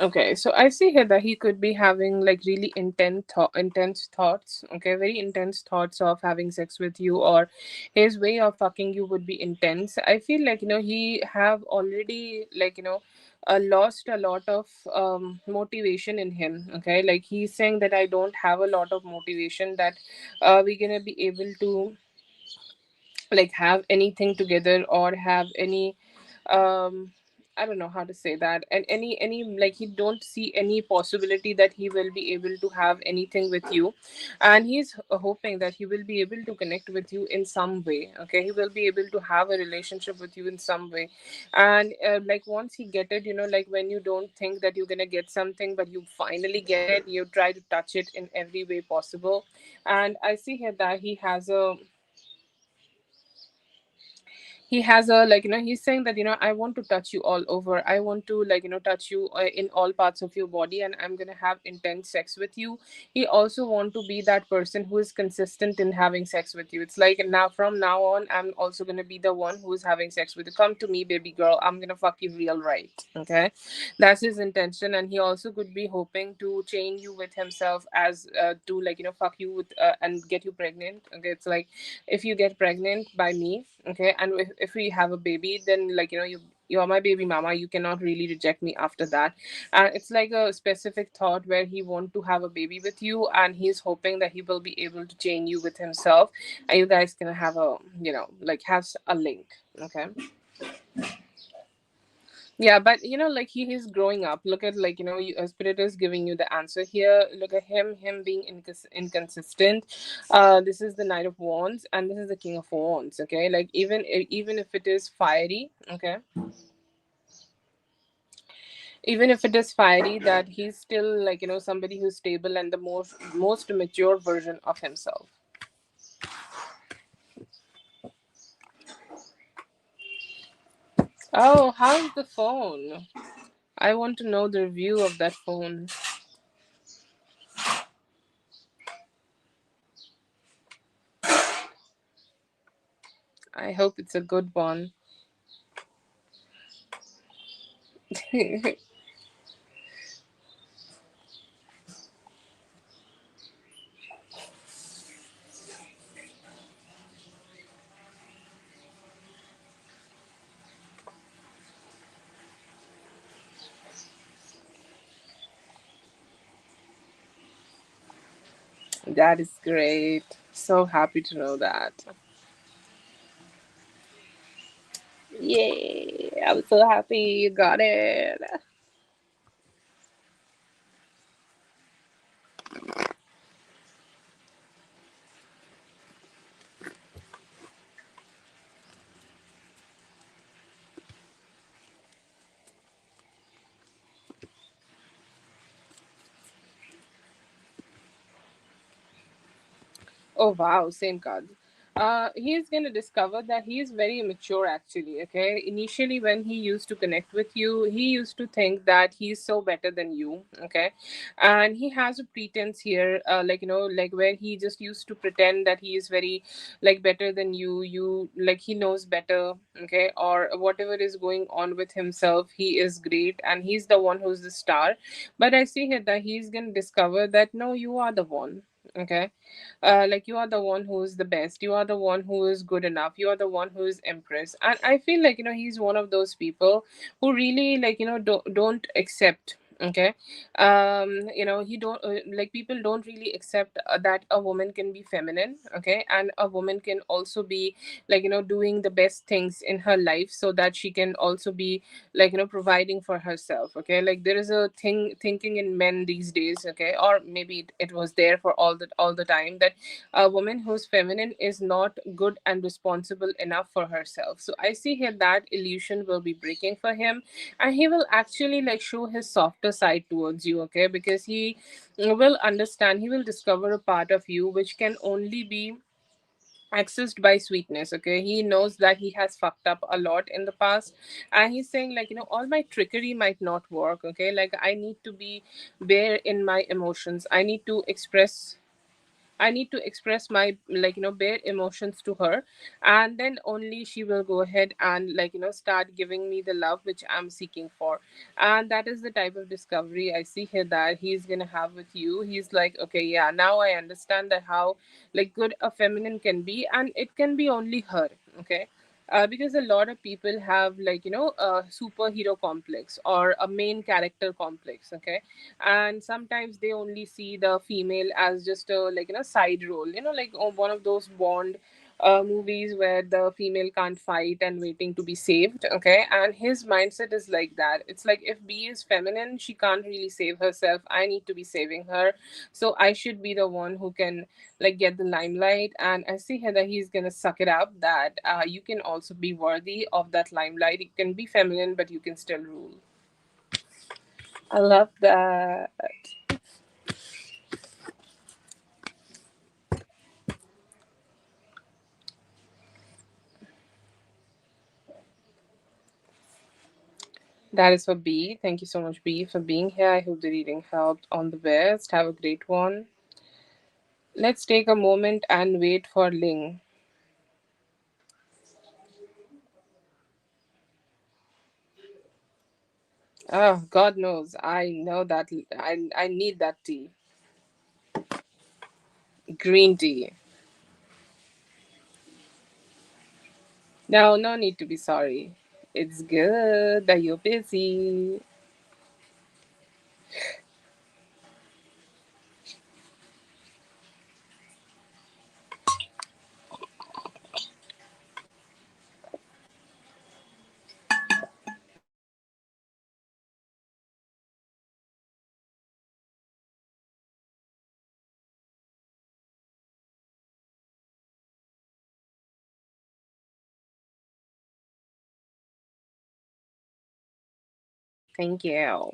Okay, so I see here that he could be having like really intense thoughts. Okay, very intense thoughts of having sex with you, or his way of fucking you would be intense. I feel like he have already lost a lot of motivation in him. Okay, like he's saying that I don't have a lot of motivation, that we're gonna be able to like have anything together, or have any um I don't know how to say that, and any like he don't see any possibility that he will be able to have anything with you. And he's hoping that he will be able to connect with you in some way. Okay, he will be able to have a relationship with you in some way. And like once he get it, like when you don't think that you're gonna get something, but you finally get it, you try to touch it in every way possible. And I see here that he has a he has a, like, he's saying that, I want to touch you all over, I want to, like, touch you in all parts of your body, and I'm gonna have intense sex with you. He also want to be that person who is consistent in having sex with you. It's like, now from now on, I'm also gonna be the one who is having sex with you. Come to me, baby girl, I'm gonna fuck you real right. Okay, that's his intention. And he also could be hoping to chain you with himself, as to, like, fuck you with, and get you pregnant. Okay, it's like, if you get pregnant by me, okay, and if we have a baby, then, like, you are my baby mama, you cannot really reject me after that. And it's like a specific thought where he want to have a baby with you, and he's hoping that he will be able to chain you with himself, and you guys can have a, like, have a link. Okay. Yeah, but, like, he is growing up. Look at, like, spirit is giving you the answer here. Look at him being inconsistent. This is the Knight of Wands, and this is the King of Wands. Okay, like, even if it is fiery, okay, even if it is fiery, that he's still, like, somebody who's stable and the most mature version of himself. Oh, how's the phone? I want to know the review of that phone. I hope it's a good one. That is great. So happy to know that. Yay! I'm so happy you got it. Oh wow, same card. He's gonna discover that he is very immature actually. Okay, initially when he used to connect with you, he used to think that he's so better than you. Okay, and he has a pretense here, like, like, where he just used to pretend that he is very, like, better than you. You, like, he knows better. Okay, or whatever is going on with himself, he is great, and he's the one who's the star. But I see here that he's gonna discover that no, you are the one. Okay, like, you are the one who is the best, you are the one who is good enough, you are the one who is empress. And I feel like, he's one of those people who really, like, don't accept. Okay, he don't, like, people don't really accept that a woman can be feminine. Okay, and a woman can also be, like, doing the best things in her life, so that she can also be, like, providing for herself. Okay, like, there is a thinking in men these days. Okay, or maybe it was there for all the time, that a woman who's feminine is not good and responsible enough for herself. So I see here that illusion will be breaking for him, and he will actually, like, show his softer side towards you. Okay, because he will understand, he will discover a part of you which can only be accessed by sweetness. Okay, he knows that he has fucked up a lot in the past, and he's saying, like, all my trickery might not work. Okay, like, I need to be bare in my emotions, I need to express my, like, bare emotions to her, and then only she will go ahead and, like, start giving me the love which I'm seeking for. And that is the type of discovery I see here that he's gonna have with you. He's like, okay, yeah, now I understand that how, like, good a feminine can be, and it can be only her. Okay, because a lot of people have, like, a superhero complex or a main character complex. Okay, and sometimes they only see the female as just a, like, side role, like, one of those Bond movies where the female can't fight and waiting to be saved. Okay, and his mindset is like that. It's like, if B is feminine, she can't really save herself, I need to be saving her, so I should be the one who can, like, get the limelight. And I see here that he's gonna suck it up, that you can also be worthy of that limelight. You can be feminine, but you can still rule. I love that. That is for B. Thank you so much, B, for being here. I hope the reading helped on the best. Have a great one. Let's take a moment and wait for Ling. Oh, God knows. I know that. I need that tea. Green tea. No, no need to be sorry. It's good that you're busy. Thank you.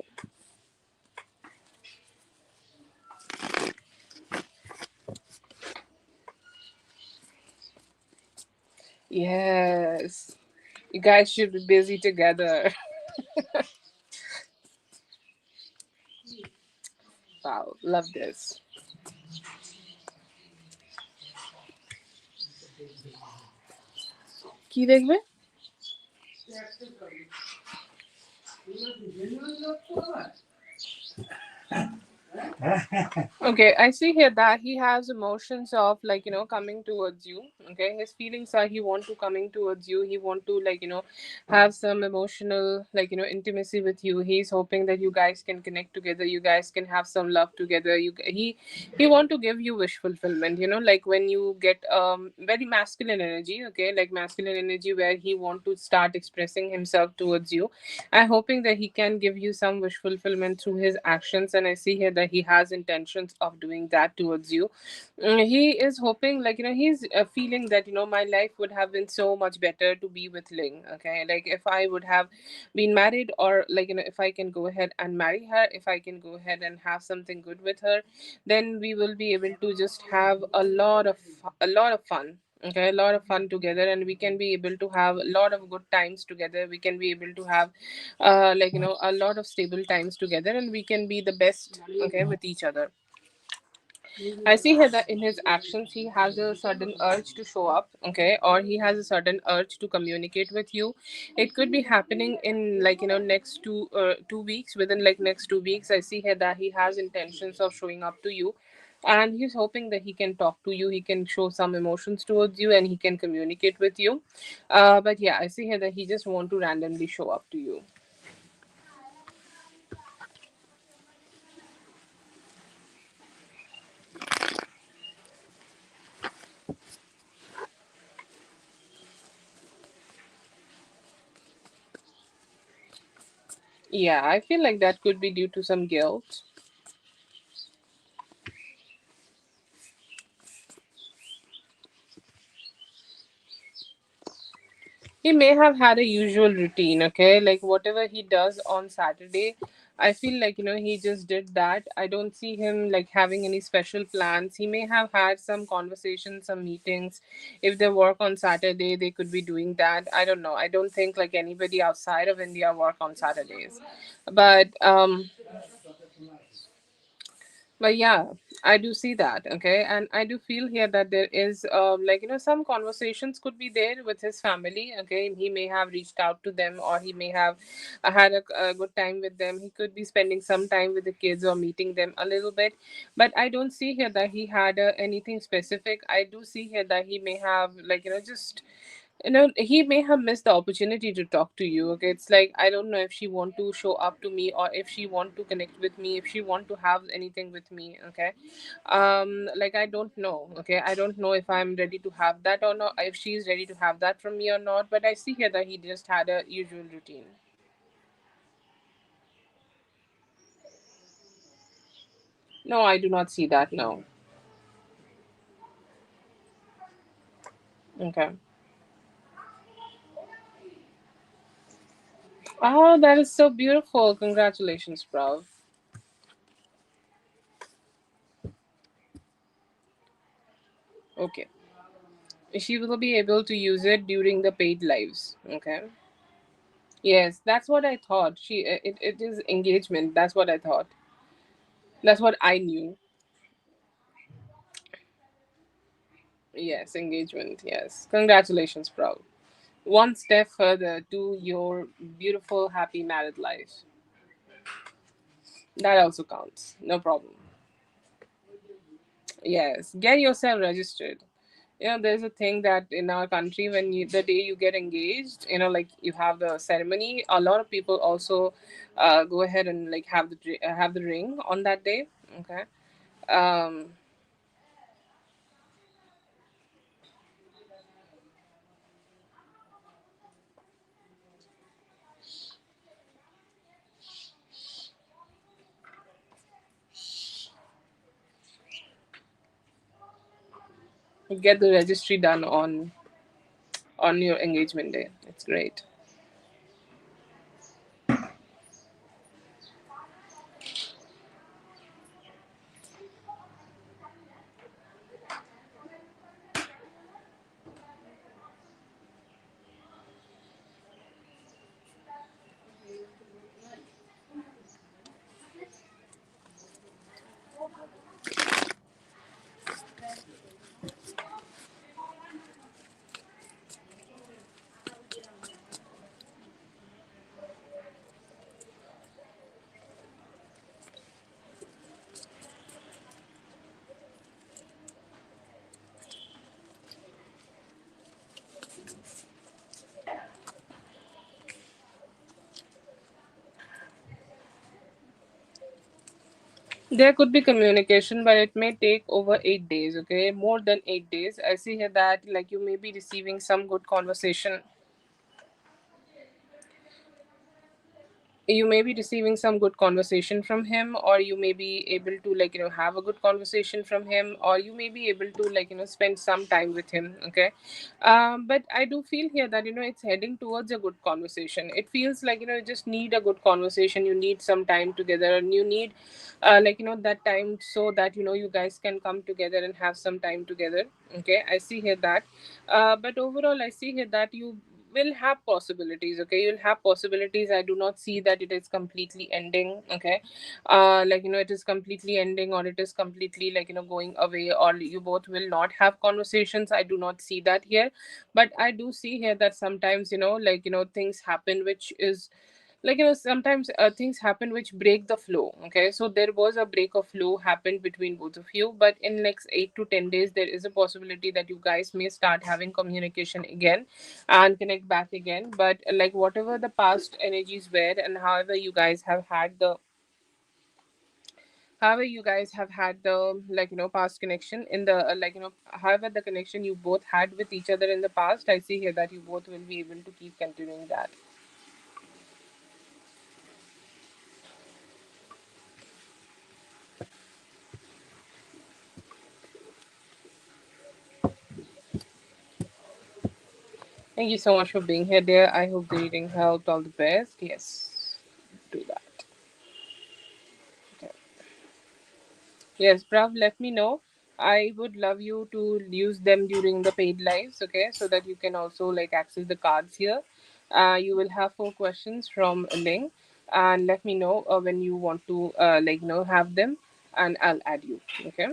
Yes. You guys should be busy together. Wow, love this. কি দেখবে? Okay, I see here that he has emotions of, like, coming towards you. Okay, his feelings are he want to coming towards you. He want to, like, have some emotional, like, intimacy with you. He's hoping that you guys can connect together. You guys can have some love together. He want to give you wish fulfillment. Like when you get very masculine energy. Okay, like masculine energy where he want to start expressing himself towards you. I'm hoping that he can give you some wish fulfillment through his actions, and I see here that he has intentions of doing that towards you. He is hoping, like, he's feeling that, my life would have been so much better to be with Ling. Okay, like if I would have been married, or like, if I can go ahead and marry her, if I can go ahead and have something good with her, then we will be able to just have a lot of fun. Okay, a lot of fun together, and we can be able to have a lot of good times together. We can be able to have like, a lot of stable times together, and we can be the best, okay, with each other. I see here that in his actions he has a sudden urge to show up, okay, or he has a sudden urge to communicate with you. It could be happening in, like, next 2 weeks. Within, like, next 2 weeks, I see here that he has intentions of showing up to you, and he's hoping that he can talk to you, he can show some emotions towards you, and he can communicate with you. But yeah, I see here that he just want to randomly show up to you. Yeah, I feel like that could be due to some guilt. He may have had a usual routine, okay? Like whatever he does on Saturday, I feel like, he just did that. I don't see him like having any special plans. He may have had some conversations, some meetings. If they work on Saturday, they could be doing that. I don't know. I don't think like anybody outside of India work on Saturdays. But yeah, I do see that. Okay, and I do feel here that there is like, some conversations could be there with his family. Okay, he may have reached out to them, or he may have had a good time with them. He could be spending some time with the kids or meeting them a little bit. But I don't see here that he had anything specific. I do see here that he may have, like, just, he may have missed the opportunity to talk to you. Okay, it's like, I don't know if she want to show up to me, or if she want to connect with me, if she want to have anything with me. Okay, like, I don't know. Okay, I don't know if I'm ready to have that or not, if she's ready to have that from me or not. But I see here that he just had a usual routine. No, I do not see that. No. Okay. Oh, that is so beautiful. Congratulations, bro. Okay, she will be able to use it during the paid lives. Okay. Yes, that's what I thought. It is engagement. That's what I thought. That's what I knew. Yes, engagement. Yes. Congratulations, proud. One step further to your beautiful, happy married life. That also counts. No problem. Yes. Get yourself registered. There's a thing that in our country, when the day you get engaged, like you have the ceremony, a lot of people also go ahead and like have the ring on that day. Okay. Um, get the registry done on your engagement day. It's great. There could be communication, but it may take over 8 days. Okay, more than 8 days. I see here that like you may be receiving some good conversation. You may be receiving some good conversation from him, or you may be able to like have a good conversation from him, or you may be able to like spend some time with him. Okay. But I do feel here that it's heading towards a good conversation. It feels like you just need a good conversation, you need some time together, and you need that time so that you guys can come together and have some time together. Okay, I see here that. But overall I see here that you will have possibilities. Okay, you'll have possibilities. I do not see that it is completely ending. Okay. It is completely ending, or it is completely like going away, or you both will not have conversations. I do not see that here. But I do see here that sometimes things happen which is sometimes things happen which break the flow. Okay, so there was a break of flow happened between both of you, but in next 8 to 10 days there is a possibility that you guys may start having communication again and connect back again. But like whatever the past energies were, and however you guys have had the past connection in the however the connection you both had with each other in the past, I see here that you both will be able to keep continuing that. Thank you so much for being here, dear. I hope the reading helped. All the best. Yes, do that. Okay. Yes, Prav, let me know. I would love you to use them during the paid lives, okay, so that you can also like access the cards here. You will have 4 questions from Ling, and let me know when you want to have them, and I'll add you. Okay.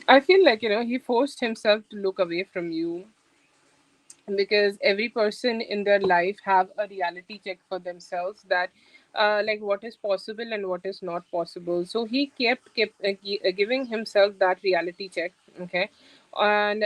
I feel like he forced himself to look away from you, because every person in their life have a reality check for themselves that like what is possible and what is not possible. So he kept giving himself that reality check. Okay. And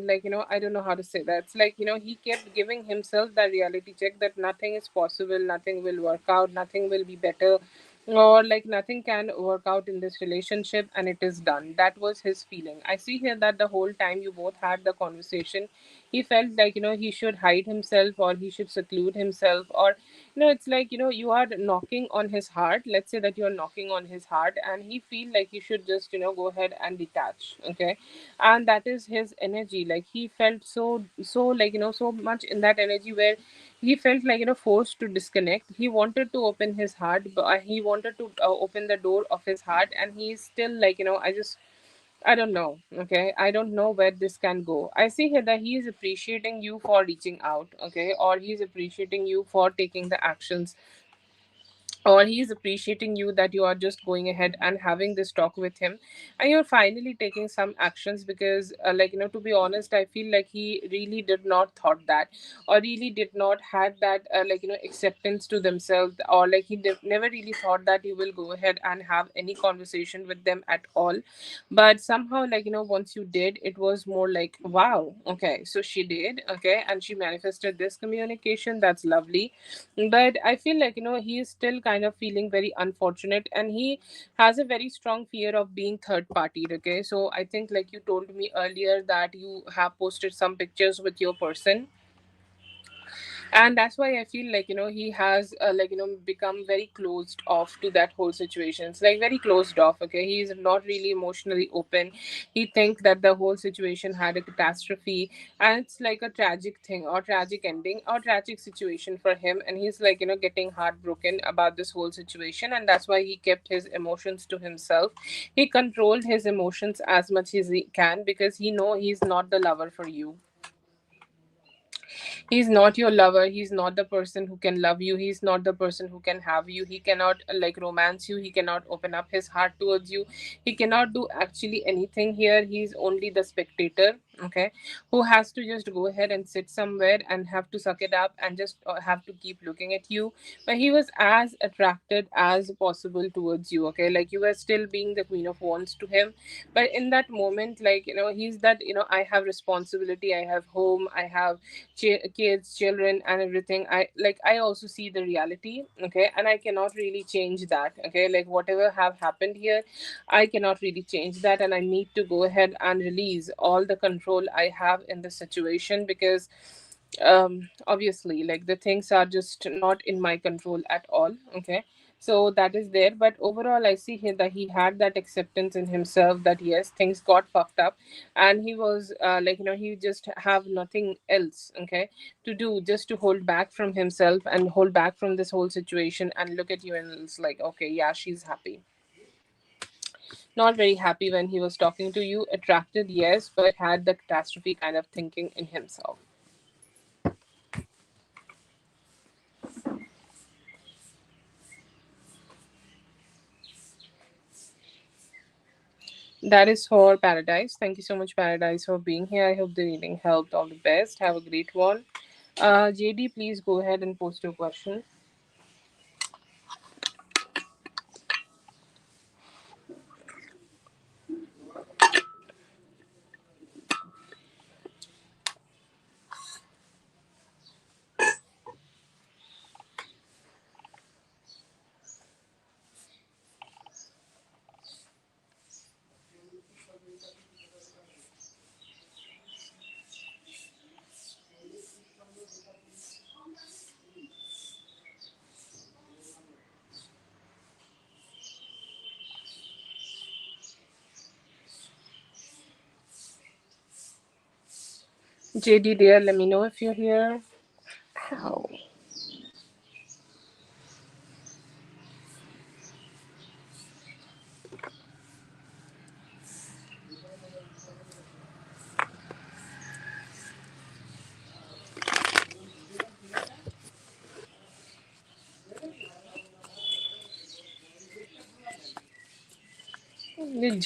like, I don't know how to say that. It's like, he kept giving himself that reality check that nothing is possible, nothing will work out, nothing will be better, or like nothing can work out in this relationship, and it is done. That was his feeling. I see here that the whole time you both had the conversation, he felt like, he should hide himself, or he should seclude himself, or it's like, you are knocking on his heart. Let's say that you're knocking on his heart, and he feel like he should just, go ahead and detach. Okay. And that is his energy. Like, he felt so like, so much in that energy, where he felt like, forced to disconnect. He wanted to open his heart, but he wanted to open the door of his heart, and he's still like, I don't know. Okay. I don't know where this can go. I see here that he is appreciating you for reaching out. Okay. Or he's appreciating you for taking the actions, or he's appreciating you that you are just going ahead and having this talk with him, and you're finally taking some actions. Because like, to be honest, I feel like he really did not thought that, or really did not had that like, acceptance to themselves, or like he never really thought that he will go ahead and have any conversation with them at all. But somehow, like, once you did, it was more like, wow, okay, so she did. Okay. And she manifested this communication. That's lovely. But I feel like, he is still kind of feeling very unfortunate, and he has a very strong fear of being third partied. Okay. So I think, like, you told me earlier that you have posted some pictures with your person, and that's why I feel like, he has like, become very closed off to that whole situation. It's like very closed off. Okay. He's not really emotionally open. He think that the whole situation had a catastrophe, and it's like a tragic thing, or tragic ending, or tragic situation for him, and he's like, getting heartbroken about this whole situation, and that's why he kept his emotions to himself. He controlled his emotions as much as he can, because he know he's not the lover for you. He's not your lover. He's not the person who can love you. He's not the person who can have you. He cannot like romance you. He cannot open up his heart towards you. He cannot do actually anything here. He's only the spectator. Okay. Who has to just go ahead and sit somewhere and have to suck it up and just have to keep looking at you. But he was as attracted as possible towards you. Okay. Like, you were still being the queen of wands to him. But in that moment, like, he's that, I have responsibility. I have home. I have kids, children, and everything. I also see the reality. Okay. And I cannot really change that. Okay. Like, whatever have happened here, I cannot really change that, and I need to go ahead and release all the control I have in the situation. Because obviously, like, the things are just not in my control at all. Okay. So that is there. But overall, I see here that he had that acceptance in himself, that yes, things got fucked up, and he was like, he just have nothing else. Okay. To do, just to hold back from himself and hold back from this whole situation, and look at you, and it's like, okay, yeah, she's happy. Not very happy when he was talking to you. Attracted, yes, but had the catastrophe kind of thinking in himself. That is for Paradise. Thank you so much, Paradise, for being here. I hope the reading helped. All the best. Have a great one. JD, please go ahead and post your question. JD, dear, let me know if you're here. Ow.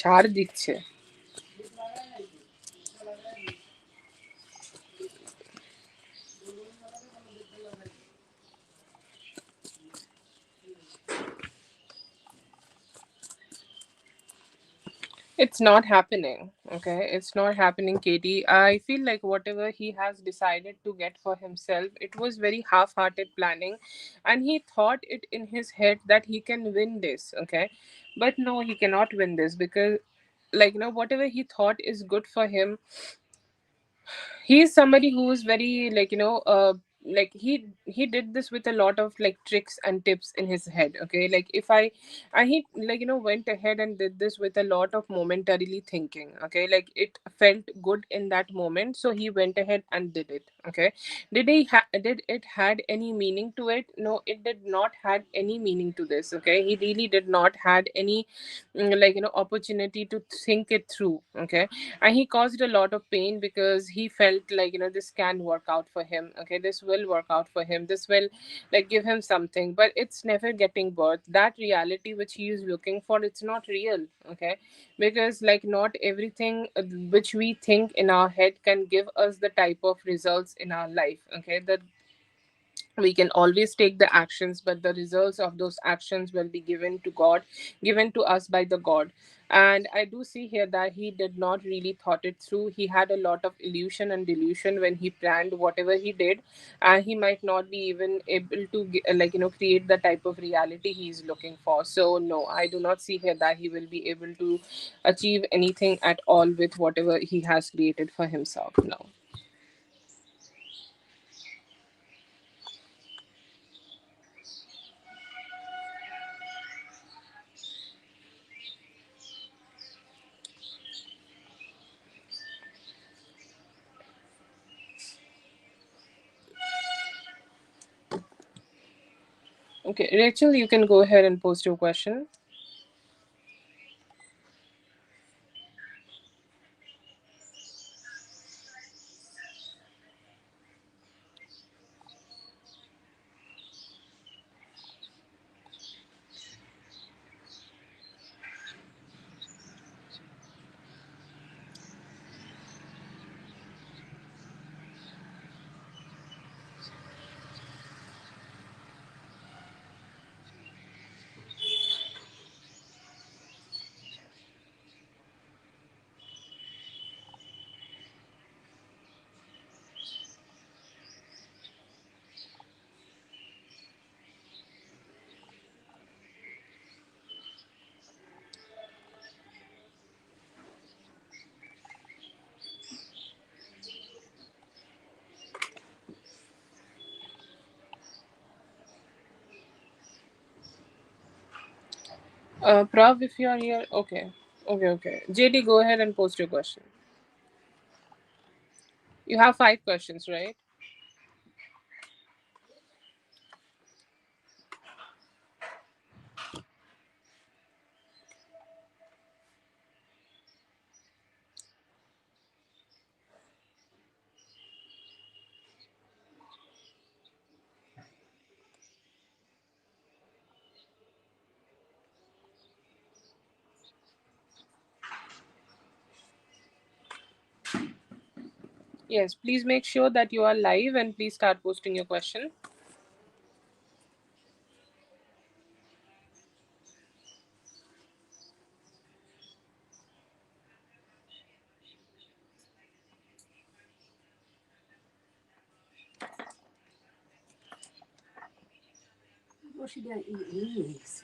ঝাড় দিচ্ছে। It's not happening. Okay, it's not happening, Katie. I feel like whatever he has decided to get for himself, it was very half-hearted planning, and he thought it in his head that he can win this. Okay, but no, he cannot win this because, like, whatever he thought is good for him, he is somebody who is very, like, like he did this with a lot of like tricks and tips in his head. Okay, like if I and he, like, went ahead and did this with a lot of momentarily thinking. Okay, like it felt good in that moment, so he went ahead and did it. Okay, did it had any meaning to it? No, it did not had any meaning to this. Okay, he really did not had any like, opportunity to think it through. Okay, and he caused a lot of pain because he felt like, this can work out for him. Okay, this will work out for him, this will like give him something, but it's never getting birth. That reality which he is looking for, it's not real. Okay, because like not everything which we think in our head can give us the type of results in our life. Okay, that we can always take the actions, but the results of those actions will be given to god, given to us by the god. And I do see here that he did not really thought it through. He had a lot of illusion and delusion when he planned whatever he did, and he might not be even able to like, create the type of reality he is looking for. So no, I do not see here that he will be able to achieve anything at all with whatever he has created for himself. No. Okay, Rachel, you can go ahead and post your question. Prav, if you are here, okay. Okay, okay. JD, go ahead and post your question. You have 5 questions, right? Yes, please make sure that you are live and please start posting your question. What she gonna eat eggs?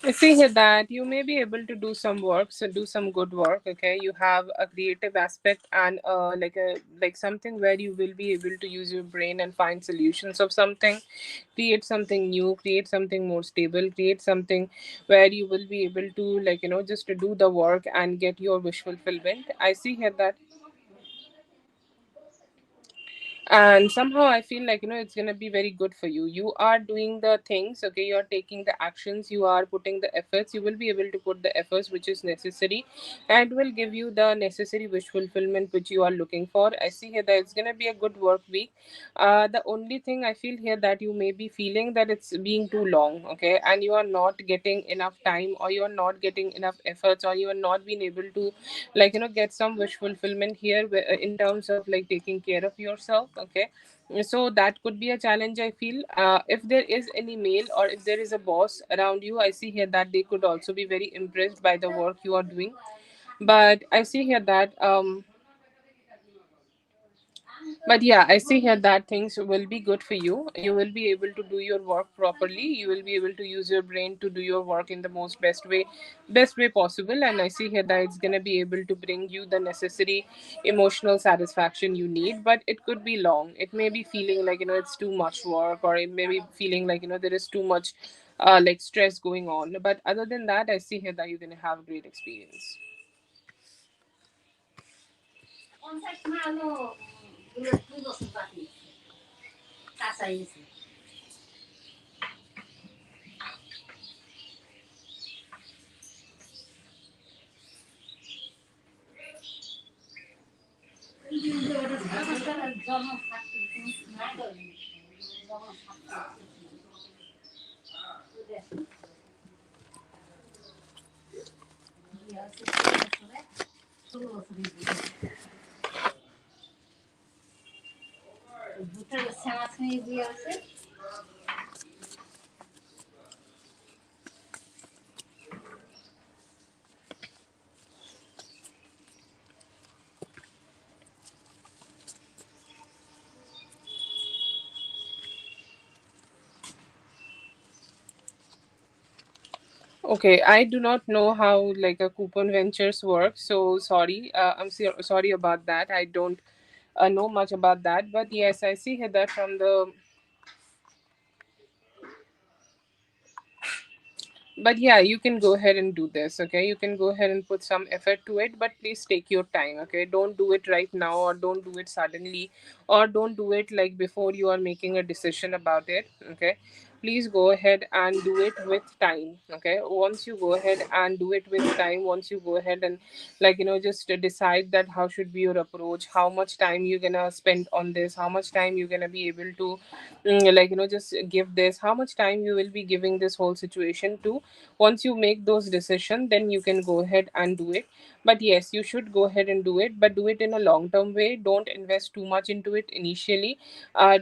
I see here that you may be able to do some work, so do some good work. Okay, you have a creative aspect and like something where you will be able to use your brain and find solutions of something, create something new, create something more stable, create something where you will be able to, like, just to do the work and get your wish fulfillment. I see here that and somehow I feel like, it's going to be very good for you. You are doing the things, okay, you are taking the actions, you are putting the efforts, you will be able to put the efforts which is necessary, and will give you the necessary wish fulfillment which you are looking for. I see here that it's going to be a good work week. The only thing I feel here that you may be feeling that it's being too long, okay, and you are not getting enough time, or you are not getting enough efforts, or you are not being able to, like, get some wish fulfillment here, in terms of like taking care of yourself, okay. So that could be a challenge, I feel. If there is any male, or if there is a boss around you, I see here that they could also be very impressed by the work you are doing. But I see here that but yeah, I see here that things will be good for you. You will be able to do your work properly. You will be able to use your brain to do your work in the most best way possible. And I see here that it's gonna be able to bring you the necessary emotional satisfaction you need. But it could be long. It may be feeling like, it's too much work, or it may be feeling like, there is too much like stress going on. But other than that, I see here that you're gonna have a great experience. Okay, I do not know how like a coupon ventures work, so sorry. Sorry about that. I don't know much about that, but yes, I see here that from the but yeah, you can go ahead and do this, okay. You can go ahead and put some effort to it, but please take your time, okay. Don't do it right now, or don't do it suddenly, or don't do it like before you are making a decision about it, okay. Please go ahead and do it with time, okay. Once you go ahead and do it with time, once you go ahead and like, just decide that how should be your approach, how much time you're gonna spend on this, how much time you're gonna be able to like, just give this, how much time you will be giving this whole situation to. Once you make those decisions, then you can go ahead and do it. But yes, you should go ahead and do it, but do it in a long term way. Don't invest too much into it initially.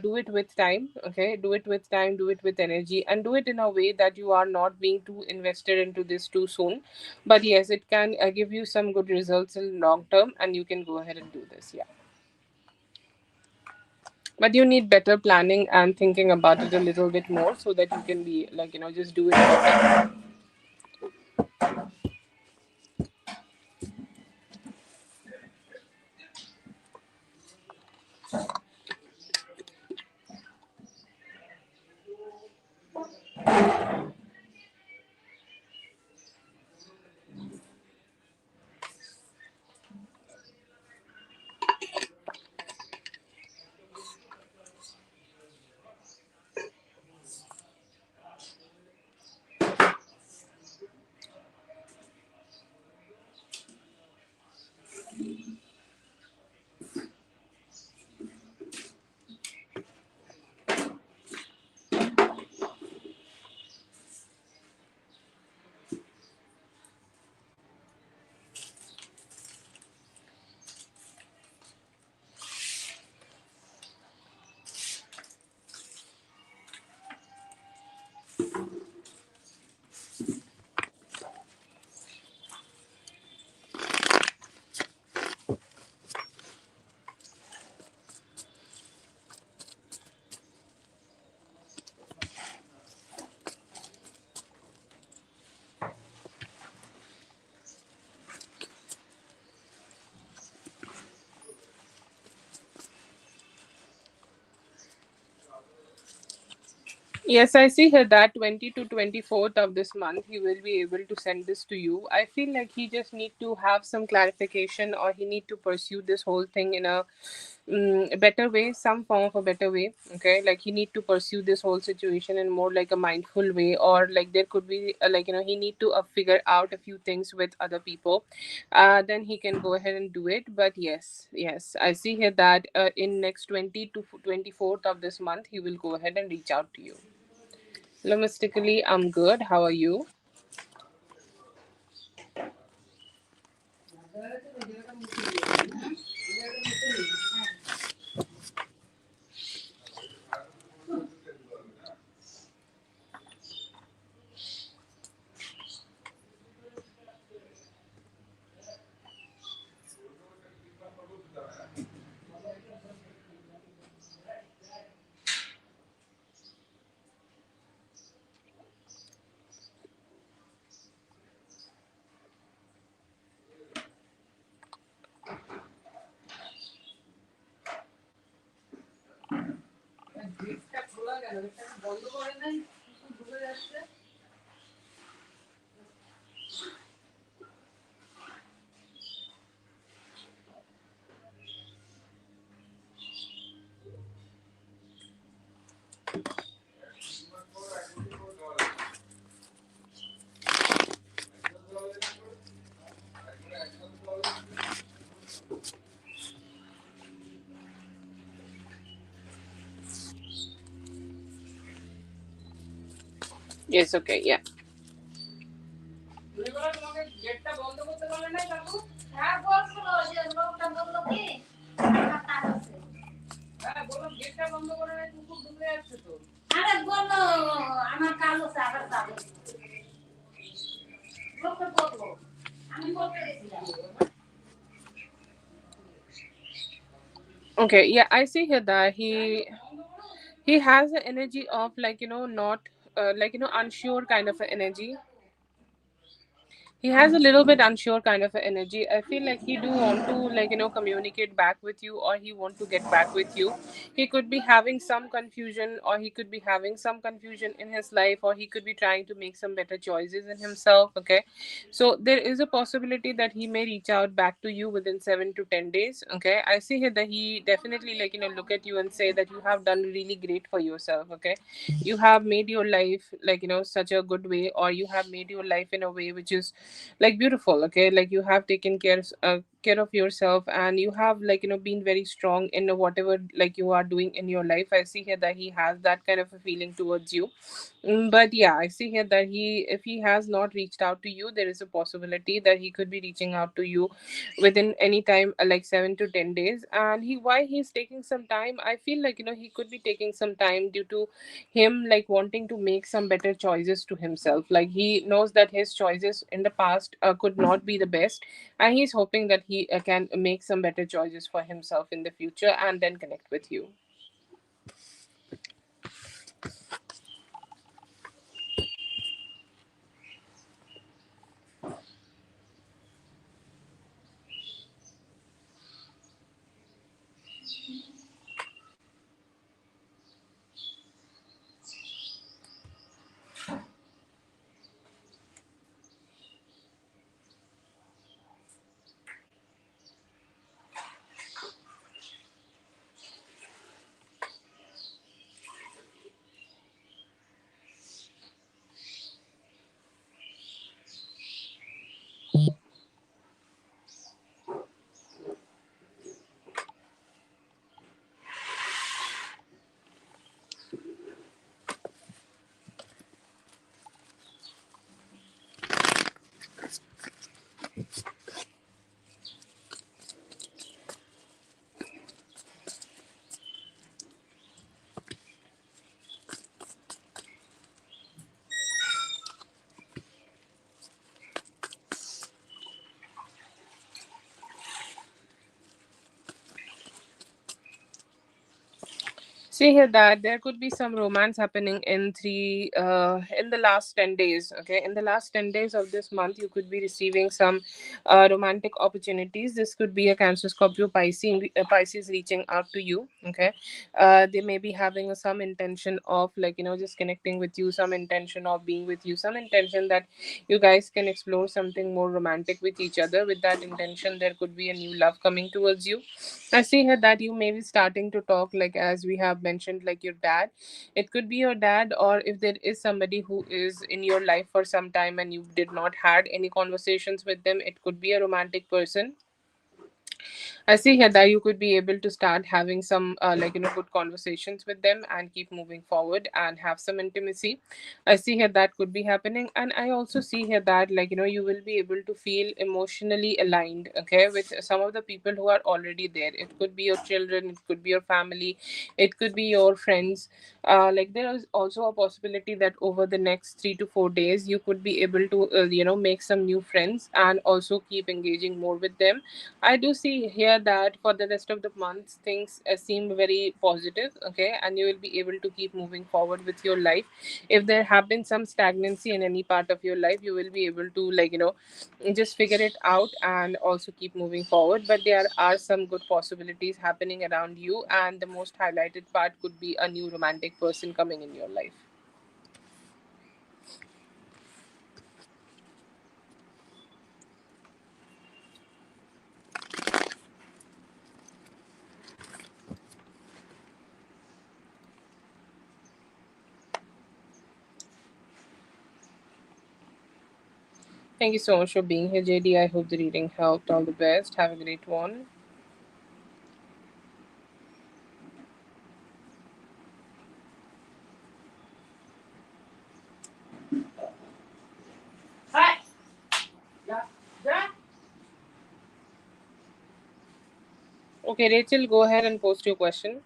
Do it with time, okay. Do it with time, do it with energy, and do it in a way that you are not being too invested into this too soon. But yes, it can give you some good results in long term, and you can go ahead and do this, yeah. But you need better planning and thinking about it a little bit more, so that you can be like, just do it. Yes, I see here that 20 to 24th of this month he will be able to send this to you. I feel like he just need to have some clarification, or he need to pursue this whole thing in a better way, some form of a better way. Okay, like he need to pursue this whole situation in more like a mindful way, or like there could be like he need to figure out a few things with other people. Then he can go ahead and do it. But yes, yes, I see here that in next 20 to 24th of this month he will go ahead and reach out to you. Domestically, I'm good. How are you? Yes, okay, yeah. Okay, yeah, I see here that he has the energy of like not like unsure kind of an energy. He has a little bit unsure kind of a energy. I feel like he do want to like communicate back with you, or he want to get back with you. He could be having some confusion, or he could be having some confusion in his life, or he could be trying to make some better choices in himself. Okay, so there is a possibility that he may reach out back to you within 7 to 10 days. Okay, I see here that he definitely like look at you and say that you have done really great for yourself. Okay, you have made your life like such a good way, or you have made your life in a way which is like beautiful. Okay, like you have taken care of yourself, and you have like been very strong in whatever like you are doing in your life. I see here that he has that kind of a feeling towards you. But yeah, I see here that if he has not reached out to you, there is a possibility that he could be reaching out to you within any time, like 7 to 10 days. And why he's taking some time, I feel like he could be taking some time due to him like wanting to make some better choices to himself. Like he knows that his choices in the past could not be the best, and he's hoping that he can make some better choices for himself in the future and then connect with you. See here that there could be some romance happening in the last 10 days. Okay, in the last 10 days of this month, you could be receiving some romantic opportunities. This could be a Cancer, Scorpio, Pisces reaching out to you. Okay, they may be having some intention of, like, just connecting with you, some intention of being with you, some intention that you guys can explore something more romantic with each other. With that intention, there could be a new love coming towards you. I see here that you may be starting to talk, like, as we have mentioned, like your dad. It could be your dad, or if there is somebody who is in your life for some time and you did not had any conversations with them, it could be a romantic person. I see here that you could be able to start having some, good conversations with them and keep moving forward and have some intimacy. I see here that could be happening, and I also see here that, you will be able to feel emotionally aligned, okay, with some of the people who are already there. It could be your children, it could be your family, it could be your friends. Like, there is also a possibility that over the next 3 to 4 days, you could be able to, make some new friends and also keep engaging more with them. I do see here that for the rest of the month, things seem very positive, okay, and you will be able to keep moving forward with your life. If there have been some stagnancy in any part of your life, you will be able to, just figure it out and also keep moving forward. But there are some good possibilities happening around you, and the most highlighted part could be a new romantic person coming in your life. Thank you so much for being here, JD. I hope the reading helped. All the best. Have a great one. Hi. Yeah. Yeah. Okay, Rachel, go ahead and post your question.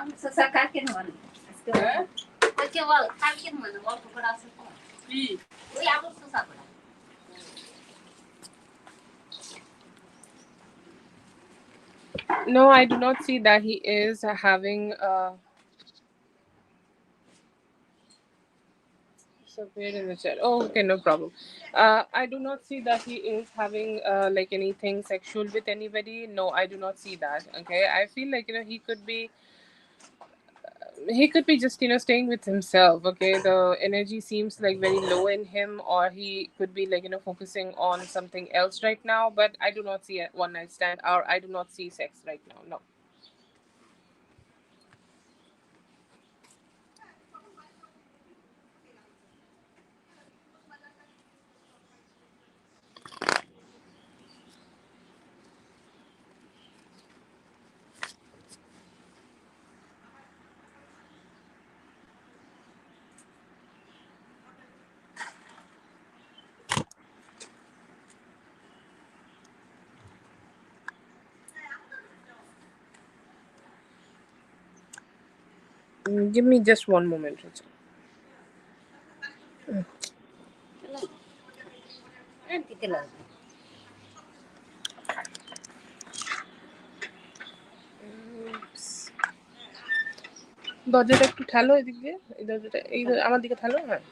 I'm so kakin one. Okay, well, kakin one. What to put us for? We are so sakura. No, I do not see that he is having disappeared in the chat. Oh, okay, no problem. I do not see that he is having like anything sexual with anybody. No, I do not see that. Okay, I feel like he could be just staying with himself. Okay, the energy seems like very low in him, or he could be focusing on something else right now. But I do not see a one night stand, or I do not see sex right now. No. Give me just one moment, Richard. And kitila. দরজাটা একটু ঠেলো এদিক দিয়ে, এই দরজাটা আমার দিকে ঠেলো, হ্যাঁ।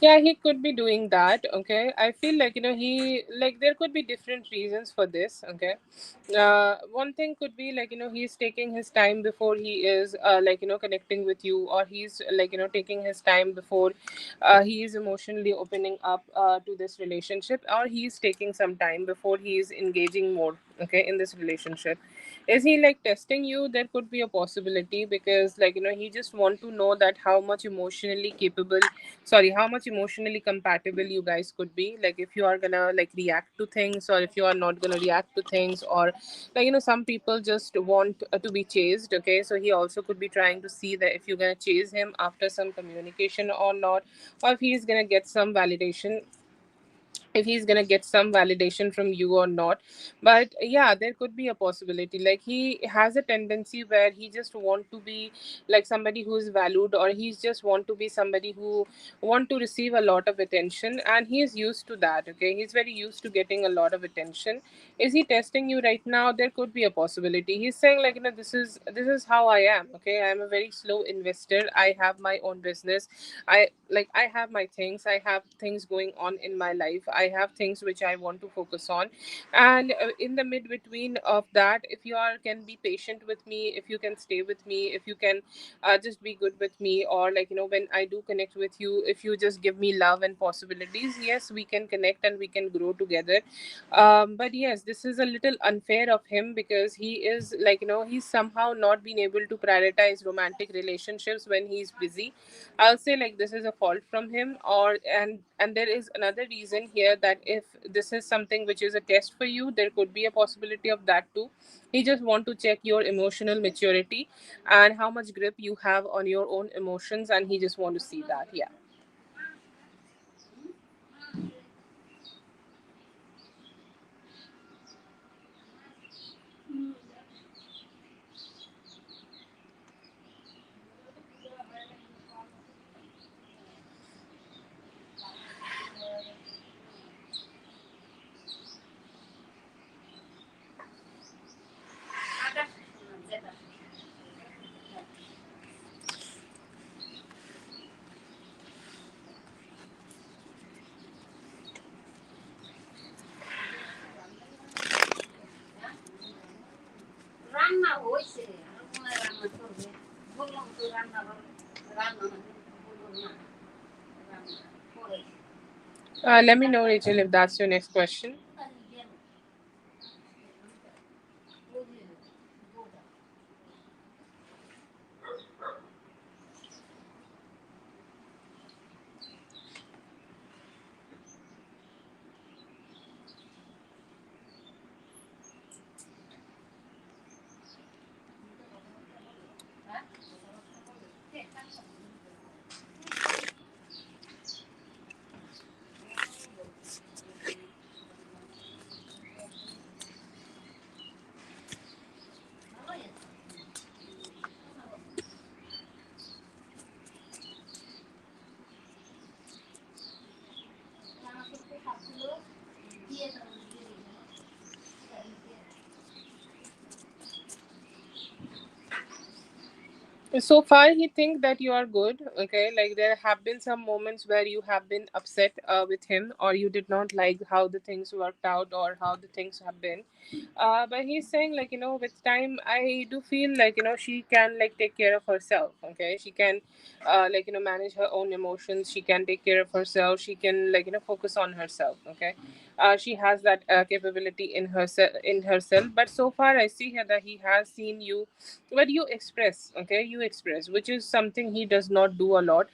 Yeah, he could be doing that. Okay, I feel like he like there could be different reasons for this. Okay, one thing could be like he's taking his time before he is like connecting with you, or he's like taking his time before he is emotionally opening up to this relationship, or he's taking some time before he is engaging more. Okay, in this relationship, is he like testing you? There could be a possibility, because like he just want to know that how much emotionally capable, sorry, how much emotionally compatible you guys could be, like if you are gonna like react to things, or if you are not gonna react to things, or like some people just want to be chased. Okay, so he also could be trying to see that if you're gonna chase him after some communication or not, or if he's gonna get some validation, if he's gonna get some validation from you or not. But yeah, there could be a possibility, like he has a tendency where he just want to be like somebody who is valued, or he's just want to be somebody who want to receive a lot of attention, and he is used to that. Okay, he's very used to getting a lot of attention. Is he testing you right now? There could be a possibility. He's saying like this is how I am. Okay, I am a very slow investor. I have my own business. I have my things. I have things going on in my life. I have things which I want to focus on. And in the mid between of that, if you are can be patient with me, if you can stay with me, if you can just be good with me, or like when I do connect with you, if you just give me love and possibilities, yes, we can connect and we can grow together. But yes, this is a little unfair of him, because he is like he's somehow not been able to prioritize romantic relationships when he's busy. I'll say like this is a fault from him, or and there is another reason here, that if this is something which is a test for you, there could be a possibility of that too. He just want to check your emotional maturity and how much grip you have on your own emotions, and he just want to see that. Yeah. Let me know, Rachel, if that's your next question. So far, he think that you are good. Okay, like there have been some moments where you have been upset with him, or you did not like how the things worked out, or how the things have been. But he's saying like with time, I do feel like she can like take care of herself. Okay, she can like manage her own emotions. She can take care of herself. She can like focus on herself. Okay, she has that capability in herself. But so far, I see here that he has seen you, but you express. Okay, you express, which is something he does not do a lot.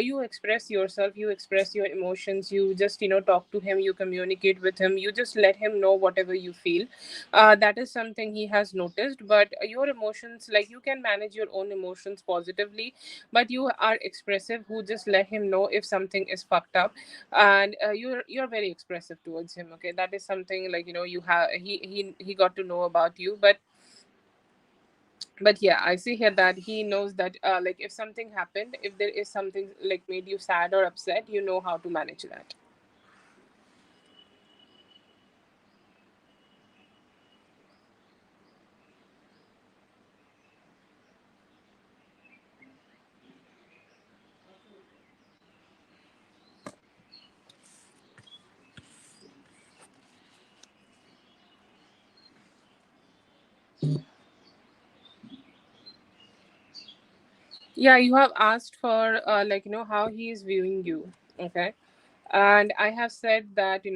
You express yourself, you express your emotions, you just talk to him, you communicate with him, you just let him know whatever you feel. That is something he has noticed. But your emotions, like you can manage your own emotions positively, but you are expressive, who just let him know if something is fucked up. And you're very expressive towards him. Okay, that is something like you have he got to know about you. But yeah, I see here that he knows that like if something happened, if there is something like made you sad or upset, you know how to manage that. Yeah, you have asked for like how he is viewing you. Okay. And I have said that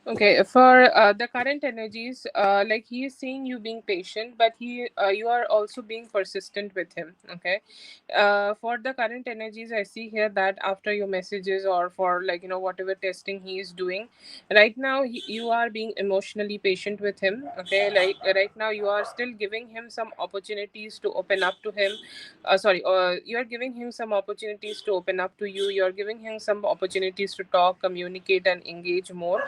okay, for the current energies, like he is seeing you being patient, but you are also being persistent with him. Okay, for the current energies, I see here that after your messages or for whatever testing he is doing, right now you are being emotionally patient with him. Okay, like right now you are still giving him some opportunities to open up to him. Sorry, you are giving him some opportunities to open up to you. You are giving him some opportunities to talk, communicate, and engage more,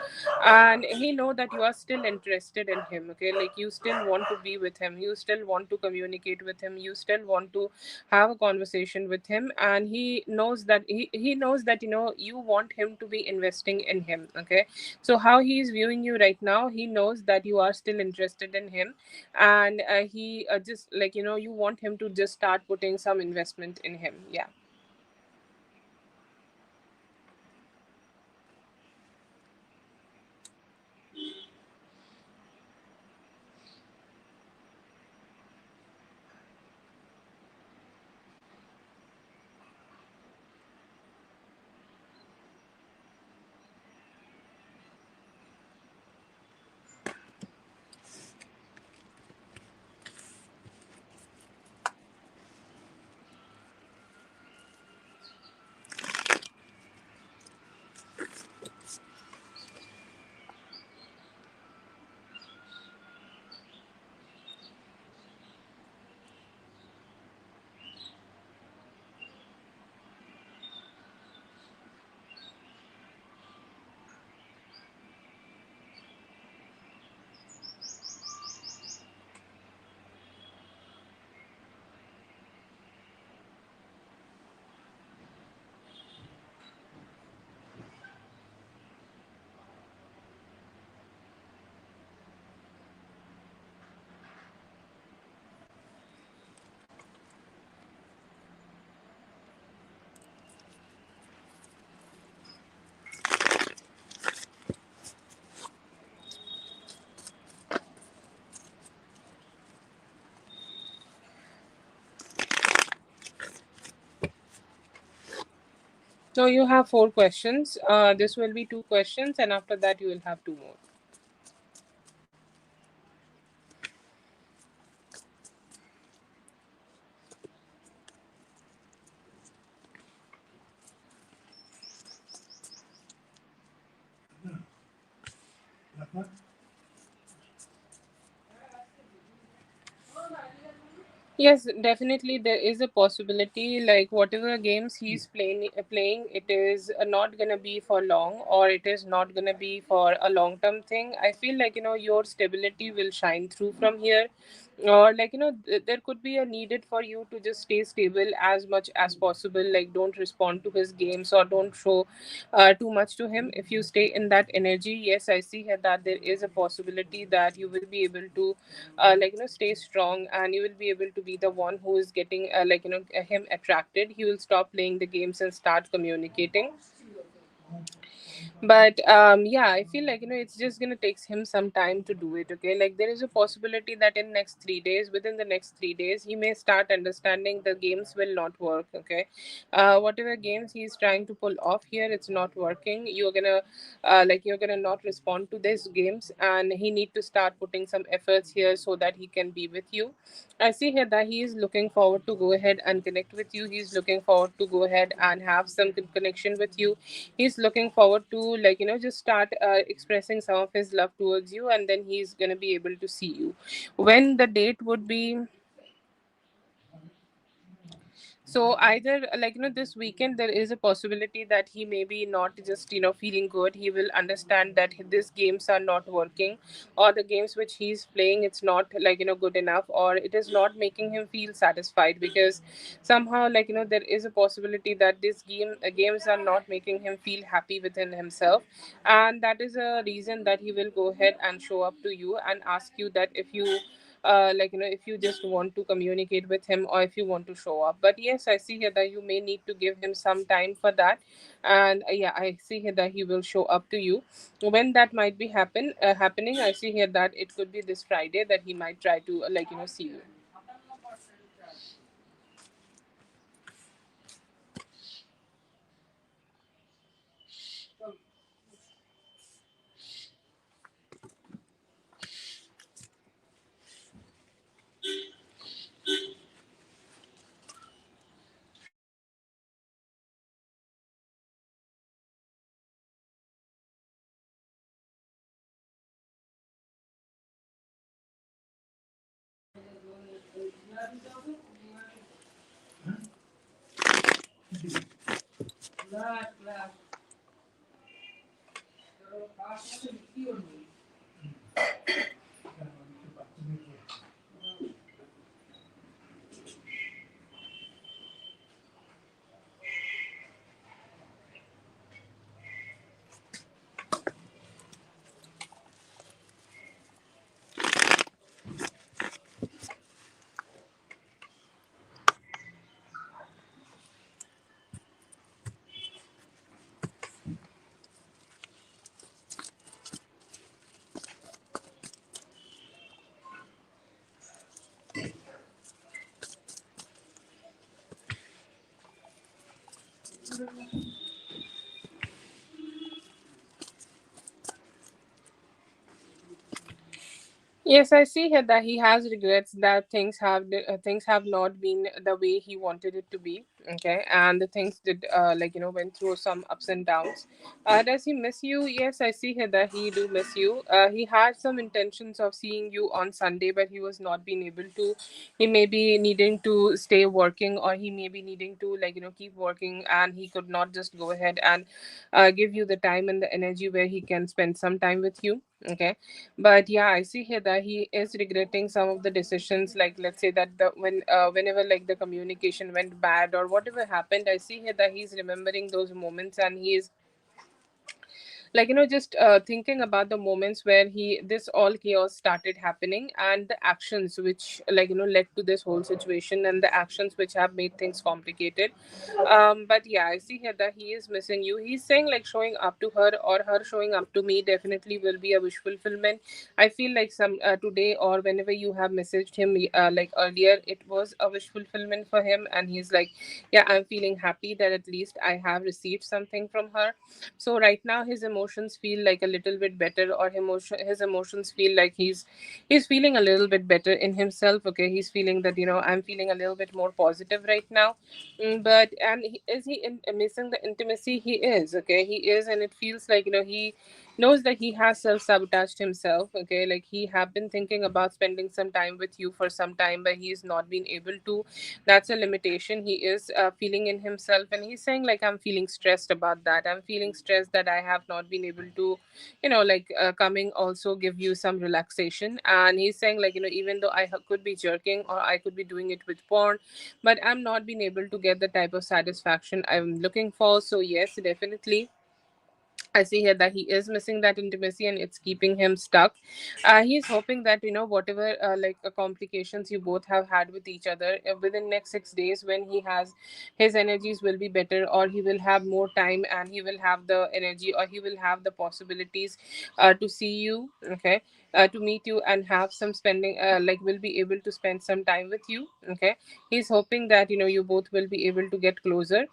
and he know that you are still interested in him. Okay, like you still want to be with him, you still want to communicate with him, you still want to have a conversation with him, and he knows that you want him to be investing in him. Okay, so how he is viewing you right now, he knows that you are still interested in him, and he just you want him to just start putting some investment in him. Yeah. So you have four questions. This will be two questions, and after that you will have two more. Yes, definitely there is a possibility. Like whatever games he's playing, it is not gonna be for long, or it is not gonna be for a long term thing. I feel like your stability will shine through from here, or there could be a needed for you to just stay stable as much as possible. Like don't respond to his games or don't show too much to him. If you stay in that energy, yes, I see here that there is a possibility that you will be able to stay strong, and you will be able to be the one who is getting him attracted. He will stop playing the games and start communicating. But yeah, I feel like, it's just gonna take him some time to do it. Okay, like there is a possibility that in next 3 days, within the next 3 days, he may start understanding the games will not work. Okay, whatever games he's trying to pull off here, it's not working. You're gonna not respond to these games, and he need to start putting some efforts here so that he can be with you. I see here that he is looking forward to go ahead and connect with you. He's looking forward to go ahead and have some connection with you. He's looking forward to, just start expressing some of his love towards you, and then he's gonna be able to see you. When the date would be, so either, this weekend, there is a possibility that he may be not just, feeling good. He will understand that these games are not working, or the games which he's playing, it's not, good enough, or it is not making him feel satisfied, because somehow, there is a possibility that these games are not making him feel happy within himself. And that is a reason that he will go ahead and show up to you and ask you that if you, if you just want to communicate with him, or if you want to show up. But yes, I see here that you may need to give him some time for that. And yeah, I see here that he will show up to you. When that might be happening, I see here that it could be this Friday that he might try to, see you. Yes, I see here that he has regrets that things have not been the way he wanted it to be. Okay, and the things did, went through some ups and downs. Does he miss you? Yes, I see here that he do miss you. He had some intentions of seeing you on Sunday, but he was not being able to. He may be needing to stay working, or he may be needing to, keep working, and he could not just go ahead and give you the time and the energy where he can spend some time with you. Okay, but yeah, I see here that he is regretting some of the decisions, like let's say that whenever the communication went bad or whatever happened. I see here that he's remembering those moments, and he's just thinking about the moments where he this all chaos started happening, and the actions which, led to this whole situation, and the actions which have made things complicated. But yeah, I see here that he is missing you. He's saying like showing up to her, or her showing up to me, definitely will be a wish fulfillment. I feel like some today, or whenever you have messaged him, like earlier, it was a wish fulfillment for him, and he's like, yeah, I'm feeling happy that at least I have received something from her. So right now his emotions feel like a little bit better, or his emotions feel like he's feeling a little bit better in himself. Okay, he's feeling that, I'm feeling a little bit more positive right now. But and is he missing the intimacy? He is. Okay, he is, and it feels like, he knows that he has self-sabotaged himself. Okay, like he have been thinking about spending some time with you for some time, but he's not been able to. That's a limitation he is feeling in himself, and he's saying like, I'm feeling stressed about that. I'm feeling stressed that I have not been able to, coming also give you some relaxation. And he's saying like, even though could be jerking, or I could be doing it with porn, but I'm not being able to get the type of satisfaction I'm looking for. So yes, definitely I see here that he is missing that intimacy and it's keeping him stuck. He's hoping that, whatever complications you both have had with each other, within next 6 days, when he has his energies will be better, or he will have more time and he will have the energy, or he will have the possibilities to see you, okay, to meet you and have some spending, will be able to spend some time with you, okay. He's hoping that, you both will be able to get closer.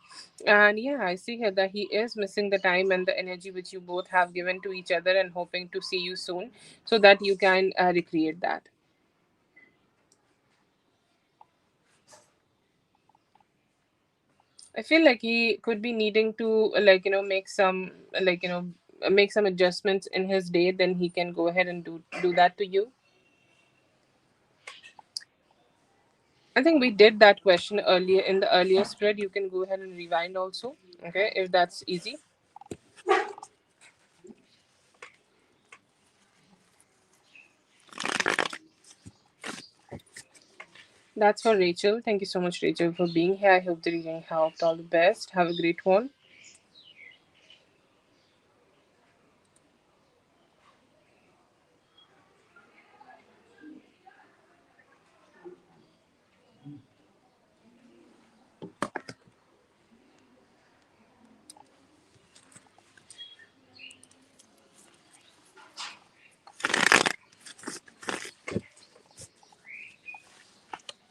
And yeah, I see here that he is missing the time and the energy which you both have given to each other, and hoping to see you soon so that you can recreate that. I feel like he could be needing to, make some, make some adjustments in his day. Then he can go ahead and do that to you. I think we did that question earlier in the earlier spread. You can go ahead and rewind also, okay, if that's easy. That's for Rachel. Thank you so much, Rachel, for being here. I hope the reading helped. All the best. Have a great one.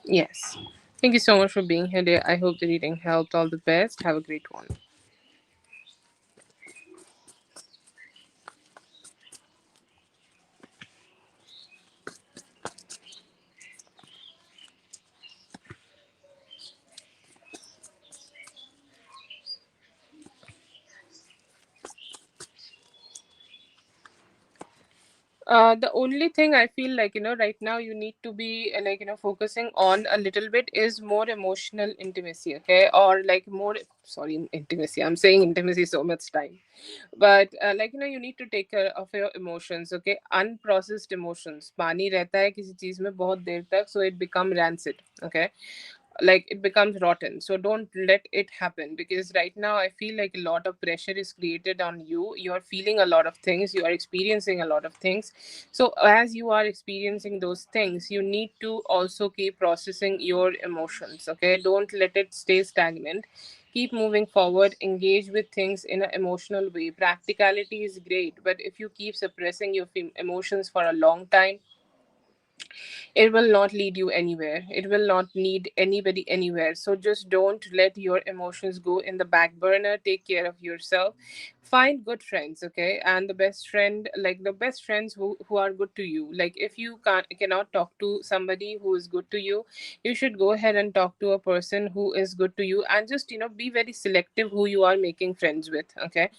Yes. Thank you so much for being here, dear. I hope the reading helped. All the best. Have a great one. The only thing I feel like, right now you need to be focusing on a little bit is more emotional intimacy, okay? Or like more, sorry, intimacy. I'm saying intimacy so much time. But you need to take care of your emotions, okay? Unprocessed emotions. पानी रहता है किसी चीज में बहुत देर तक, so it become rancid, okay? Like it becomes rotten. So don't let it happen, because right now I feel like a lot of pressure is created on you. You're feeling a lot of things, you are experiencing a lot of things. So as you are experiencing those things, you need to also keep processing your emotions, okay? Don't let it stay stagnant. Keep moving forward, engage with things in an emotional way. Practicality is great, but if you keep suppressing your emotions for a long time, it will not lead you anywhere. It will not lead anybody anywhere. So just don't let your emotions go in the back burner. Take care of yourself. Find good friends, okay? And the best friend, like the best friends who are good to you. Like if you cannot talk to somebody who is good to you should go ahead and talk to a person who is good to you, and just be very selective who you are making friends with, okay?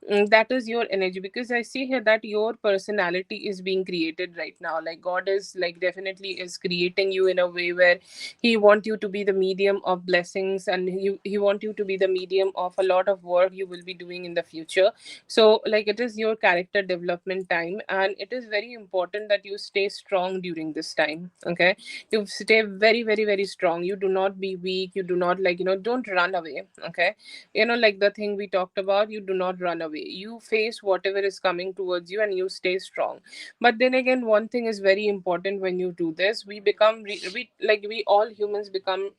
That is your energy, because I see here that your personality is being created right now. Like God is like definitely is creating you in a way where he want you to be the medium of blessings, and he want you to be the medium of a lot of work you will be doing in the future. So like it is your character development time, and it is very important that you stay strong during this time, okay? You stay very very very strong. You do not be weak. You do not don't run away, okay? Like the thing we talked about, you do not run away. You face whatever is coming towards you and you stay strong. But then again, one thing is very important. When you do this, we become we all humans become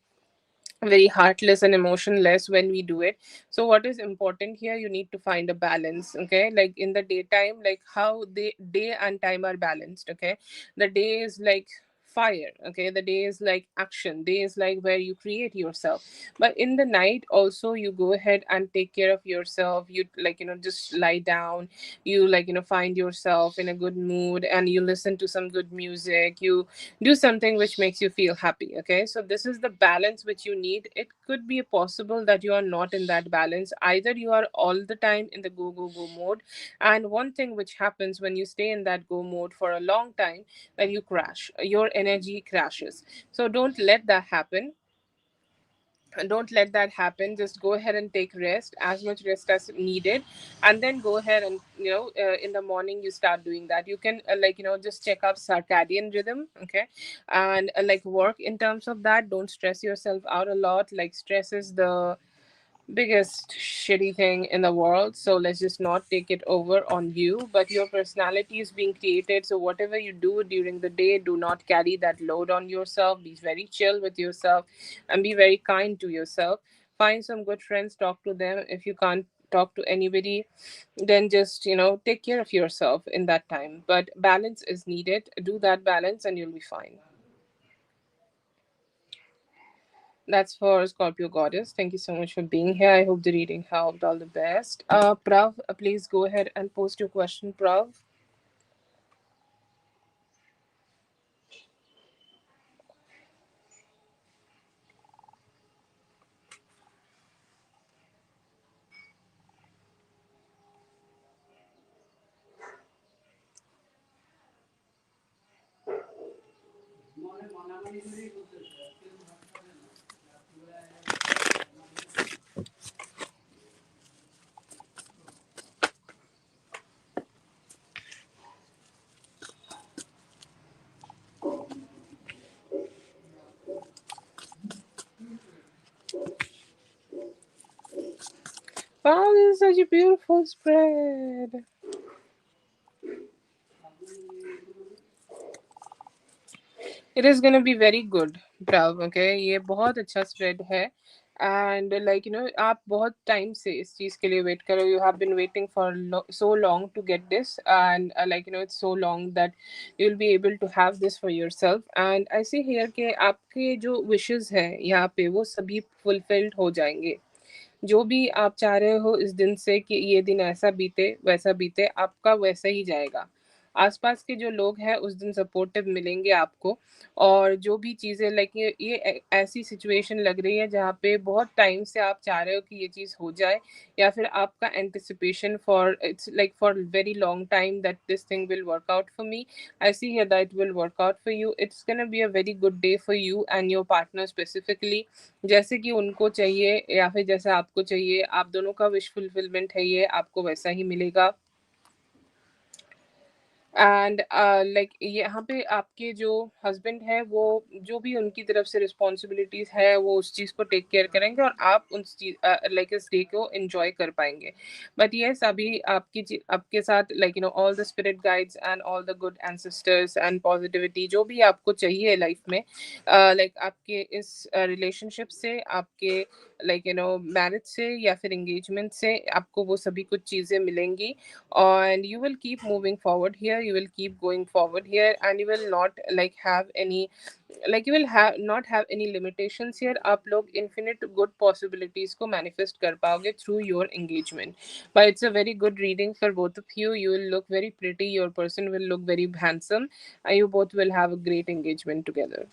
very heartless and emotionless when we do it. So what is important here, you need to find a balance, okay? Like in the daytime, like how the day and time are balanced, okay? The day is like fire, okay? The day is like action. Day is like where you create yourself. But in the night also, you go ahead and take care of yourself. You just lie down. You find yourself in a good mood, and you listen to some good music. You do something which makes you feel happy, okay? So this is the balance which you need. It could be possible that you are not in that balance. Either you are all the time in the go go go mode, and one thing which happens when you stay in that go mode for a long time, that you crash, your energy crashes. So don't let that happen. Just go ahead and take rest, as much rest as needed, and then go ahead and in the morning you start doing that. You can just check out circadian rhythm, okay? And work in terms of that. Don't stress yourself out a lot. Like stress is the biggest shitty thing in the world. So let's just not take it over on you. But your personality is being created. So whatever you do during the day, do not carry that load on yourself. Be very chill with yourself and be very kind to yourself. Find some good friends, talk to them. If you can't talk to anybody, then just, take care of yourself in that time. But balance is needed. Do that balance and you'll be fine. That's for Scorpio Goddess. Thank you so much for being here. I hope the reading helped. All the best. Prav, please go ahead and post your question, Prav. Wow, this is such a beautiful spread. It is gonna be very good, Prav. Okay, ये बहुत अच्छा spread है. And like आप बहुत time से इस चीज़ के लिए wait करो. You have been waiting for so long to get this, and like it's so long that you'll be able to have this for yourself. And I see here कि आपके जो wishes है यहाँ पे वो सभी fulfilled हो जाएंगे. जो भी आप चाह रहे हो इस दिन से कि ये दिन ऐसा बीते वैसा बीते, आपका वैसा ही जाएगा. आसपास के जो लोग हैं उस दिन सपोर्टिव मिलेंगे आपको. और जो भी चीज़ें लाइक ये ऐसी सिचुएशन लग रही है जहाँ पे बहुत टाइम से आप चाह रहे हो कि ये चीज़ हो जाए, या फिर आपका anticipation for its like for very long time that this thing will work out for me. I see here that will work out for you. It's gonna be a very good day for you and your partner specifically. जैसे कि उनको चाहिए या फिर जैसे आपको चाहिए, आप दोनों का विश फुलफिलमेंट है, ये आपको वैसा ही मिलेगा. एंड लाइक यहाँ पे आपके जो हस्बैंड है वो जो भी उनकी तरफ से रिस्पॉन्सिबिलिटीज है वो उस चीज़ को टेक केयर करेंगे और आप उस चीज लाइक इस डे को एंजॉय कर पाएंगे. बट यस, अभी आपके साथ like all the spirit guides and all the good ancestors and positivity जो भी आपको चाहिए लाइफ में, लाइक आपके इस रिलेशनशिप से, आपके लाइक मैरिज से या फिर एंगेजमेंट से आपको वो सभी कुछ चीज़ें मिलेंगी. And you will keep moving forward here, you will keep going forward here, and you will not like have any, like you will have not have any limitations here. आप लोग infinite good possibilities को manifest कर पाओगे through your engagement. But it's a very good reading for both of you. You will look very pretty, your person will look very handsome, and you both will have a great engagement together.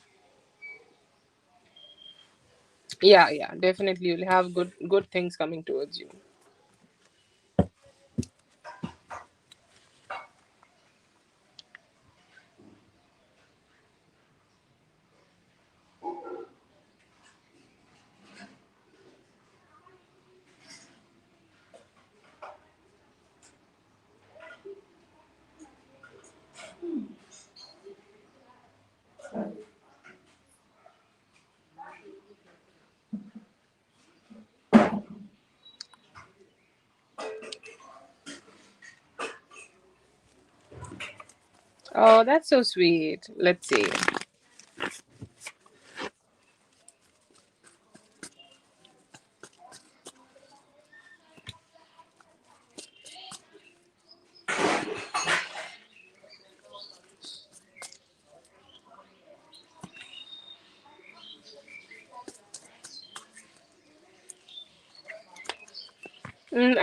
Yeah, yeah, definitely you'll have good things coming towards you. Oh, that's so sweet. Let's see.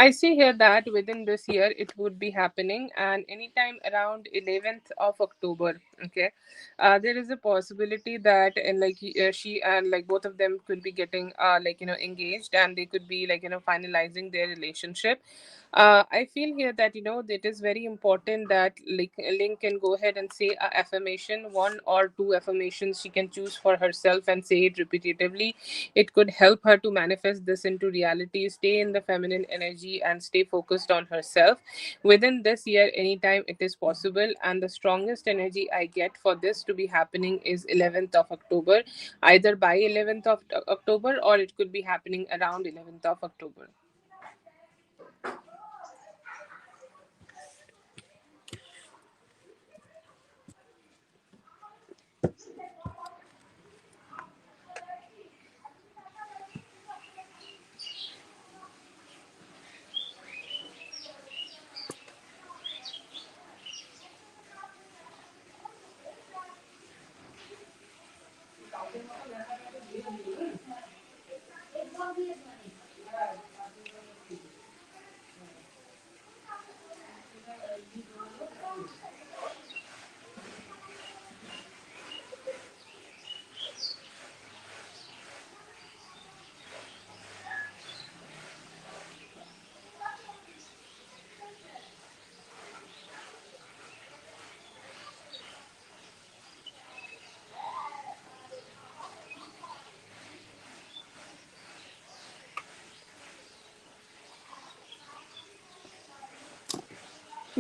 I see here that within this year it would be happening, and anytime around 11th of October. Okay, there is a possibility that and like she and like both of them could be getting engaged, and they could be finalizing their relationship. I feel here that that is very important that like Link can go ahead and say a affirmation, one or two affirmations she can choose for herself and say it repetitively. It could help her to manifest this into reality. Stay in the feminine energy and stay focused on herself. Within this year, anytime it is possible, and the strongest energy I get for this to be happening is 11th of October, either by 11th of October, or it could be happening around 11th of October.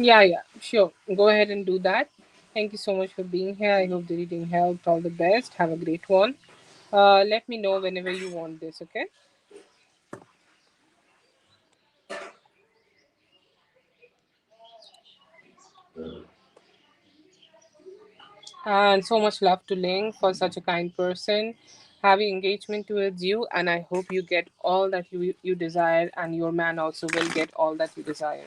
Yeah, yeah, sure. Go ahead and do that. Thank you so much for being here. I hope the reading helped. All the best. Have a great one. Let me know whenever you want this, okay? And so much love to Ling for such a kind person. Having engagement towards you, and I hope you get all that you desire, and your man also will get all that you desire.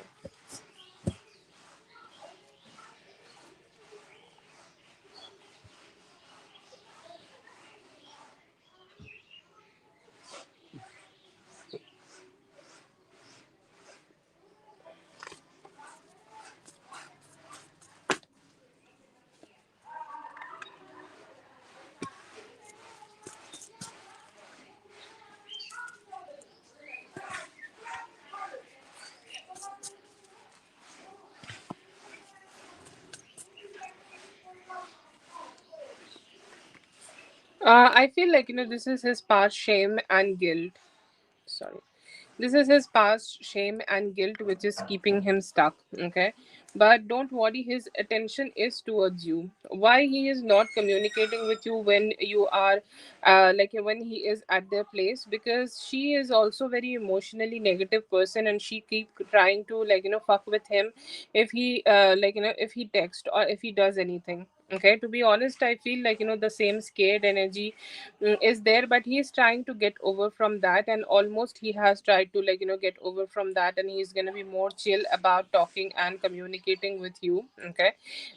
I feel like this is his past shame and guilt. Sorry, this is his past shame and guilt which is keeping him stuck. Okay, but don't worry, his attention is towards you. Why he is not communicating with you when you are like when he is at their place? Because she is also very emotionally negative person, and she keep trying to fuck with him if he if he text or if he does anything. Okay, to be honest, I feel like the same scared energy is there, but he's trying to get over from that, and almost he has tried to get over from that, and he's going to be more chill about talking and communicating with you. Okay,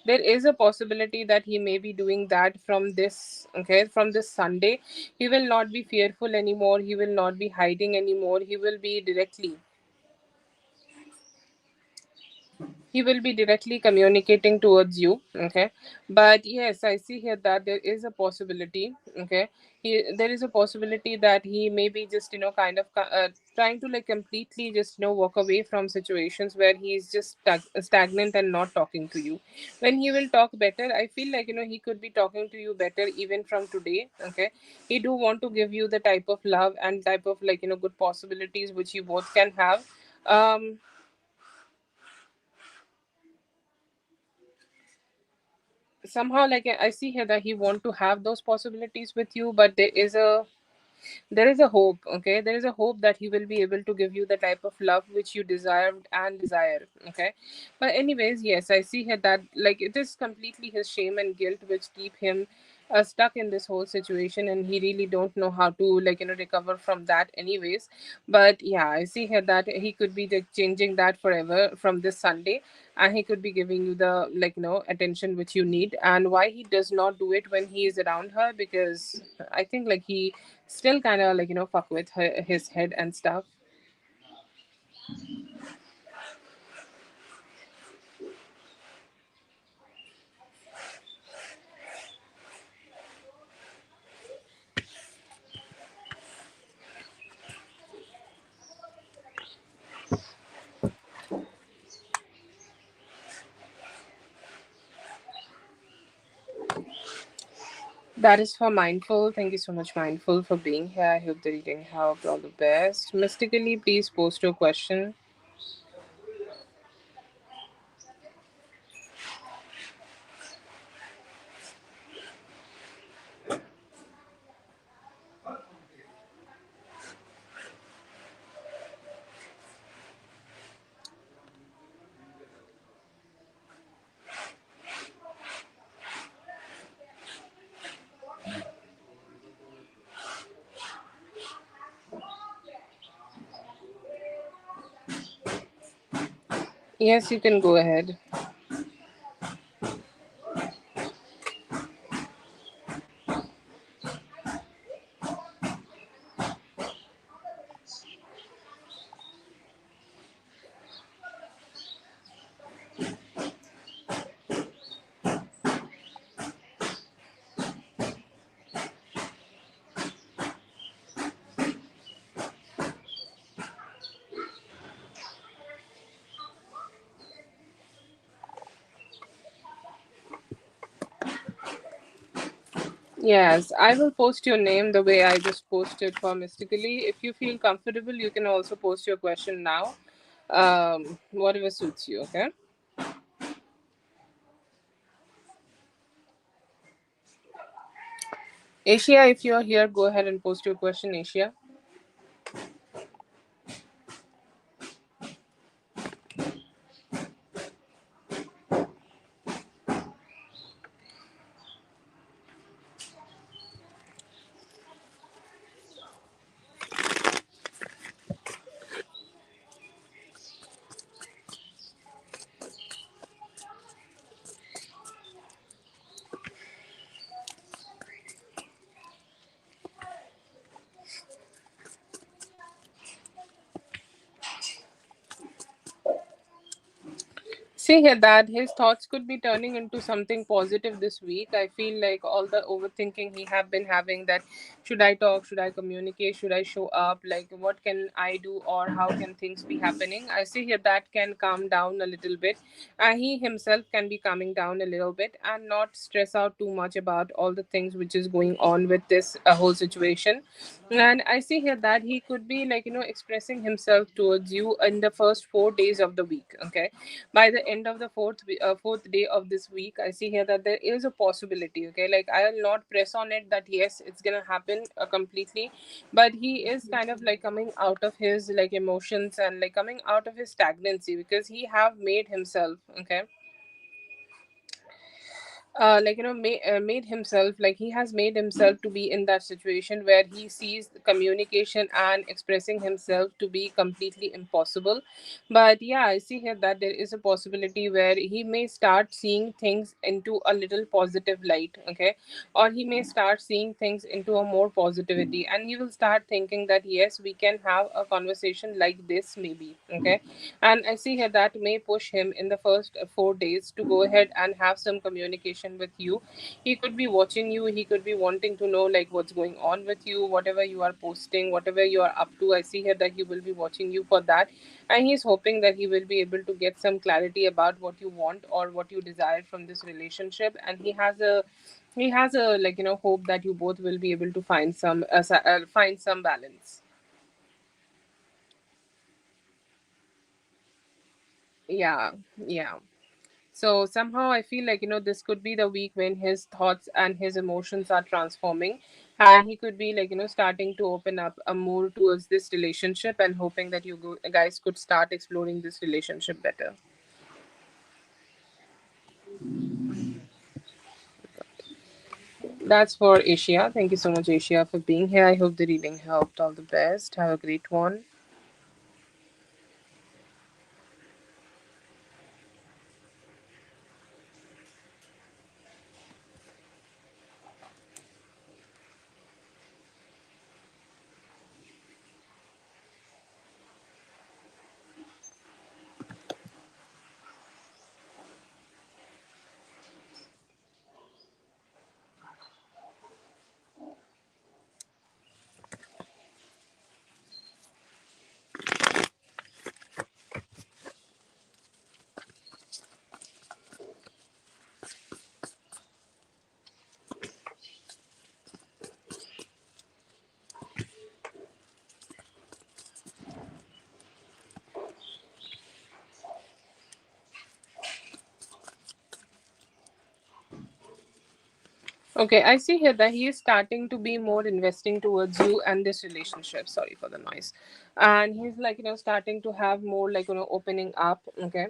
there is a possibility that he may be doing that from this, okay, from this Sunday. He will not be fearful anymore, he will not be hiding anymore, he will be directly communicating towards you. Okay, but yes, I see here that there is a possibility. Okay, there is a possibility that he may be just kind of trying to completely just walk away from situations where he is just stagnant and not talking to you. When he will talk better, I feel like he could be talking to you better even from today. Okay, he do want to give you the type of love and type of good possibilities which you both can have. Somehow I see here that he want to have those possibilities with you, but there is a hope. Okay, there is a hope that he will be able to give you the type of love which you deserved and desire. Okay, but anyways, yes, I see here that it is completely his shame and guilt which keep him stuck in this whole situation, and he really don't know how to recover from that anyways. But yeah, I see here that he could be changing that forever from this Sunday, and he could be giving you the attention which you need. And why he does not do it when he is around her? Because I think he still kind of fuck with his head and stuff. That is for Mindful. Thank you so much, Mindful, for being here. I hope the reading helped. All the best. Mystically, please post your question. Yes, you can go ahead. Yes, I will post your name the way I just posted for Mystically. If you feel comfortable, you can also post your question now. Whatever suits you, okay? Asia, if you're here, go ahead and post your question, Asia. See here that his thoughts could be turning into something positive this week. I feel like all the overthinking he have been having, that should I talk, should I communicate, should I show up, like what can I do, or how can things be happening. I see here that can calm down a little bit. He himself can be calming down a little bit and not stress out too much about all the things which is going on with this whole situation. And I see here that he could be like, expressing himself towards you in the first 4 days of the week. Okay, by the end of the fourth day of this week, I see here that there is a possibility. Okay, like I'll not press on it that yes, it's gonna happen completely, but he is kind of like coming out of his like emotions and like coming out of his stagnancy, because he have made himself, okay, made himself, like he has made himself to be in that situation where he sees the communication and expressing himself to be completely impossible. But yeah, I see here that there is a possibility where he may start seeing things into a little positive light. Okay, or he may start seeing things into a more positivity, and he will start thinking that yes, we can have a conversation like this maybe. Okay, and I see here that may push him in the first 4 days to go ahead and have some communication with you. He could be watching you, he could be wanting to know like what's going on with you, whatever you are posting, whatever you are up to. I see here that he will be watching you for that, and he's hoping that he will be able to get some clarity about what you want or what you desire from this relationship. And he has a like, hope that you both will be able to find some balance. Yeah, yeah. So somehow I feel like, this could be the week when his thoughts and his emotions are transforming, and he could be like, starting to open up more towards this relationship, and hoping that guys could start exploring this relationship better. That's for Asia. Thank you so much, Asia, for being here. I hope the reading helped. All the best. Have a great one. Okay, I see here that he is starting to be more investing towards you and this relationship. Sorry for the noise. And he's like, starting to have more like, opening up. Okay,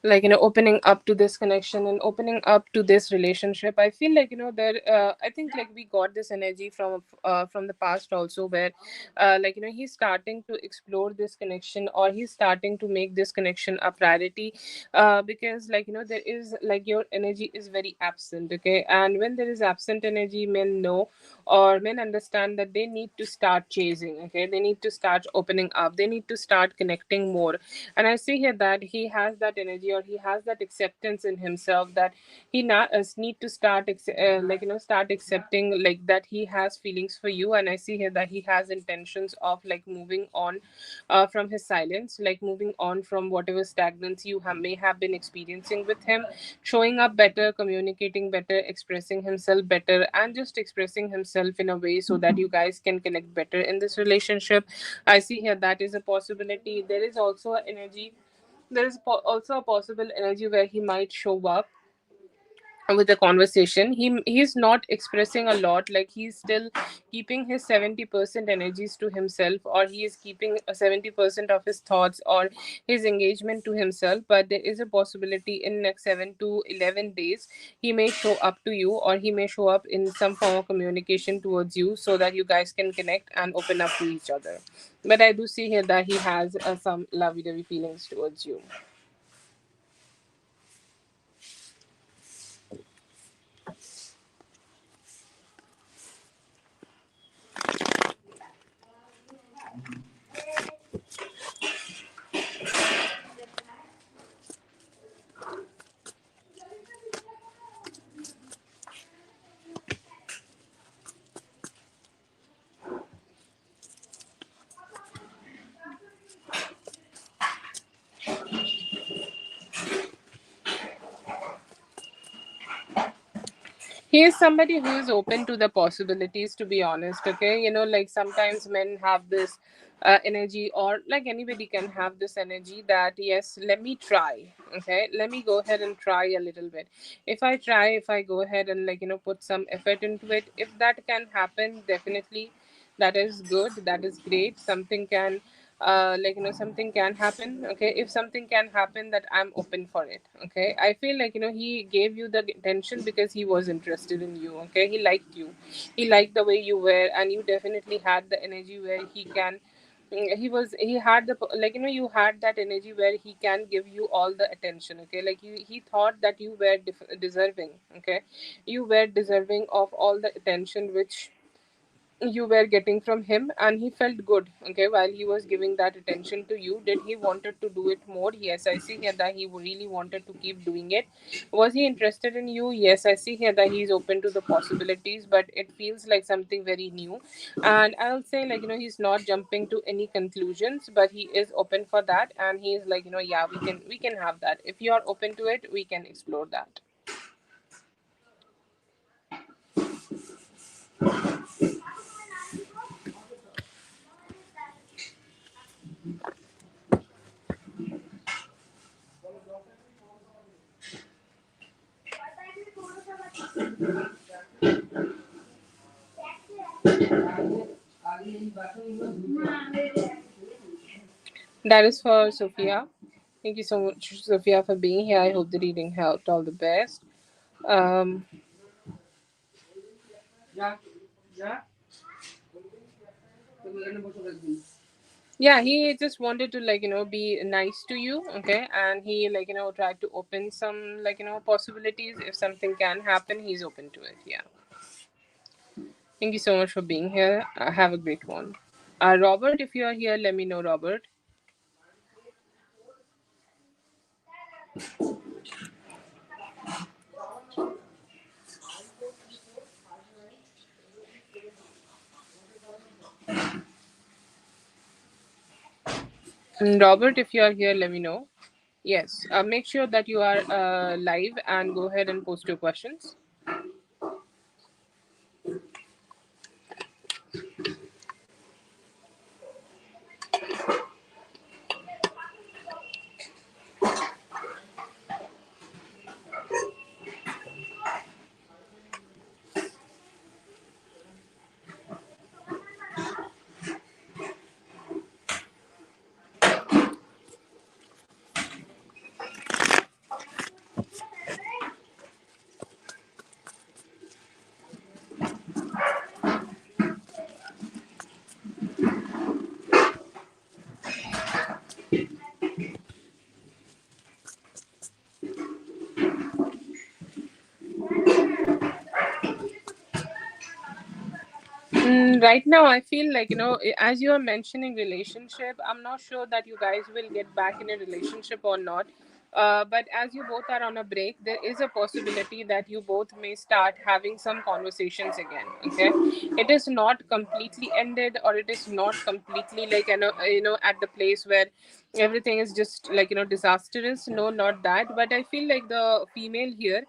like opening up to this connection and opening up to this relationship. I feel like there I think like we got this energy from the past also, where like he's starting to explore this connection, or he's starting to make this connection a priority, because like there is like your energy is very absent. Okay, and when there is absent energy, men know, or men understand that they need to start chasing. Okay, they need to start opening up, they need to start connecting more. And I see here that he has that energy, or he has that acceptance in himself, that he not need to start like start accepting like that he has feelings for you. And I see here that he has intentions of like moving on from his silence, like moving on from whatever stagnancy you may have been experiencing with him, showing up better, communicating better, expressing himself better, and just expressing himself in a way so that you guys can connect better in this relationship. I see here that is a possibility. There is also an energy, there is also a possible energy where he might show up with the conversation. He's not expressing a lot, like he's still keeping his 70% energies to himself, or he is keeping a 70% of his thoughts or his engagement to himself. But there is a possibility in next 7 to 11 days he may show up to you, or he may show up in some form of communication towards you, so that you guys can connect and open up to each other. But I do see here that he has some lovey-dovey feelings towards you. He is somebody who is open to the possibilities, to be honest. Okay, like sometimes men have this energy, or like anybody can have this energy, that yes, let me try. Okay, let me go ahead and try a little bit. If I try, if I go ahead and like put some effort into it, if that can happen, definitely that is good, that is great. Something can like something can happen. Okay, if something can happen, that I'm open for it. Okay, I feel like he gave you the attention because he was interested in you. Okay, he liked you, he liked the way you were, and you definitely had the energy where he can he had the like you had that energy where he can give you all the attention. Okay, like he thought that you were deserving. Okay, you were deserving of all the attention which you were getting from him, and he felt good. Okay, while he was giving that attention to you, did he wanted to do it more? Yes, I see here that he really wanted to keep doing it. Was he interested in you? Yes, I see here that he's open to the possibilities, but it feels like something very new. And I'll say like he's not jumping to any conclusions, but he is open for that, and he is like yeah, we can have that. If you are open to it, we can explore that. That is for Sophia. Thank you so much, Sophia, for being here. I hope the reading helped. All the best. Um, yeah, he just wanted to like be nice to you. Okay, and he like tried to open some like possibilities. If something can happen, he's open to it. Yeah. Thank you so much for being here. Have a great one. Robert, if you are here, let me know, Robert. Robert, if you are here, let me know. Yes. Make sure that you are live and go ahead and post your questions. Right now I feel like, as you are mentioning relationship, I'm not sure that you guys will get back in a relationship or not. But as you both are on a break, there is a possibility that you both may start having some conversations again. Okay, it is not completely ended, or it is not completely like, at the place where everything is just like, disastrous. No, not that. But I feel like the female here,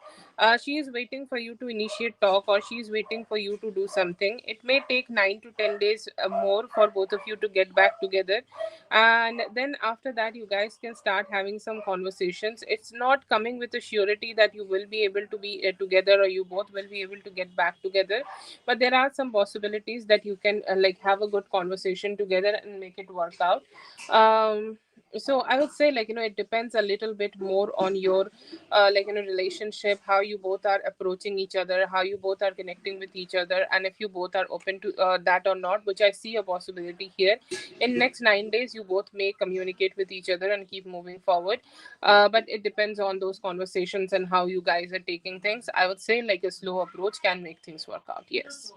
she is waiting for you to initiate talk, or she is waiting for you to do something. It may take 9 to 10 days more for both of you to get back together, and then after that you guys can start having some conversations. It's not coming with a surety that you will be able to be together, or you both will be able to get back together, but there are some possibilities that you can like have a good conversation together and make it work out. So I would say, like, it depends a little bit more on your relationship, how you both are approaching each other, how you both are connecting with each other, and if you both are open to that or not, which I see a possibility here. In next 9 days you both may communicate with each other and keep moving forward. But it depends on those conversations and how you guys are taking things. I would say like a slow approach can make things work out. Yes.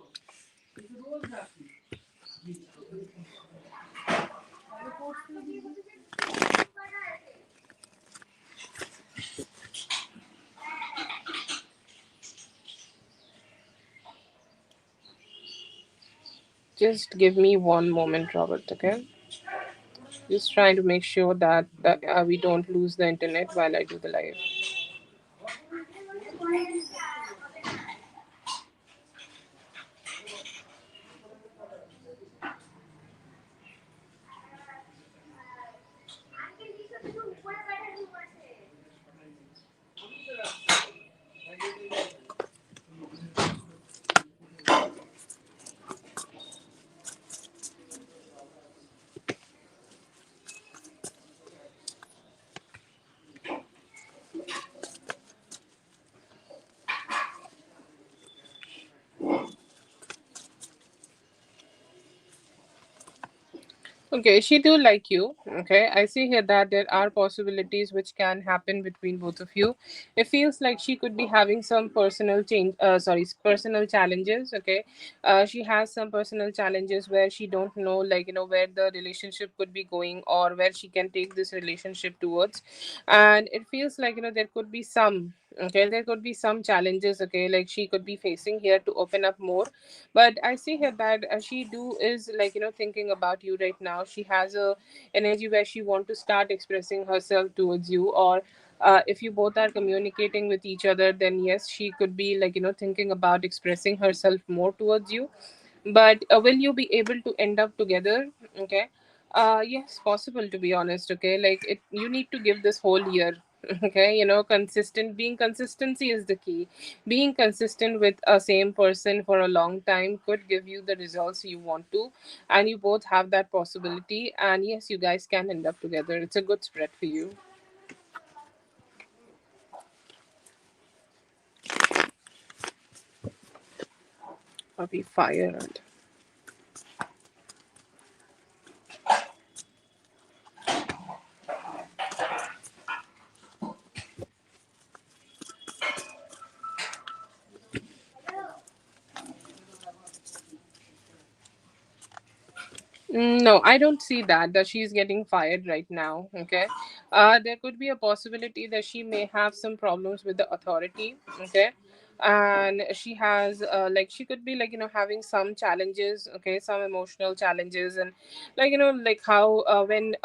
Just give me one moment, Robert, okay? Just trying to make sure that we don't lose the internet while I do the live. Okay, she do like you. Okay, I see here that there are possibilities which can happen between both of you. It feels like she could be having some personal change. Sorry, personal challenges. Okay, she has some personal challenges where she don't know, like, where the relationship could be going, or where she can take this relationship towards. And it feels like, there could be some. Okay, there could be some challenges. Okay, like she could be facing here to open up more. But I see here that she do is like, thinking about you right now. She has a energy where she want to start expressing herself towards you, or if you both are communicating with each other, then yes, she could be like, thinking about expressing herself more towards you. But will you be able to end up together? Okay, yes, possible, to be honest. Okay, like it, you need to give this whole year. Okay, consistent, being consistency is the key. Being consistent with a same person for a long time could give you the results you want to, and you both have that possibility, and yes, you guys can end up together. It's a good spread for you. I'll be fired. No, I don't see that she's getting fired right now. Okay, there could be a possibility that she may have some problems with the authority. Okay, and she has like she could be like, having some challenges. Okay, some emotional challenges, and like, like how when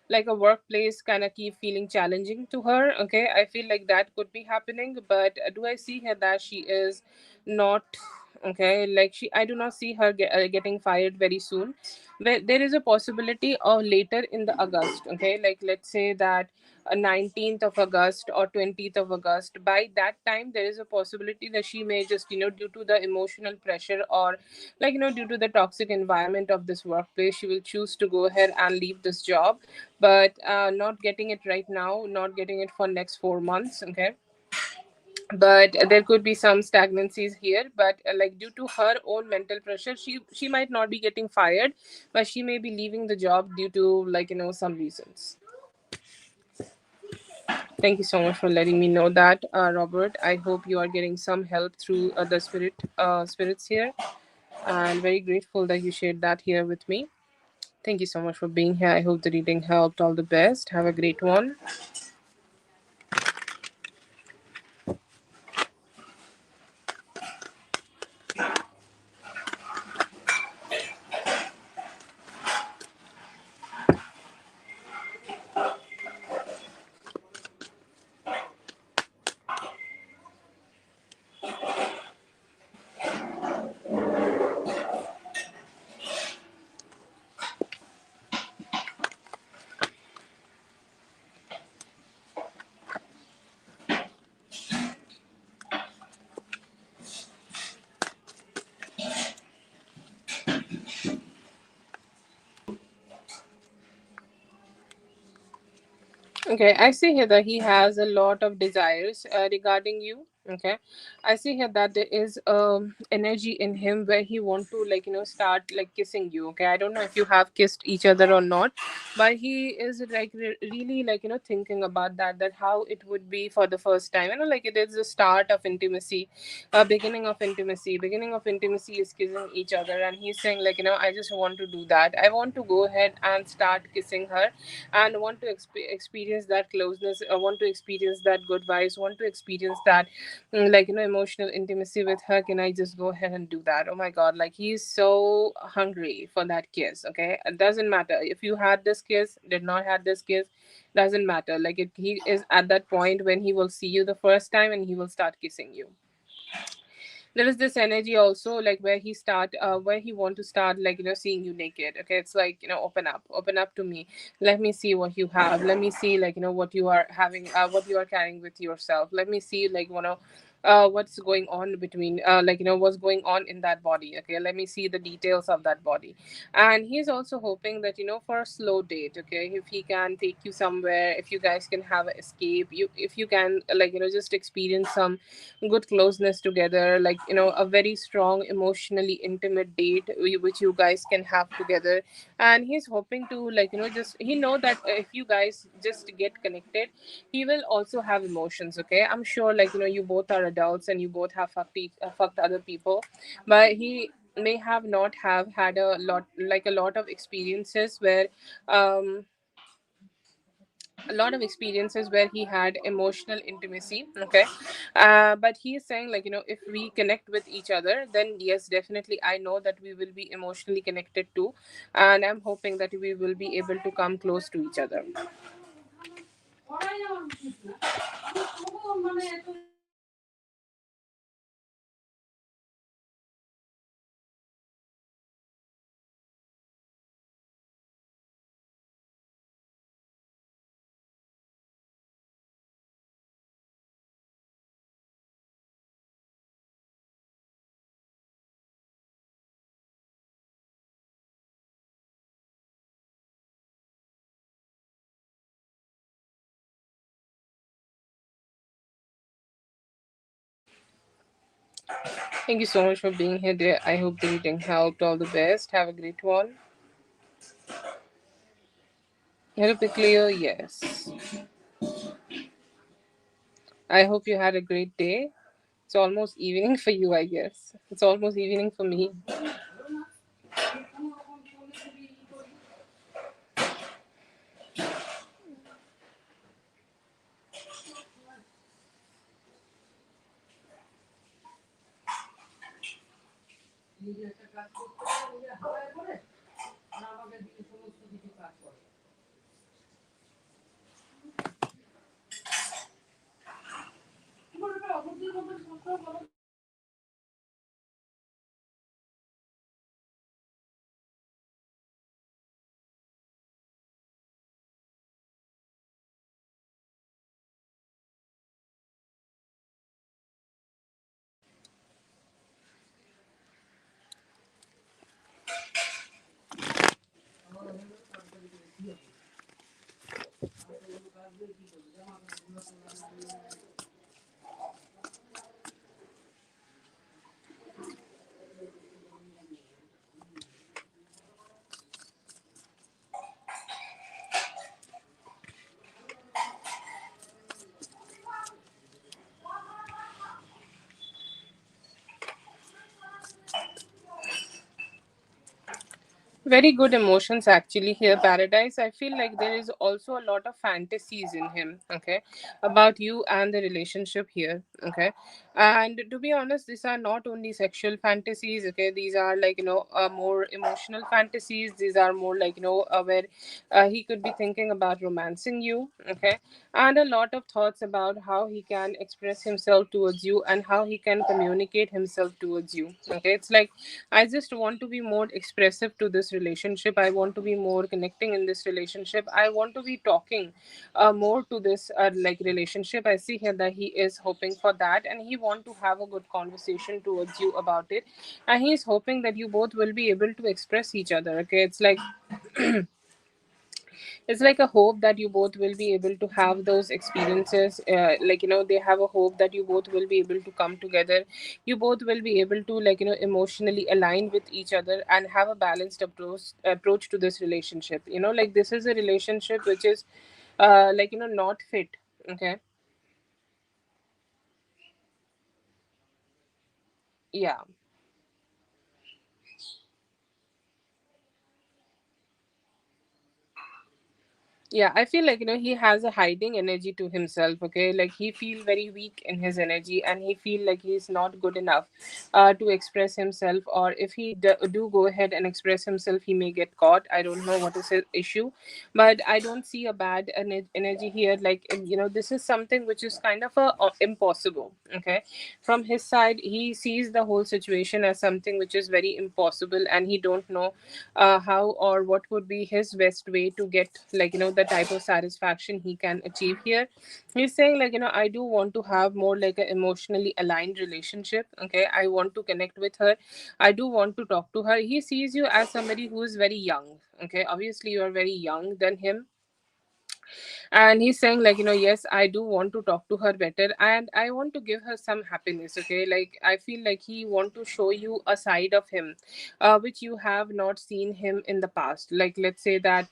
like a workplace kind of keep feeling challenging to her. Okay, I feel like that could be happening, but do I see her that she is not? Okay, like she, I do not see her getting fired very soon. There is a possibility of later in the August. Okay, like let's say that 19th of August or 20th of August. By that time, there is a possibility that she may just, due to the emotional pressure, or like, due to the toxic environment of this workplace, she will choose to go ahead and leave this job. But not getting it right now, not getting it for next 4 months. Okay, but there could be some stagnancies here, but like due to her own mental pressure, she might not be getting fired, but she may be leaving the job due to, like, some reasons. Thank you so much for letting me know that, Robert. I hope you are getting some help through the spirits here. and very grateful that you shared that here with me. Thank you so much for being here. I hope the reading helped. All the best. Have a great one. Okay, I see here that he has a lot of desires regarding you. Okay, I see here that there is energy in him where he want to, like, start like kissing you. Okay, I don't know if you have kissed each other or not, but he is like really, like, thinking about that how it would be for the first time. Like it is the start of intimacy, beginning of intimacy is kissing each other, and he's saying, like, I just want to do that. I want to go ahead and start kissing her, and want to experience that closeness, want to experience that good vibes, want to experience that, like, emotional intimacy with her. Can I just go ahead and do that? Oh my god, like he's so hungry for that kiss. Okay, it doesn't matter if you had this kiss, did not had this kiss, doesn't matter. Like he is at that point when he will see you the first time and he will start kissing you. There is this energy also, like where he want to start, like, seeing you naked. Okay, it's like, open up to me. Let me see what you have. Let me see, like, what you are having, what you are carrying with yourself. Let me see, like, what's going on between, like, what's going on in that body. Okay, let me see the details of that body. And he's also hoping that, for a slow date. Okay, if he can take you somewhere, if you guys can have an escape, you if you can, like, just experience some good closeness together, like, a very strong emotionally intimate date which you guys can have together. And he's hoping to, like, just he know that if you guys just get connected, he will also have emotions. Okay, I'm sure, like, you both are adults and you both have fucked other people, but he may have not have had a lot of experiences where, um a lot of experiences where he had emotional intimacy. Okay, but he is saying, like, if we connect with each other, then yes, definitely I know that we will be emotionally connected too, and I'm hoping that we will be able to come close to each other. Thank you so much for being here, dear. I hope the reading helped. All the best. Have a great one. Help it clear. Yes, I hope you had a great day. It's almost evening for you, I guess. It's almost evening for me. Very good emotions actually here, Paradise. I feel like there is also a lot of fantasies in him, okay, about you and the relationship here, okay. And to be honest, these are not only sexual fantasies, okay, these are like, more emotional fantasies. These are more like, where he could be thinking about romancing you, okay, and a lot of thoughts about how he can express himself towards you and how he can communicate himself towards you, okay. It's like, I just want to be more expressive to this relationship. I want to be more connecting in this relationship. I want to be talking more to this like relationship. I see here that he is hoping for that, and he want to have a good conversation towards you about it, and he is hoping that you both will be able to express each other. Okay, it's like a hope that you both will be able to have those experiences, like, they have a hope that you both will be able to come together. You both will be able to, like, emotionally align with each other and have a balanced approach to this relationship. Like, this is a relationship which is like, not fit. Okay. Yeah. Yeah, I feel like, he has a hiding energy to himself. Okay, like, he feel very weak in his energy, and he feel like he's not good enough to express himself. Or if he do go ahead and express himself, he may get caught. I don't know what is his issue, but I don't see a bad energy here. Like, this is something which is kind of impossible. Okay, from his side, he sees the whole situation as something which is very impossible, and he don't know how or what would be his best way to get, like, the type of satisfaction he can achieve here. He's saying, like, I do want to have more like an emotionally aligned relationship. Okay, I want to connect with her. I do want to talk to her. He sees you as somebody who is very young. Okay, obviously you are very young than him, and he's saying, like, yes, I do want to talk to her better, and I want to give her some happiness. Okay, like, I feel like he want to show you a side of him which you have not seen him in the past. Like, let's say that,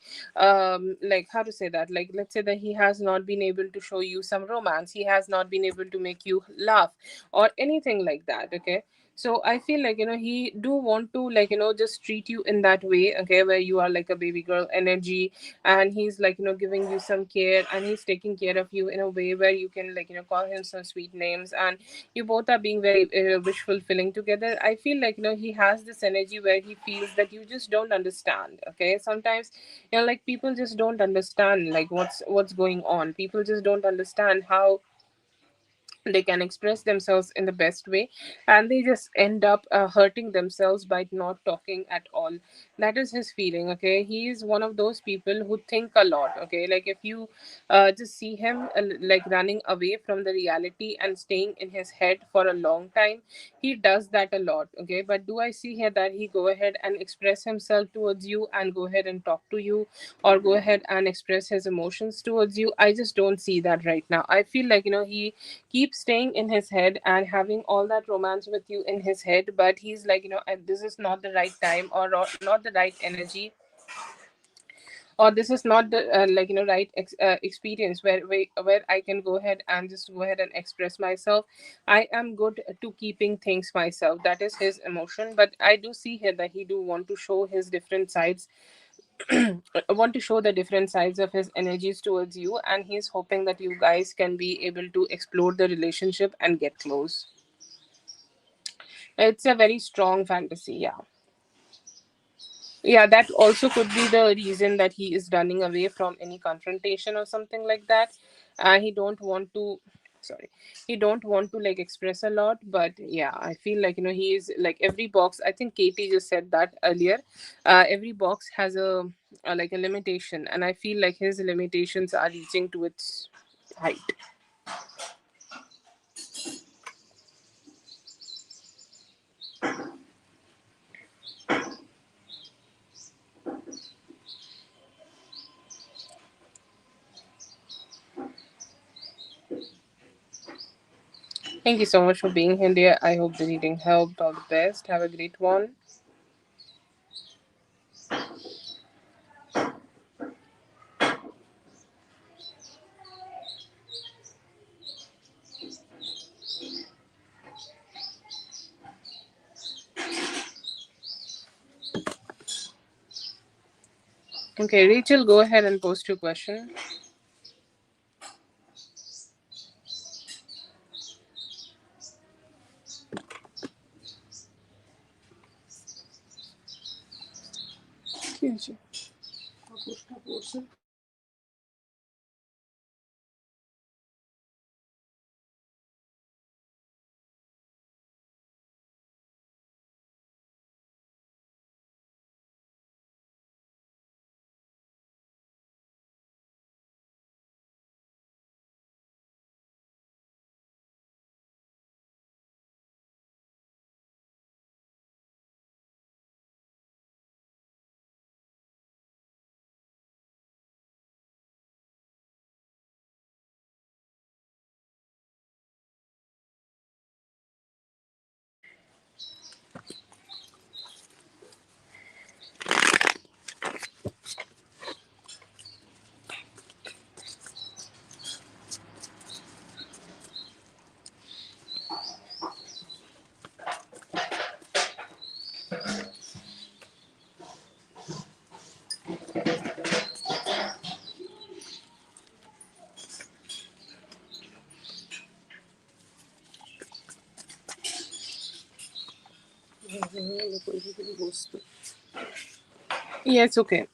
like, how to say that, like, let's say that he has not been able to show you some romance. He has not been able to make you laugh or anything like that. Okay, so I feel like, he do want to, like, just treat you in that way. Okay, where you are like a baby girl energy, and he's, like, giving you some care, and he's taking care of you in a way where you can, like, call him some sweet names, and you both are being very wish fulfilling together. I feel like, he has this energy where he feels that you just don't understand. Okay, sometimes, like, people just don't understand, like, what's going on. People just don't understand how they can express themselves in the best way, and they just end up hurting themselves by not talking at all. That is his feeling. Okay, he is one of those people who think a lot. Okay, like, if you just see him like running away from the reality and staying in his head for a long time, he does that a lot. Okay, but do I see here that he go ahead and express himself towards you and go ahead and talk to you, or go ahead and express his emotions towards you? I just don't see that right now. I feel like, he keep staying in his head and having all that romance with you in his head, but he's like, this is not the right time, or not the right energy, or this is not the like, right experience where I can go ahead and just go ahead and express myself. I am good to keeping things myself. That is his emotion, but I do see here that he do want to show his different sides. Want to show the different sides of his energies towards you, and he's hoping that you guys can be able to explore the relationship and get close. It's a very strong fantasy, yeah. Yeah, that also could be the reason that he is running away from any confrontation or something like that. He don't want to, sorry, he don't want to, like, express a lot. But yeah, I feel like, he is like every box. I think Katie just said that earlier. Every box has a like a limitation, and I feel like his limitations are reaching to its height. Thank you so much for being here, dear. I hope the reading helped. All the best. Have a great one. Okay, Rachel, go ahead and post your question. Yes, okay.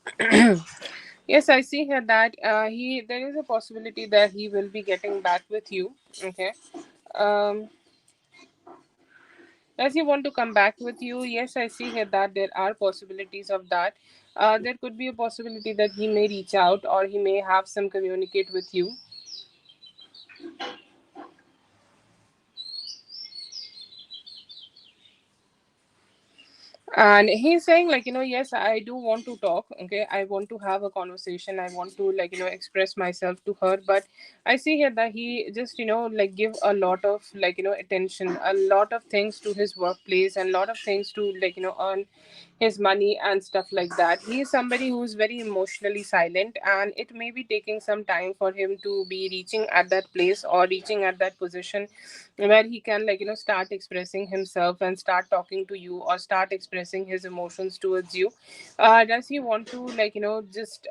Yes, I see here that he there is a possibility that he will be getting back with you. Okay. Um, does he want to come back with you? Yes, I see here that there are possibilities of that. There could be a possibility that he may reach out or he may have some communicate with you. And he's saying like, yes, I do want to talk. Okay, I want to have a conversation, I want to like, express myself to her. But I see here that he just, like give a lot of like, attention, a lot of things to his workplace and a lot of things to like, earn his money and stuff like that. He is somebody who is very emotionally silent, and it may be taking some time for him to be reaching at that place or reaching at that position where he can like, start expressing himself and start talking to you or start expressing his emotions towards you. Does he want to like, just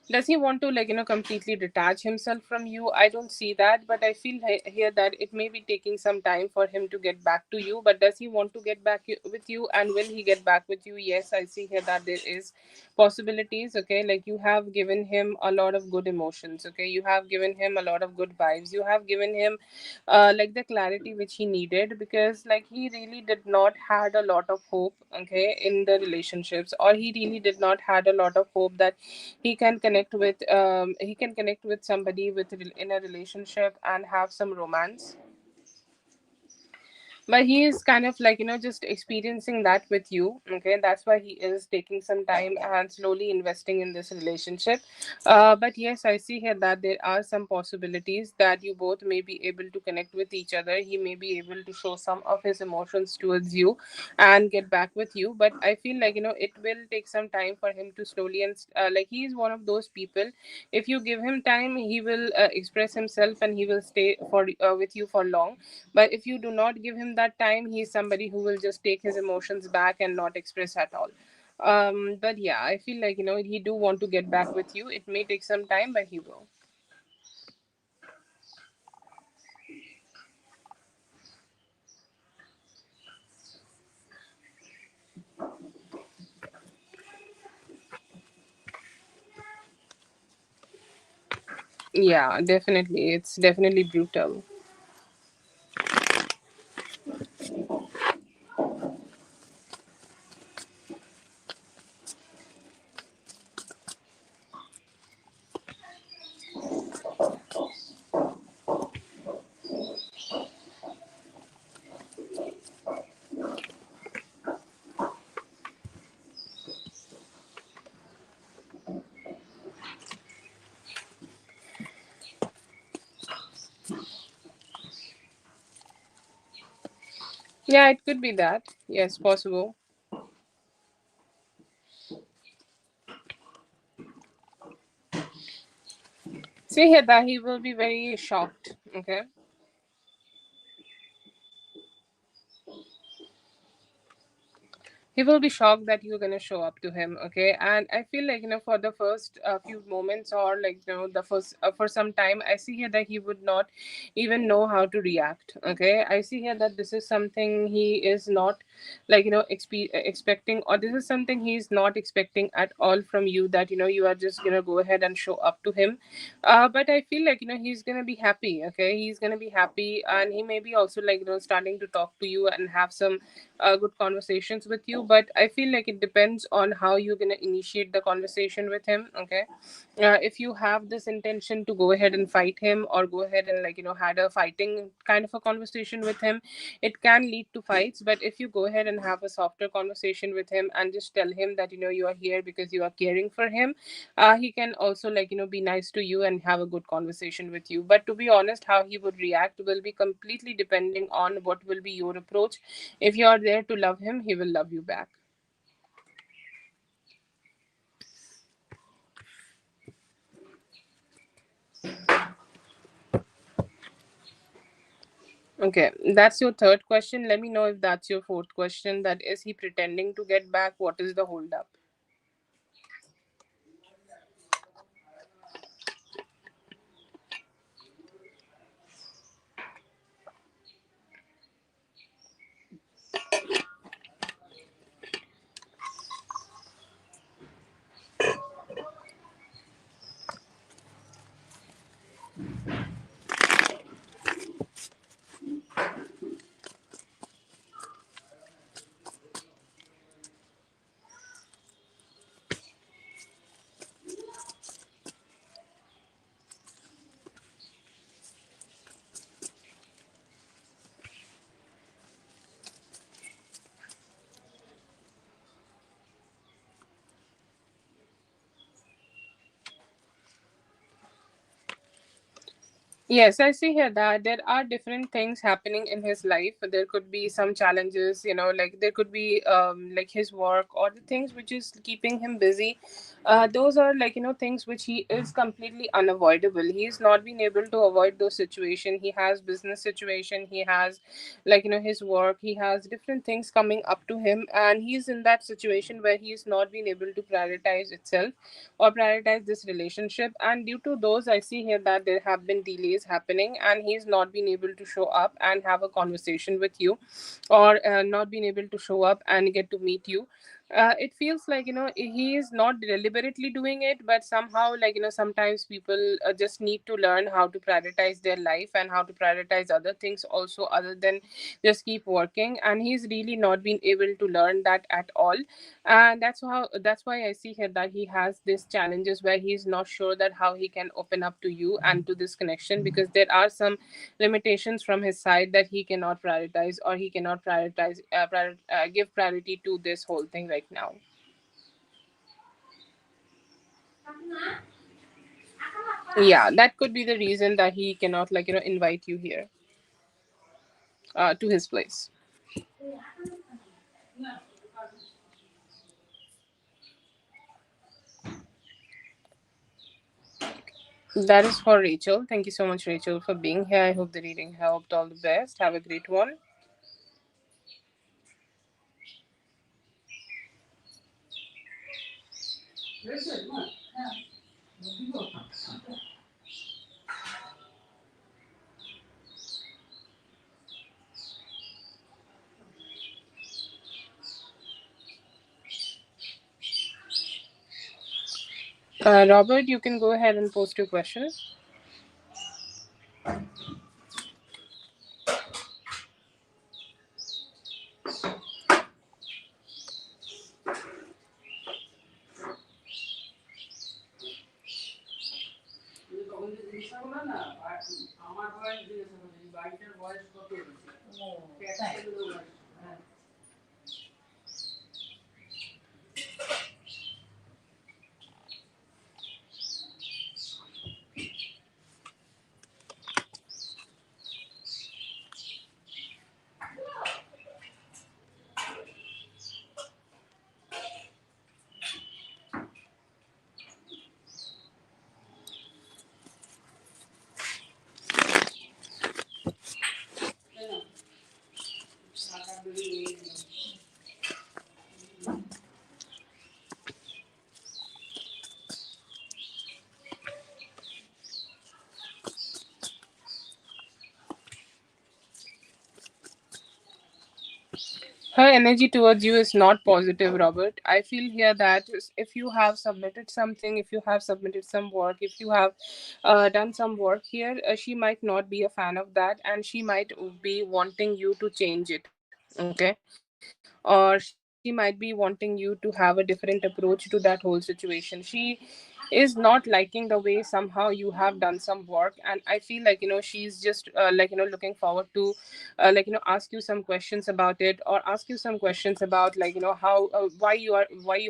does he want to like, completely detach himself from you? I don't see that, but I feel here that it may be taking some time for him to get back to you. But does he want to get back with you, and will he get back with you? Yes, I see here that there is possibilities. Okay, like you have given him a lot of good emotions. Okay, you have given him a lot of good vibes. You have given him like the clarity which he needed, because like he really did not had a lot of hope, okay, in the relationships, or he really did not had a lot of hope that he can connect with somebody in a relationship and have some romance. But he is kind of like, just experiencing that with you. Okay, that's why he is taking some time and slowly investing in this relationship. But yes, I see here that there are some possibilities that you both may be able to connect with each other. He may be able to show some of his emotions towards you and get back with you. But I feel like, it will take some time for him to slowly and like he is one of those people. If you give him time, he will express himself and he will stay for with you for long. But if you do not give him that time, he's somebody who will just take his emotions back and not express at all. But yeah, I feel like, he do want to get back with you. It may take some time, but he will. Yeah, definitely. It's definitely brutal. Yeah, it could be that. Yes, possible. See here that he will be very shocked. Okay. He he will be shocked that you're going to show up to him. Okay, and I feel like, for the first few moments, or like, the first for some time, I see here that he would not even know how to react. Okay, I see here that this is something he is not, like, expecting, or this is something he's not expecting at all from you, that you are just going to go ahead and show up to him. But I feel like, he's going to be happy. Okay, he's going to be happy, and he may be also, like, starting to talk to you and have some good conversations with you. But I feel like it depends on how you're going to initiate the conversation with him. Okay, if you have this intention to go ahead and fight him, or go ahead and, like, had a fighting kind of a conversation with him, it can lead to fights. But if you go ahead and have a softer conversation with him, and just tell him that, you are here because you are caring for him, he can also, like, be nice to you and have a good conversation with you. But to be honest, how he would react will be completely depending on what will be your approach. If you are there to love him, he will love you back. Okay, that's your third question. Let me know if that's your fourth question. That is he pretending to get back? What is the holdup? Yes, I see here that there are different things happening in his life. There could be some challenges, like there could be like his work, or the things which is keeping him busy. Those are, like, things which he is completely unavoidable. He's not been able to avoid those situations. He has business situation, he has, like, his work, he has different things coming up to him, and he's in that situation where he's not been able to prioritize itself, or prioritize this relationship. And due to those, I see here that there have been delays happening, and he's not been able to show up and have a conversation with you, or not been able to show up and get to meet you. It feels like, he is not deliberately doing it, but somehow, like, sometimes people just need to learn how to prioritize their life, and how to prioritize other things also, other than just keep working. And he's really not been able to learn that at all. And that's why I see here that he has these challenges where he's not sure that how he can open up to you and to this connection, because there are some limitations from his side that he cannot prioritize, or he cannot prioritize give priority to this whole thing right now. Yeah, that could be the reason that he cannot, like, invite you here, to his place. That is for Rachel. Thank you so much, Rachel, for being here. I hope the reading helped. All the best. Have a great one. Robert, you can go ahead and post your question. Her energy towards you is not positive, Robert. I feel here that if you have submitted something, if you have submitted some work, if you have done some work here, she might not be a fan of that, and she might be wanting you to change it. Okay, or she might be wanting you to have a different approach to that whole situation. She is not liking the way somehow you have done some work, and I feel like, she's just looking forward to ask you some questions about it, or ask you some questions about, how why you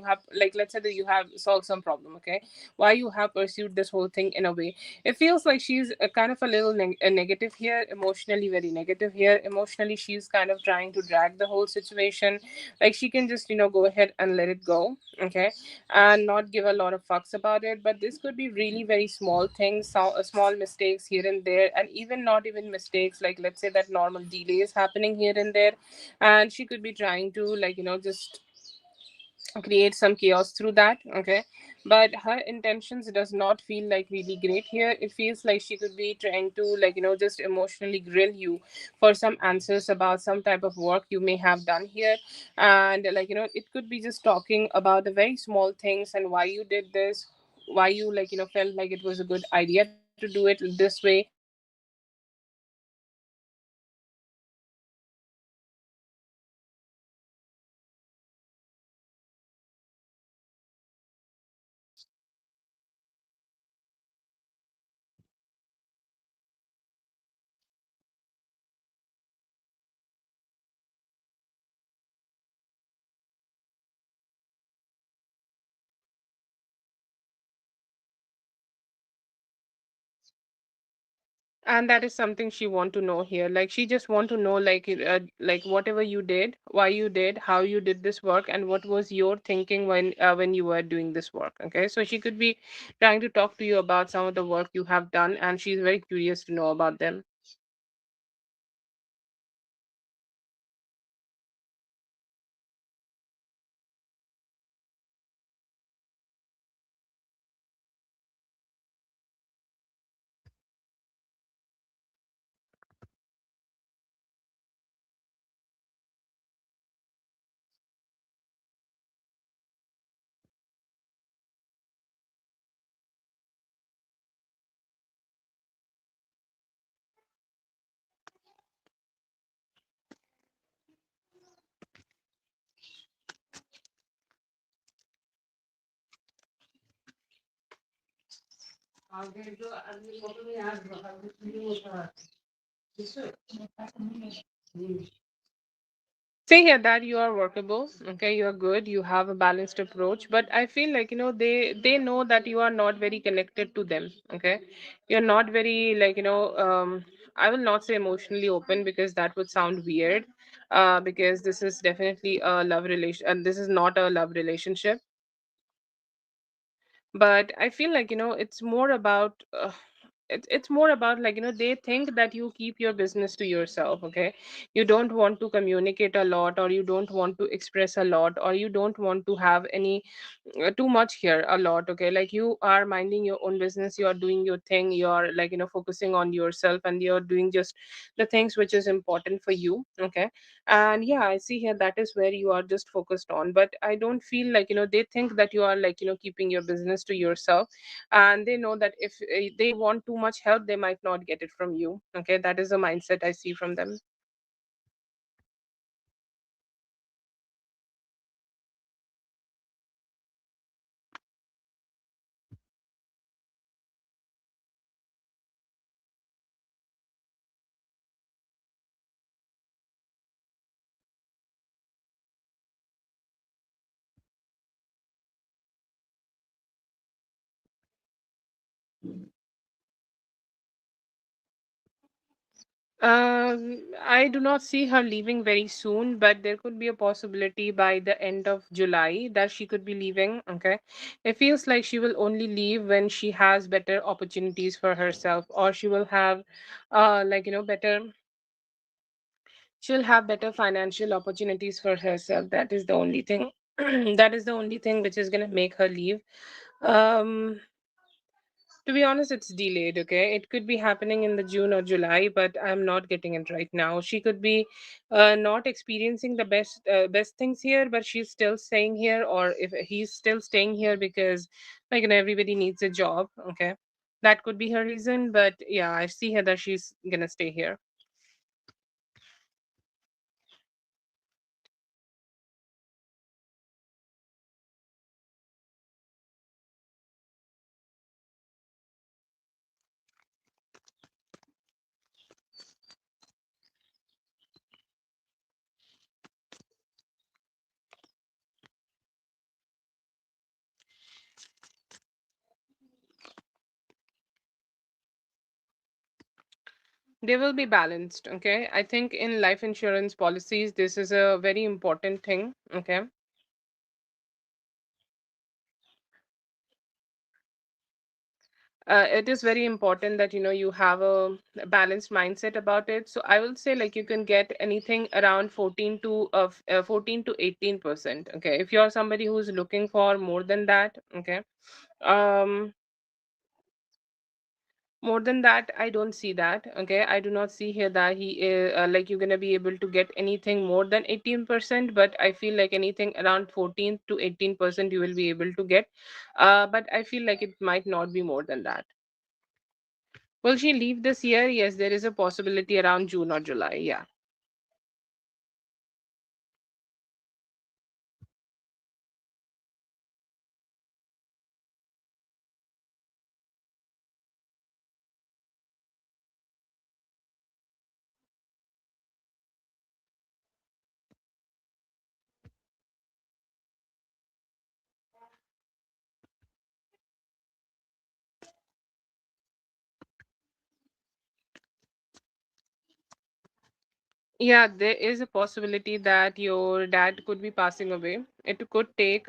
have, like, let's say that you have solved some problem. Okay, why you have pursued this whole thing in a way. It feels like she's kind of a little negative here, emotionally very negative here. Emotionally, she's kind of trying to drag the whole situation. Like, she can just go ahead and let it go. Okay, and not give a lot of fucks about it. But this could be really very small things, small mistakes here and there, and even not even mistakes, like, let's say that normal delays happening here and there. And she could be trying to, just create some chaos through that. Okay, but her intentions does not feel like really great here. It feels like she could be trying to, just emotionally grill you for some answers about some type of work you may have done here. And, it could be just talking about the very small things and why you did this, why you, felt like it was a good idea to do it this way, or why you felt like it was a good idea to do it this way. And she could be trying to, just create some chaos through that. Okay, but I feel like, this could be really very small things, and that is something she want to know here. Like, she just want to know, like whatever you did, why you did, how you did this work, and what was your thinking when you were doing this work. Okay, so she could be trying to talk to you about some of the work you have done, and she's very curious to know about them. Say here that you are workable. Okay, you are good, you have a balanced approach, but I feel like, they know that you are not very connected to them. Okay, you're not very, I will not say emotionally open, because that would sound weird. Because this is definitely a love relation, and this is not a love relationship. But I feel like, it's more about, it's more about, they think that you keep your business to yourself. Okay, you don't want to communicate a lot, or you don't want to express a lot, or you don't want to have any too much here a lot. Okay, like, you are minding your own business, you are doing your thing, you are, focusing on yourself, and you're doing just the things which is important for you. Okay, and yeah, I see here that is where you are just focused on. But I don't feel like, they think that you are, keeping your business to yourself, and they know that if they want too much help, they might not get it from you. Okay, that is the mindset I see from them. I do not see her leaving very soon, but there could be a possibility by the end of July that she could be leaving. Okay. It feels like she will only leave when she has better opportunities for herself, or she will have, better, she'll have better financial opportunities for herself. That is the only thing. That is the only thing which is going to make her leave. Um, To be honest, it's delayed, okay? It could be happening in the June or July, but I'm not getting it right now. She could be not experiencing the best things here, but she's still staying here, or if he's still staying here because everybody needs a job, okay? That could be her reason, but yeah, I see her that she's gonna stay here. They will be balanced, okay? I think in life insurance policies, this is a very important thing, okay? It is very important that you have a balanced mindset about it. So I will say like you can get anything around 14 to 18%. Okay, if you're somebody who's looking for more than that, okay, um, more than that, I don't see that. Okay, I do not see here that he is like you're gonna be able to get anything more than 18%, but I feel like anything around 14 to 18% you will be able to get. But I feel like it might not be more than that. Will she leave this year? Yes, there is a possibility around June or July. Yeah. Yeah, there is a possibility that your dad could be passing away. It could take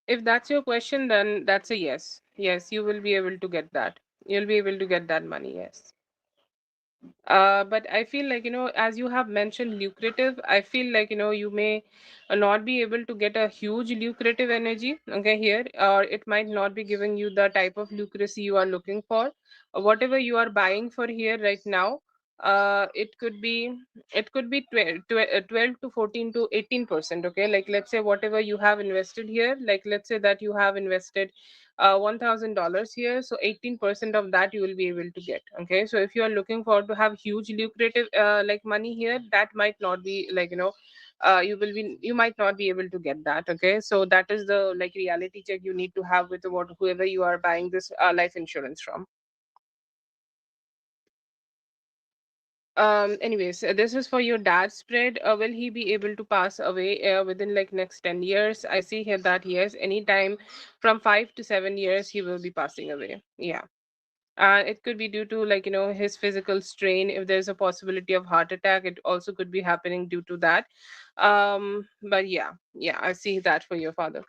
if that's your question, then that's a yes. Yes, you will be able to get that. You'll be able to get that money, yes. But I feel like, as you have mentioned lucrative, I feel like, you may not be able to get a huge lucrative energy, okay, here, or it might not be giving you the type of lucracy you are looking for. Whatever you are buying for here right now, it could be 12 to 14 to 18%, okay? Like, let's say whatever you have invested here, like, let's say that you have invested $1,000 here, so 18% of that you will be able to get. Okay, so if you are looking for to have huge lucrative like money here, that might not be like you might not be able to get that. Okay, so that is the like reality check you need to have with what whoever you are buying this life insurance from. Anyways, this is for your dad's spread. Will he be able to pass away within like next 10 years? I see here that yes, anytime from 5 to 7 years he will be passing away. Yeah. It could be due to like his physical strain. If there's a possibility of heart attack, it also could be happening due to that. But yeah, yeah, I see that for your father.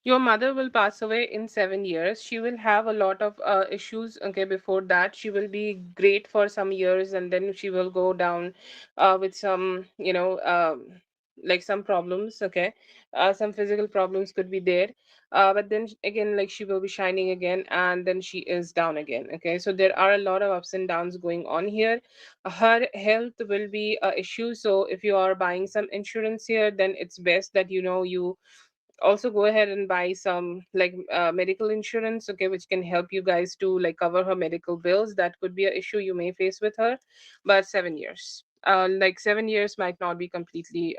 Your mother will pass away in 7 years. She will have a lot of issues. Okay, before that, she will be great for some years, and then she will go down with some, like some problems. Okay, some physical problems could be there. But then again, like she will be shining again, and then she is down again. Okay, so there are a lot of ups and downs going on here. Her health will be a issue. So if you are buying some insurance here, then it's best that you also go ahead and buy some like medical insurance, okay, which can help you guys to like cover her medical bills. That could be an issue you may face with her. But 7 years, like 7 years might not be completely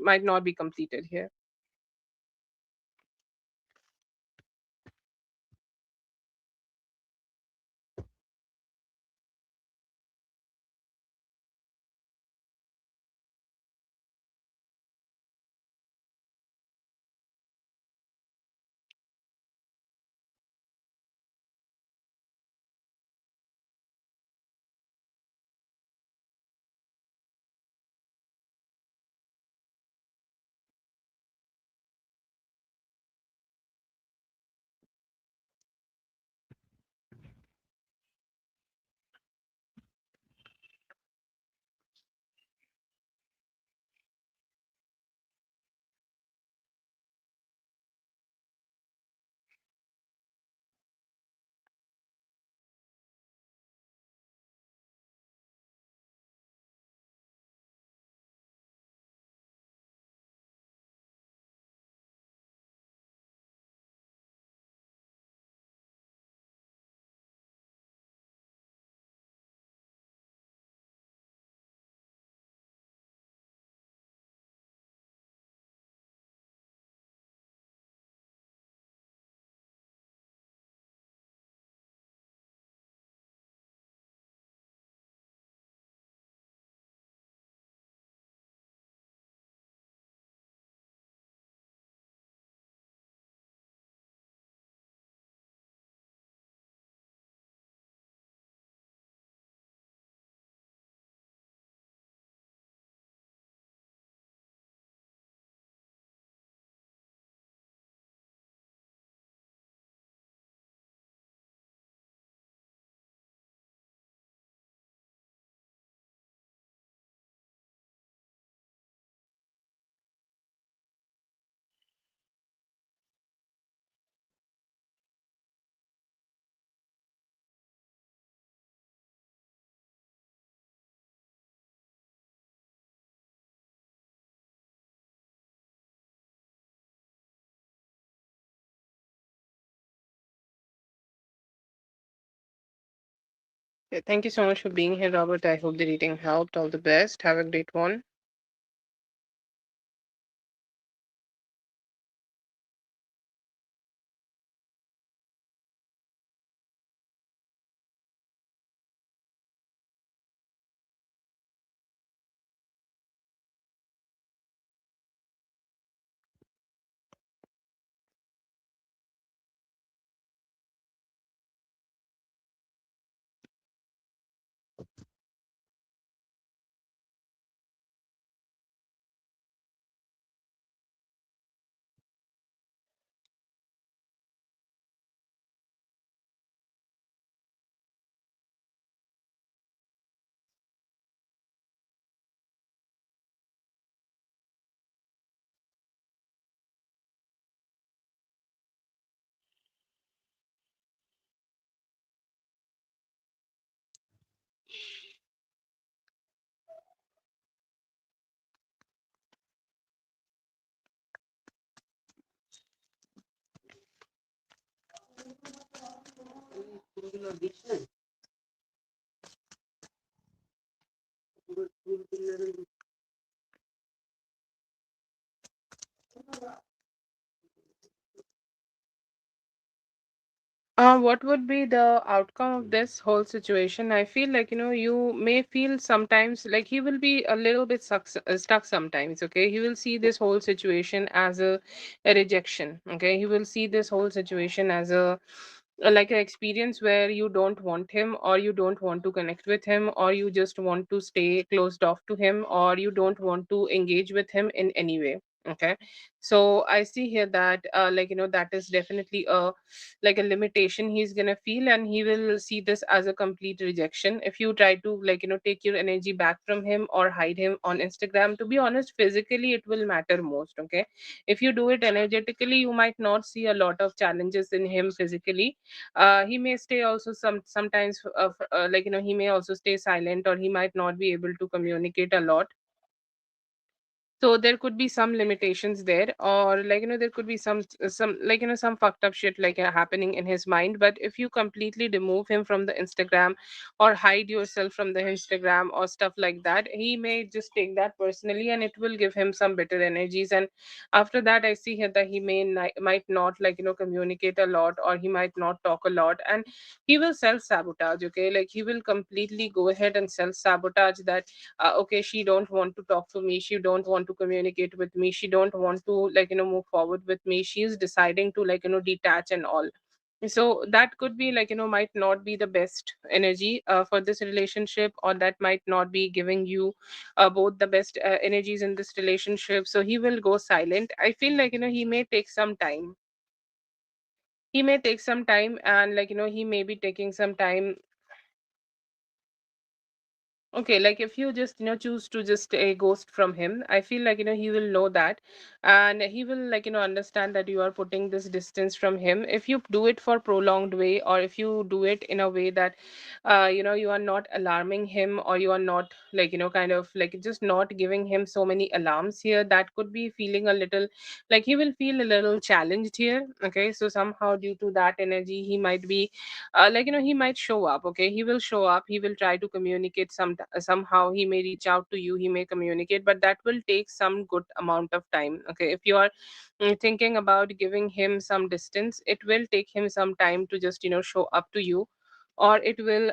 might not be completed here. Yeah, thank you so much for being here, Robert. I hope the reading helped. All the best. Have a great one. What would be the outcome of this whole situation? I feel like, you may feel sometimes like he will be a little bit stuck sometimes, okay? He will see this whole situation as a rejection, okay? He will see this whole situation as like an experience where you don't want him, or you don't want to connect with him, or you just want to stay closed off to him, or you don't want to engage with him in any way. Okay, so I see here that that is definitely a like a limitation he's gonna feel, and he will see this as a complete rejection if you try to take your energy back from him or hide him on Instagram. To be honest, physically it will matter most. Okay, if you do it energetically, you might not see a lot of challenges in him physically. He may stay also sometimes he may also stay silent, or he might not be able to communicate a lot. So there could be some limitations there, or like there could be some like some fucked up shit like happening in his mind. But if you completely remove him from the Instagram, or hide yourself from the Instagram or stuff like that, he may just take that personally, and it will give him some bitter energies. And after that, I see here that he might not like communicate a lot, or he might not talk a lot, and he will self sabotage. Okay, like he will completely go ahead and self sabotage that okay, she don't want to talk to me, she don't want to communicate with me, she don't want to like move forward with me, she's deciding to like detach and all. So that could be like might not be the best energy for this relationship, or that might not be giving you both the best energies in this relationship. So he will go silent. I feel like he may take some time, he may take some time, and like he may be taking some time. Okay, like if you just choose to just a ghost from him, I feel like he will know that, and he will like understand that you are putting this distance from him. If you do it for prolonged way, or if you do it in a way that you are not alarming him, or you are not like kind of like just not giving him so many alarms here, that could be feeling a little like he will feel a little challenged here. Okay, so somehow due to that energy, he might be like he might show up. Okay, he will show up, he will try to communicate somehow, he may reach out to you, he may communicate, but that will take some good amount of time. Okay, if you are thinking about giving him some distance, it will take him some time to just show up to you, or it will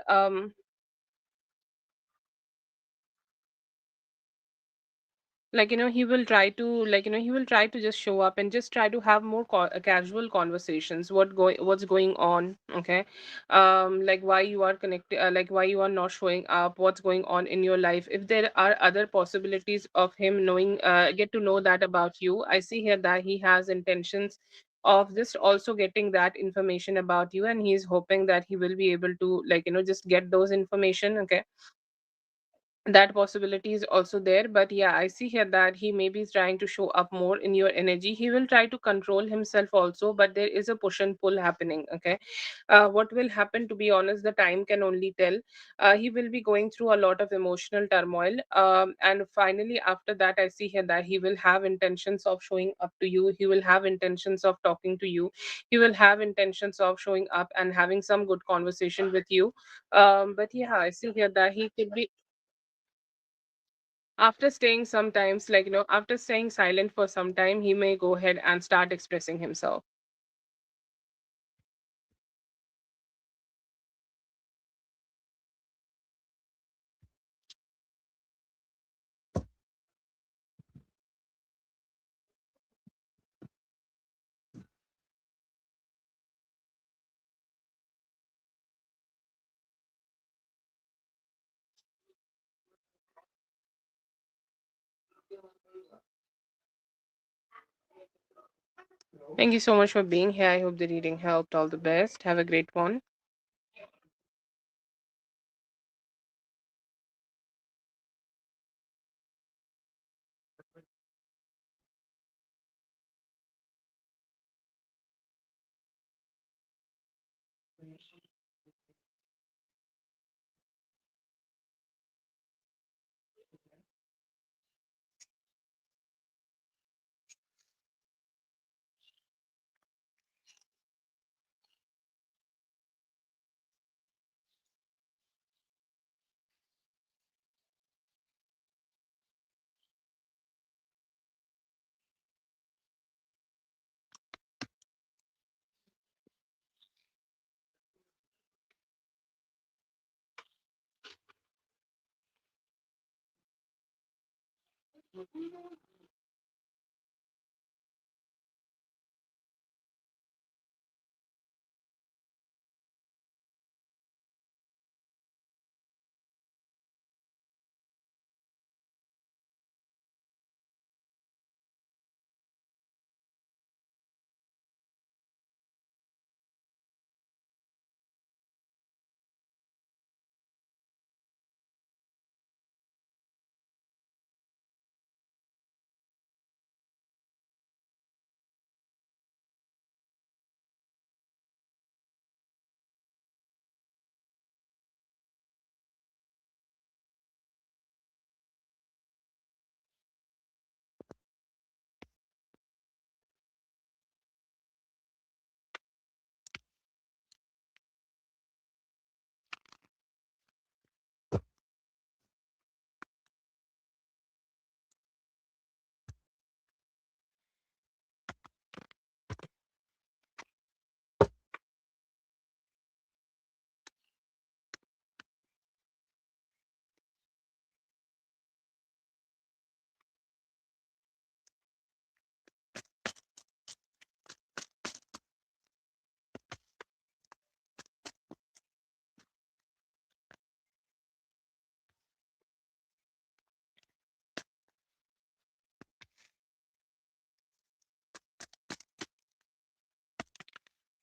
like he will try to like he will try to just show up and just try to have more casual conversations, what's going on. Okay, like why you are connected, like why you are not showing up, what's going on in your life. If there are other possibilities of him knowing, get to know that about you, I see here that he has intentions of just also getting that information about you, and he's hoping that he will be able to like just get those information. Okay, that possibility is also there. But yeah, I see here that he may be trying to show up more in your energy, he will try to control himself also, but there is a push and pull happening. Okay, what will happen, to be honest, the time can only tell. He will be going through a lot of emotional turmoil, and finally after that, I see here that he will have intentions of showing up to you, he will have intentions of talking to you, he will have intentions of showing up and having some good conversation with you. But yeah, I see here that he could be, after staying sometimes like after staying silent for some time, he may go ahead and start expressing himself. Thank you so much for being here. I hope the reading helped. All the best. Have a great one.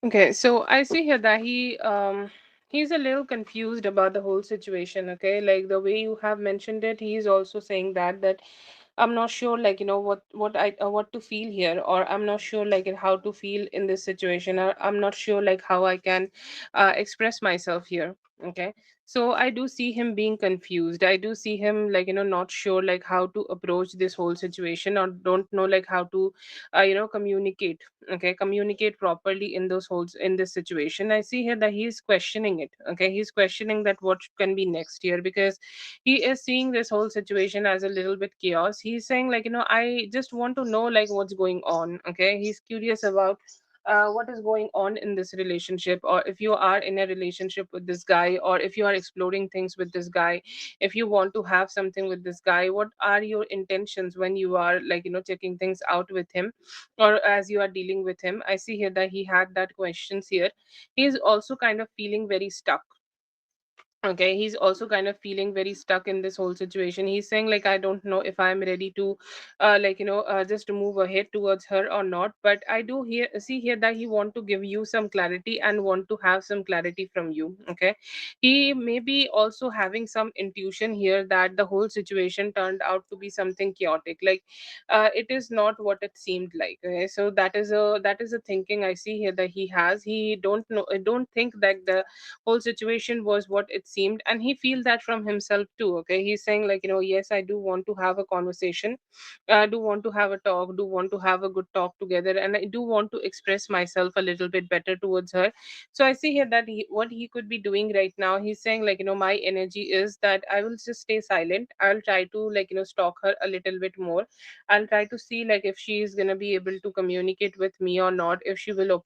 Okay, so I see here that he's a little confused about the whole situation. Okay, like the way you have mentioned it, he's also saying that I'm not sure, like what to feel here, or I'm not sure like how to feel in this situation, or I'm not sure like how I can express myself here. Okay, so I do see him being confused. I do see him like not sure like how to approach this whole situation, or don't know like how to communicate. Okay, communicate properly in those holes in this situation. I see here that he's questioning it. Okay, he's questioning that what can be next here, because he is seeing this whole situation as a little bit chaos. He's saying like I just want to know like what's going on. Okay, he's curious about what is going on in this relationship, or if you are in a relationship with this guy, or if you are exploring things with this guy, if you want to have something with this guy, what are your intentions when you are like checking things out with him, or as you are dealing with him. I see here that he had that questions here. He's also kind of feeling very stuck. Okay, he's also kind of feeling very stuck in this whole situation. He's saying like I don't know if I'm ready to just to move ahead towards her or not, but I do here see here that he want to give you some clarity and want to have some clarity from you. Okay, he may be also having some intuition here that the whole situation turned out to be something chaotic, like it is not what it seemed like. Okay, so that is a thinking I see here that he has. He don't think that the whole situation was what it seemed, and he feels that from himself too. Okay, he's saying like yes, I do want to have a conversation, do want to have a talk, do want to have a good talk together, and I do want to express myself a little bit better towards her. So I see here that what he could be doing right now, he's saying like my energy is that I will just stay silent. I'll try to like stalk her a little bit more. I'll try to see like if she is gonna be able to communicate with me or not, if she will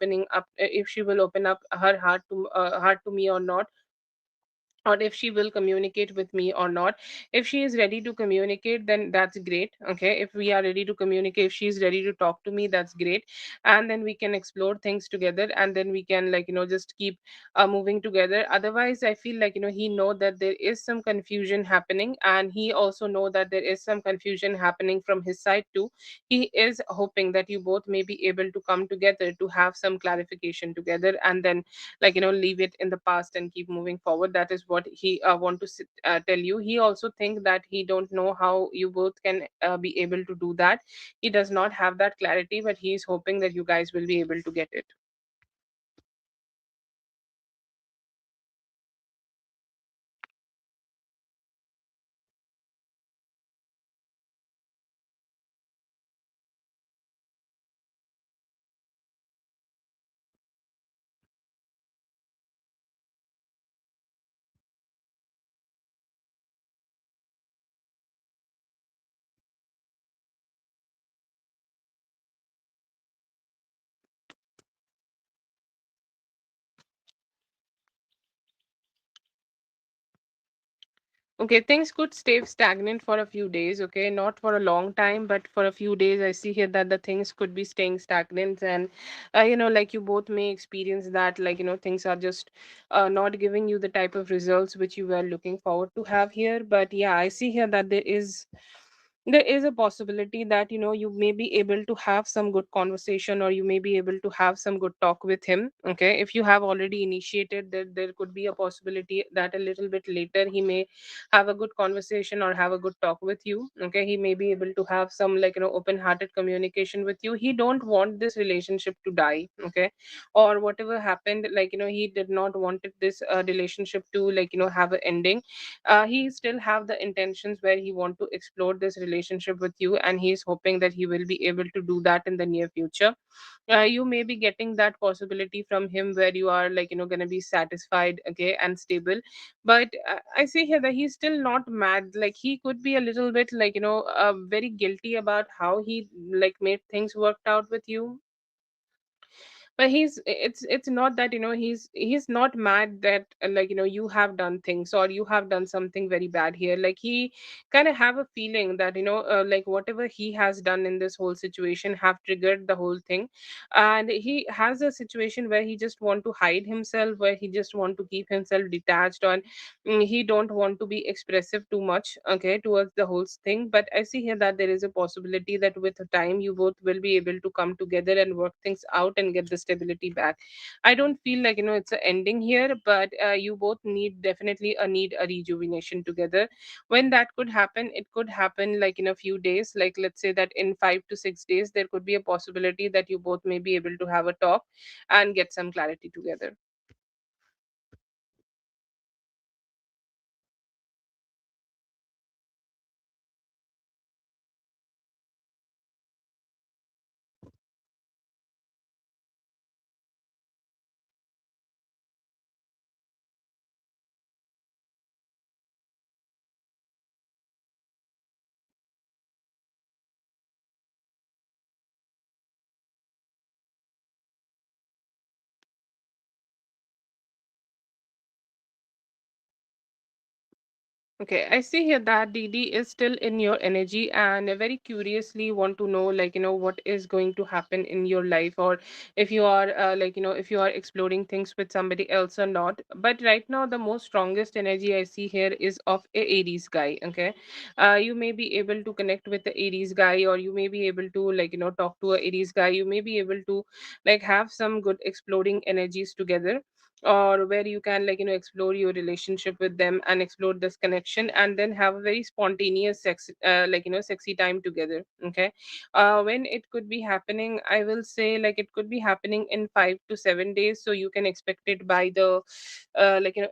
if she will open up her heart to me or not, or if she will communicate with me or not. If she is ready to communicate, then that's great. Okay, if we are ready to communicate, if she is ready to talk to me, that's great. And then we can explore things together, and then we can like just keep moving together. Otherwise I feel like he know that there is some confusion happening, and he also know that there is some confusion happening from his side too. He is hoping that you both may be able to come together to have some clarification together, and then leave it in the past and keep moving forward. That is what he want to tell you. He also think that he don't know how you both can be able to do that. He does not have that clarity, but he is hoping that you guys will be able to get it. Okay, things could stay stagnant for a few days, okay? Not for a long time, but for a few days. I see here that the things could be staying stagnant, and like you both may experience that, like things are just not giving you the type of results which you were looking forward to have here. But yeah, I see here that there is a possibility that you may be able to have some good conversation, or you may be able to have some good talk with him. Okay, if you have already initiated that, there could be a possibility that a little bit later he may have a good conversation or have a good talk with you. Okay, he may be able to have some like open hearted communication with you. He don't want this relationship to die. Okay, or whatever happened, like he did not wanted this relationship to like have an ending. He still have the intentions where he want to explore this relationship with you, and he's hoping that he will be able to do that in the near future. You may be getting that possibility from him where you are like gonna be satisfied, okay, and stable. But I see here that he's still not mad. Like he could be a little bit like very guilty about how he like made things worked out with you. But it's not that he's not mad that like you have done things, or you have done something very bad here. Like he kind of have a feeling that like whatever he has done in this whole situation have triggered the whole thing, and he has a situation where he just want to hide himself, where he just want to keep himself detached, or he don't want to be expressive too much, okay, towards the whole thing. But I see here that there is a possibility that with time you both will be able to come together and work things out and get this stability back. I don't feel like it's a ending here, but you both need a rejuvenation together. When that could happen, it could happen like in a few days, like let's say that in 5 to 6 days there could be a possibility that you both may be able to have a talk and get some clarity together. Okay, I see here that Didi is still in your energy and very curiously want to know, like, what is going to happen in your life, or if you are, if you are exploring things with somebody else or not. But right now, the most strongest energy I see here is of a Aries guy. Okay, you may be able to connect with the Aries guy, or you may be able to, talk to a Aries guy. You may be able to, like, have some good exploring energies together, or where you can explore your relationship with them and explore this connection, and then have a very spontaneous sex sexy time together. Okay, when it could be happening, I will say, like, it could be happening in 5 to 7 days, so you can expect it by the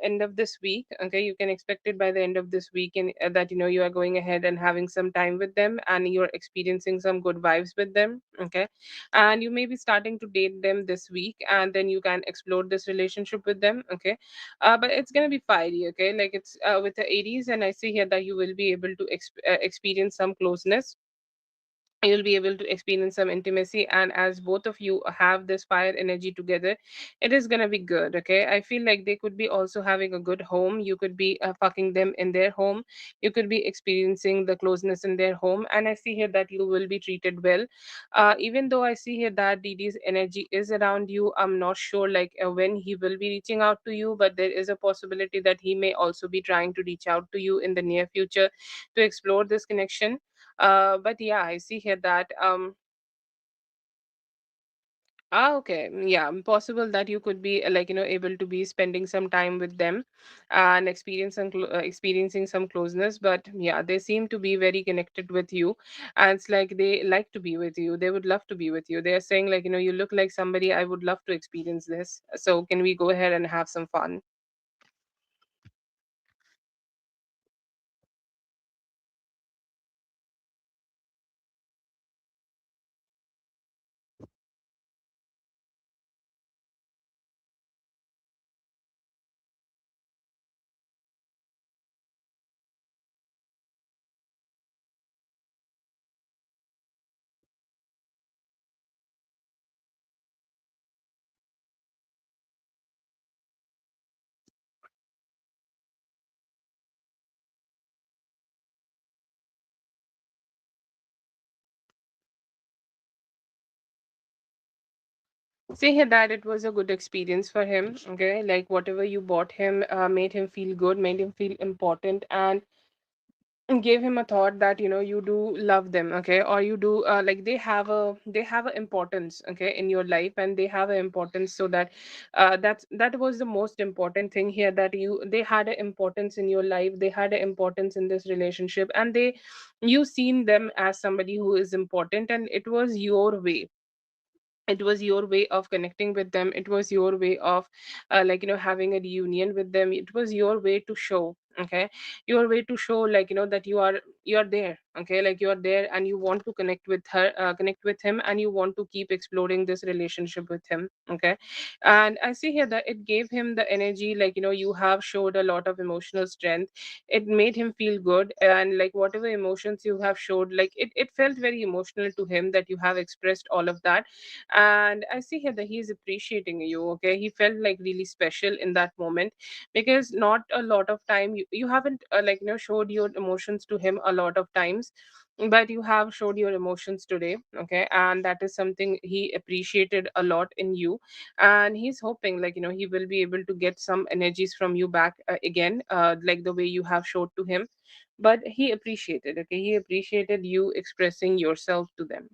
end of this week. Okay, you can expect it by the end of this week, and that you are going ahead and having some time with them, and you're experiencing some good vibes with them. Okay, and you may be starting to date them this week, and then you can explore this relationship with them. Okay, but it's gonna be fiery. Okay, like it's with the Aries, and I see here that you will be able to experience some closeness. You'll be able to experience some intimacy, and as both of you have this fire energy together, it is going to be good. Okay, I feel like they could be also having a good home. You could be fucking them in their home. You could be experiencing the closeness in their home, and I see here that you will be treated well. Even though I see here that Didi's energy is around you, I'm not sure like when he will be reaching out to you, but there is a possibility that he may also be trying to reach out to you in the near future to explore this connection. But yeah, I see here that okay, yeah, possible that you could be able to be spending some time with them and experiencing some closeness. But yeah, they seem to be very connected with you, and it's like they like to be with you. They would love to be with you. They are saying like, you look like somebody I would love to experience this. So can we go ahead and have some fun? Say here that it was a good experience for him. Okay, like whatever you bought him made him feel good, made him feel important, and gave him a thought that you do love them. Okay, or you do like they have a importance, okay, in your life, and they have an importance, so that that was the most important thing here, that they had an importance in your life, they had an importance in this relationship, and you seen them as somebody who is important, and it was your way. It was your way of connecting with them. It was your way of having a reunion with them. It was your way to show, okay, your way to show that you're there. Okay, like you're there, and you want to connect with him, and you want to keep exploring this relationship with him. Okay, and I see here that it gave him the energy, you have showed a lot of emotional strength. It made him feel good, and like whatever emotions you have showed, like it felt very emotional to him that you have expressed all of that. And I see here that he's appreciating you. Okay, he felt like really special in that moment, because not a lot of time you haven't showed your emotions to him a lot of times, but you have showed your emotions today. Okay, and that is something he appreciated a lot in you, and he's hoping he will be able to get some energies from you back again, like the way you have showed to him. But he appreciated, okay, he appreciated you expressing yourself to them.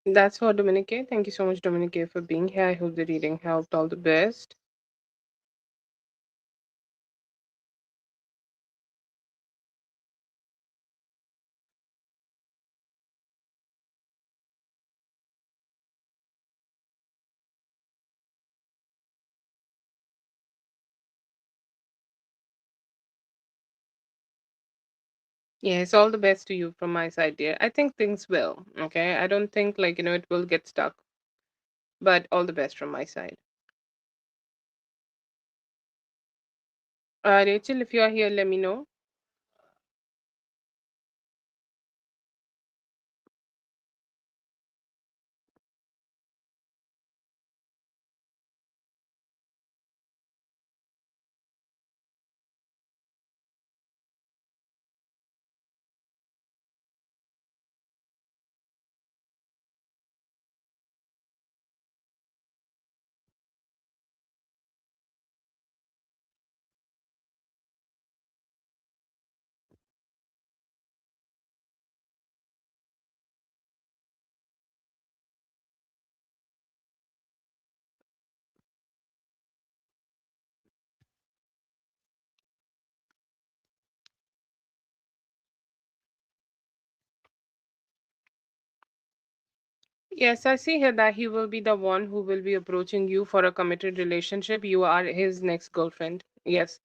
That's for Dominique. Thank you so much, Dominique, for being here. I hope the reading helped. All the best. Yes, all the best to you from my side, dear. I think things will. Okay. I don't think, like, it will get stuck, but all the best from my side. Rachel, if you are here, let me know. Yes, I see here that he will be the one who will be approaching you for a committed relationship. You are his next girlfriend. Yes.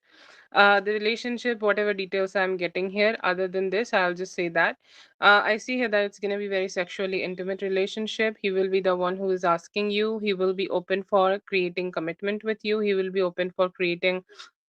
The relationship, whatever details I'm getting here, other than this, I'll just say that. I see here that it's going to be very sexually intimate relationship. He will be the one who is asking you. He will be open for creating commitment with you. He will be open for creating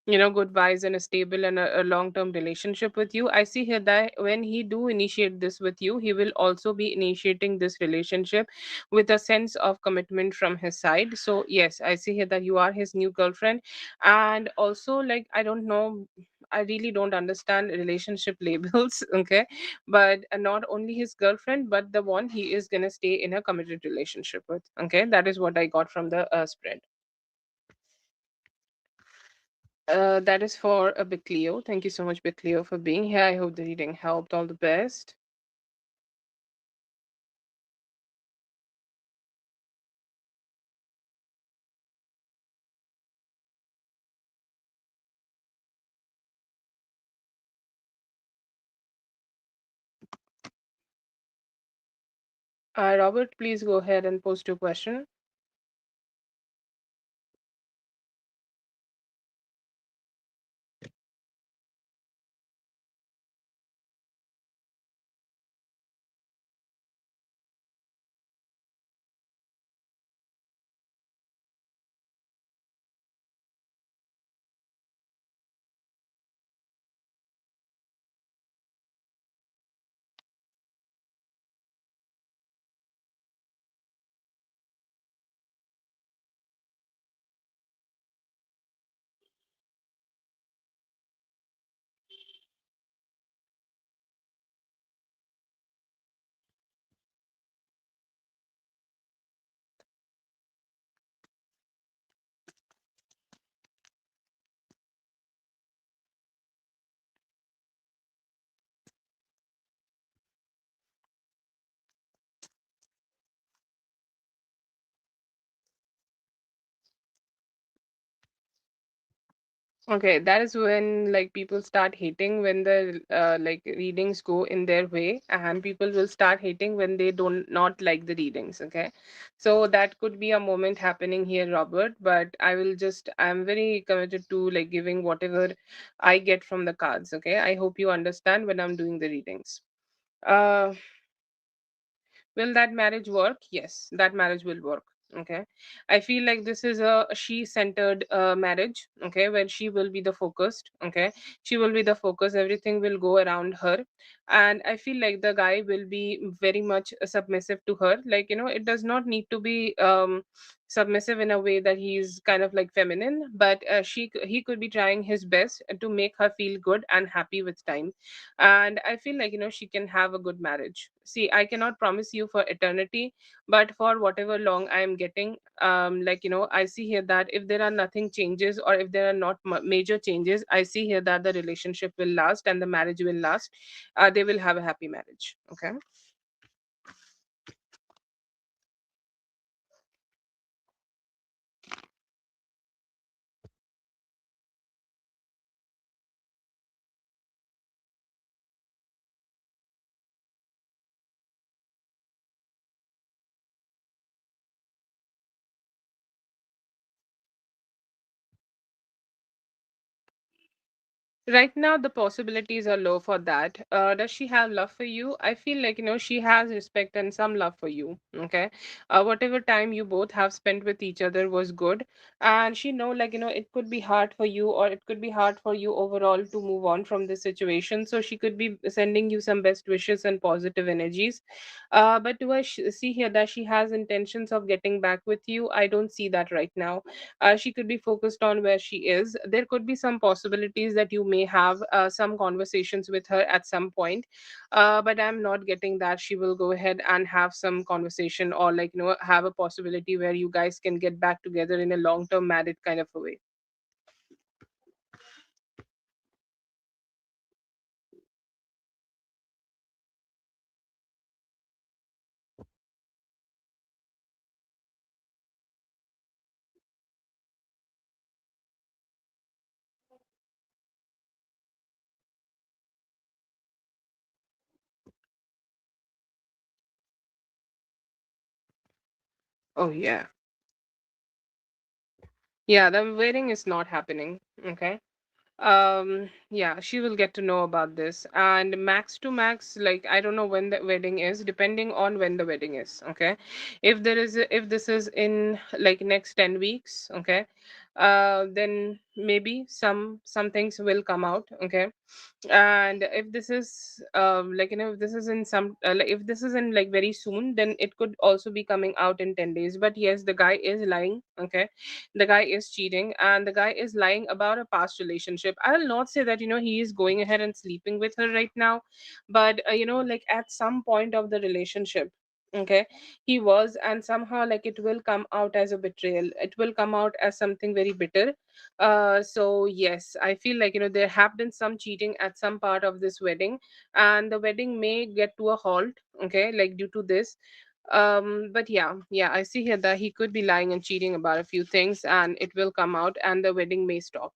good vibes and a stable and a long-term relationship with you. I see here that when he do initiate this with you, he will also be initiating this relationship with a sense of commitment from his side. So yes, I see here that you are his new girlfriend. And also, like, I don't know, I really don't understand relationship labels. Okay, but not only his girlfriend, but the one he is gonna stay in a committed relationship with. Okay, that is what I got from the spread. That is for a Big Leo. Thank you so much, Big Leo, for being here. I hope the reading helped. All the best. Robert, please go ahead and post your question. Okay, that is when like people start hating when the like readings go in their way, and people will start hating when they don't not like the readings. Okay, so that could be a moment happening here, Robert. But I'm very committed to like giving whatever I get from the cards. Okay, I hope you understand when I'm doing the readings. Uh, Will that marriage work? Yes, that marriage will work. Okay. I feel like this is a she centered marriage. Okay. Where she will be the focused. Okay. She will be the focus. Everything will go around her. And I feel like the guy will be very much submissive to her. Like, it does not need to be submissive in a way that he's kind of like feminine, but he could be trying his best to make her feel good and happy with time. And I feel like she can have a good marriage. See, I cannot promise you for eternity, but for whatever long I am getting, like, I see here that if there are nothing changes, or if there are not major changes, I see here that the relationship will last and the marriage will last. They will have a happy marriage. Okay. Right now, the possibilities are low for that. Does she have love for you? I feel like, she has respect and some love for you. Okay. Whatever time you both have spent with each other was good. And she know, like, it could be hard for you, or it could be hard for you overall to move on from this situation. So she could be sending you some best wishes and positive energies. But do I see here that she has intentions of getting back with you? I don't see that right now. She could be focused on where she is. There could be some possibilities that you may have some conversations with her at some point, but I'm not getting that she will go ahead and have some conversation, or like have a possibility where you guys can get back together in a long term married kind of a way. Oh yeah. Yeah, the wedding is not happening. Okay. Yeah, she will get to know about this. And max to max, like, I don't know when the wedding is, depending on when the wedding is. Okay. If this is in like next 10 weeks, okay, then maybe some things will come out. Okay. And if this is like if this is in some like, if this is in like very soon, then it could also be coming out in 10 days. But yes, the guy is lying. Okay. The guy is cheating, and the guy is lying about a past relationship. I'll not say that he is going ahead and sleeping with her right now, but like at some point of the relationship, okay, he was, and somehow like it will come out as a betrayal, it will come out as something very bitter. So yes, I feel like there have been some cheating at some part of this wedding, and the wedding may get to a halt, okay, like due to this. But yeah, I see here that he could be lying and cheating about a few things, and it will come out, and the wedding may stop.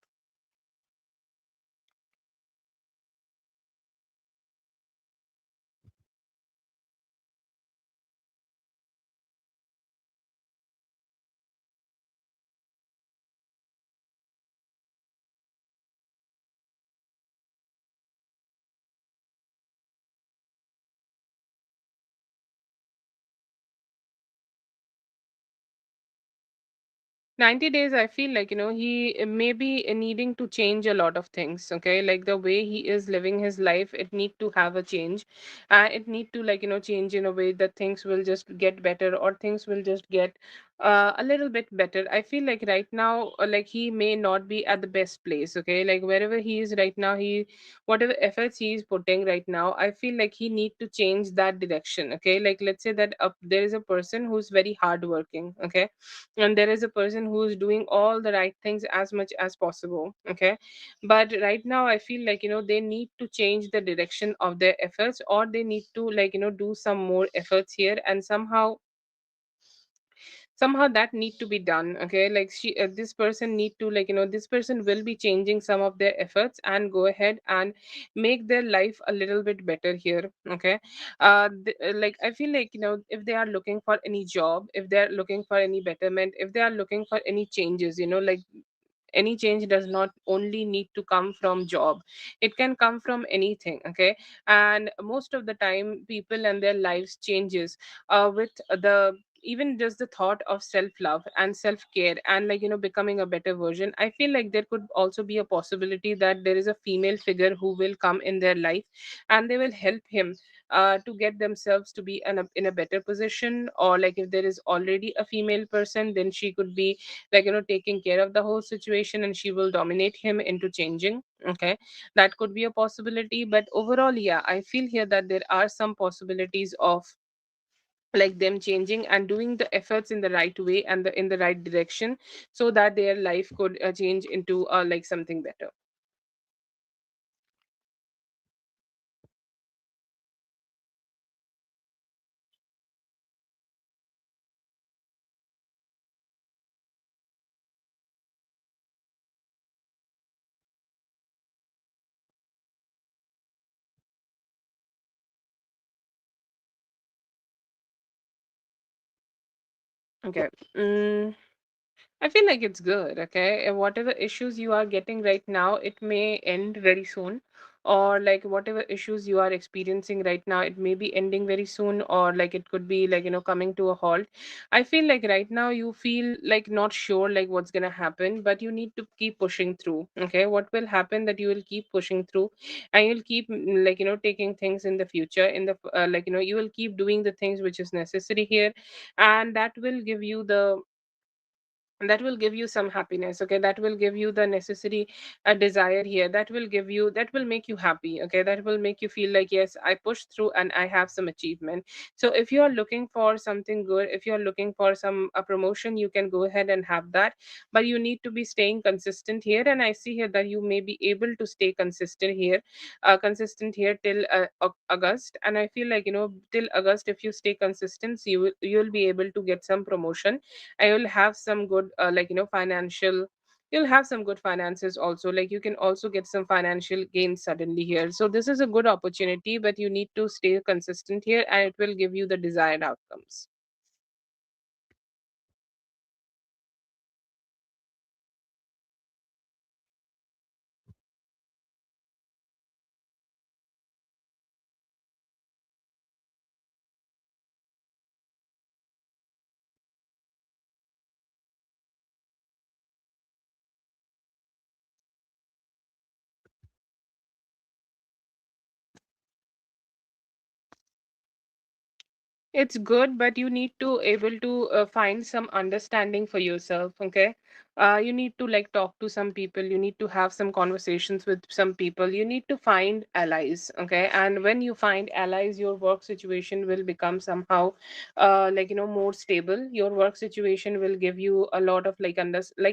90 days, I feel like he may be needing to change a lot of things. Okay, like the way he is living his life, it need to have a change. It need to like change in a way that things will just get better, or things will just get a little bit better. I feel like right now, like he may not be at the best place. Okay, like wherever he is right now, he whatever efforts he is putting right now, I feel like he need to change that direction. Okay, like let's say that there is a person who's very hardworking. Okay, and there is a person who is doing all the right things as much as possible. Okay, but right now I feel like they need to change the direction of their efforts, or they need to like do some more efforts here, and somehow that need to be done. Okay, like this person need to like this person will be changing some of their efforts and go ahead and make their life a little bit better here. Okay, like I feel like if they are looking for any job, if they are looking for any betterment, if they are looking for any changes, like any change does not only need to come from job, it can come from anything. Okay, and most of the time people and their lives changes with the even just the thought of self love and self care, and like becoming a better version. I feel like there could also be a possibility that there is a female figure who will come in their life, and they will help him to get themselves to be in a better position. Or like if there is already a female person, then she could be like taking care of the whole situation, and she will dominate him into changing. Okay, that could be a possibility. But overall, yeah, I feel here that there are some possibilities of like them changing and doing the efforts in the right way and in the right direction, so that their life could change into like something better. Okay. mm, I feel like it's good, okay? Whatever issues you are getting right now, it may end very soon. Or like whatever issues you are experiencing right now, it may be ending very soon, or like it could be like, coming to a halt. I feel like right now you feel like not sure like what's gonna happen, but you need to keep pushing through. Okay, what will happen that you will keep pushing through, and you'll keep like taking things in the future, in the like you will keep doing the things which is necessary here, and that will give you some happiness. Okay, that will give you the necessary desire here, that will make you happy. Okay, that will make you feel like, yes, I pushed through and I have some achievement. So if you are looking for something good, if you are looking for some a promotion, you can go ahead and have that. But you need to be staying consistent here, and I see here that you may be able to stay consistent here till August. And I feel like, till August, if you stay consistent, you'll be able to get some promotion, and you'll have some good financial, you'll have some good finances also. Like you can also get some financial gains suddenly here. So this is a good opportunity, but you need to stay consistent here, and it will give you the desired outcomes. It's good, but you need to able to find some understanding for yourself. Okay, you need to like talk to some people, you need to have some conversations with some people, you need to find allies. Okay, and when you find allies, your work situation will become somehow more stable. Your work situation will give you a lot of like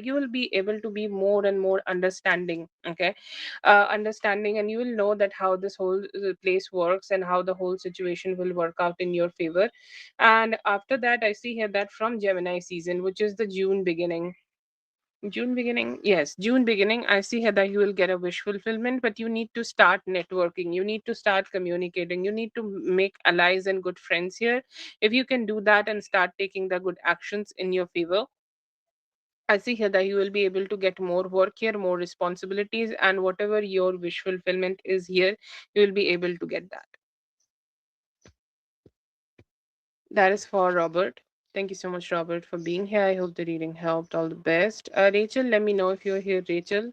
you will be able to be more and more understanding. Okay, understanding, and you will know that how this whole place works and how the whole situation will work out in your favor. And after that, I see here that from Gemini season, which is the June beginning. June beginning, yes, June beginning. I see here that you will get a wish fulfillment, but you need to start networking. You need to start communicating. You need to make allies and good friends here. If you can do that and start taking the good actions in your favor, I see here that you will be able to get more work here, more responsibilities, and whatever your wish fulfillment is here, you will be able to get that. That is for Robert. Thank you so much, Robert, for being here. I hope the reading helped. All the best. Rachel, let me know if you're here, Rachel.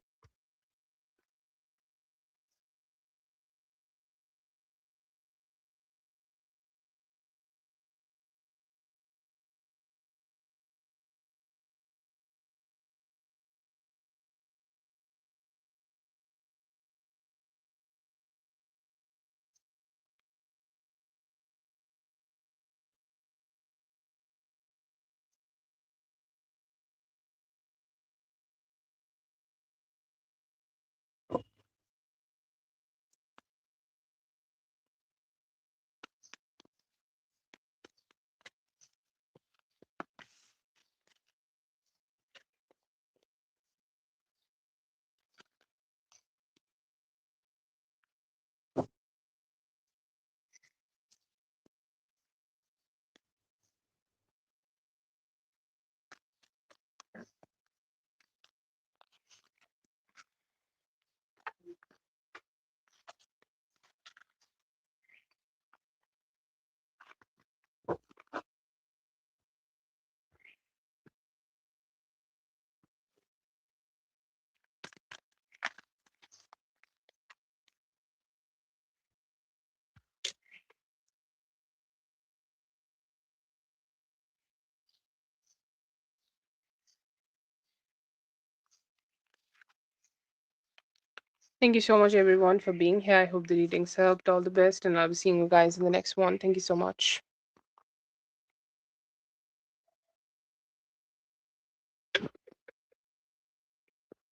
Thank you so much, everyone, for being here. I hope the readings helped. All the best, and I'll be seeing you guys in the next one. Thank you so much.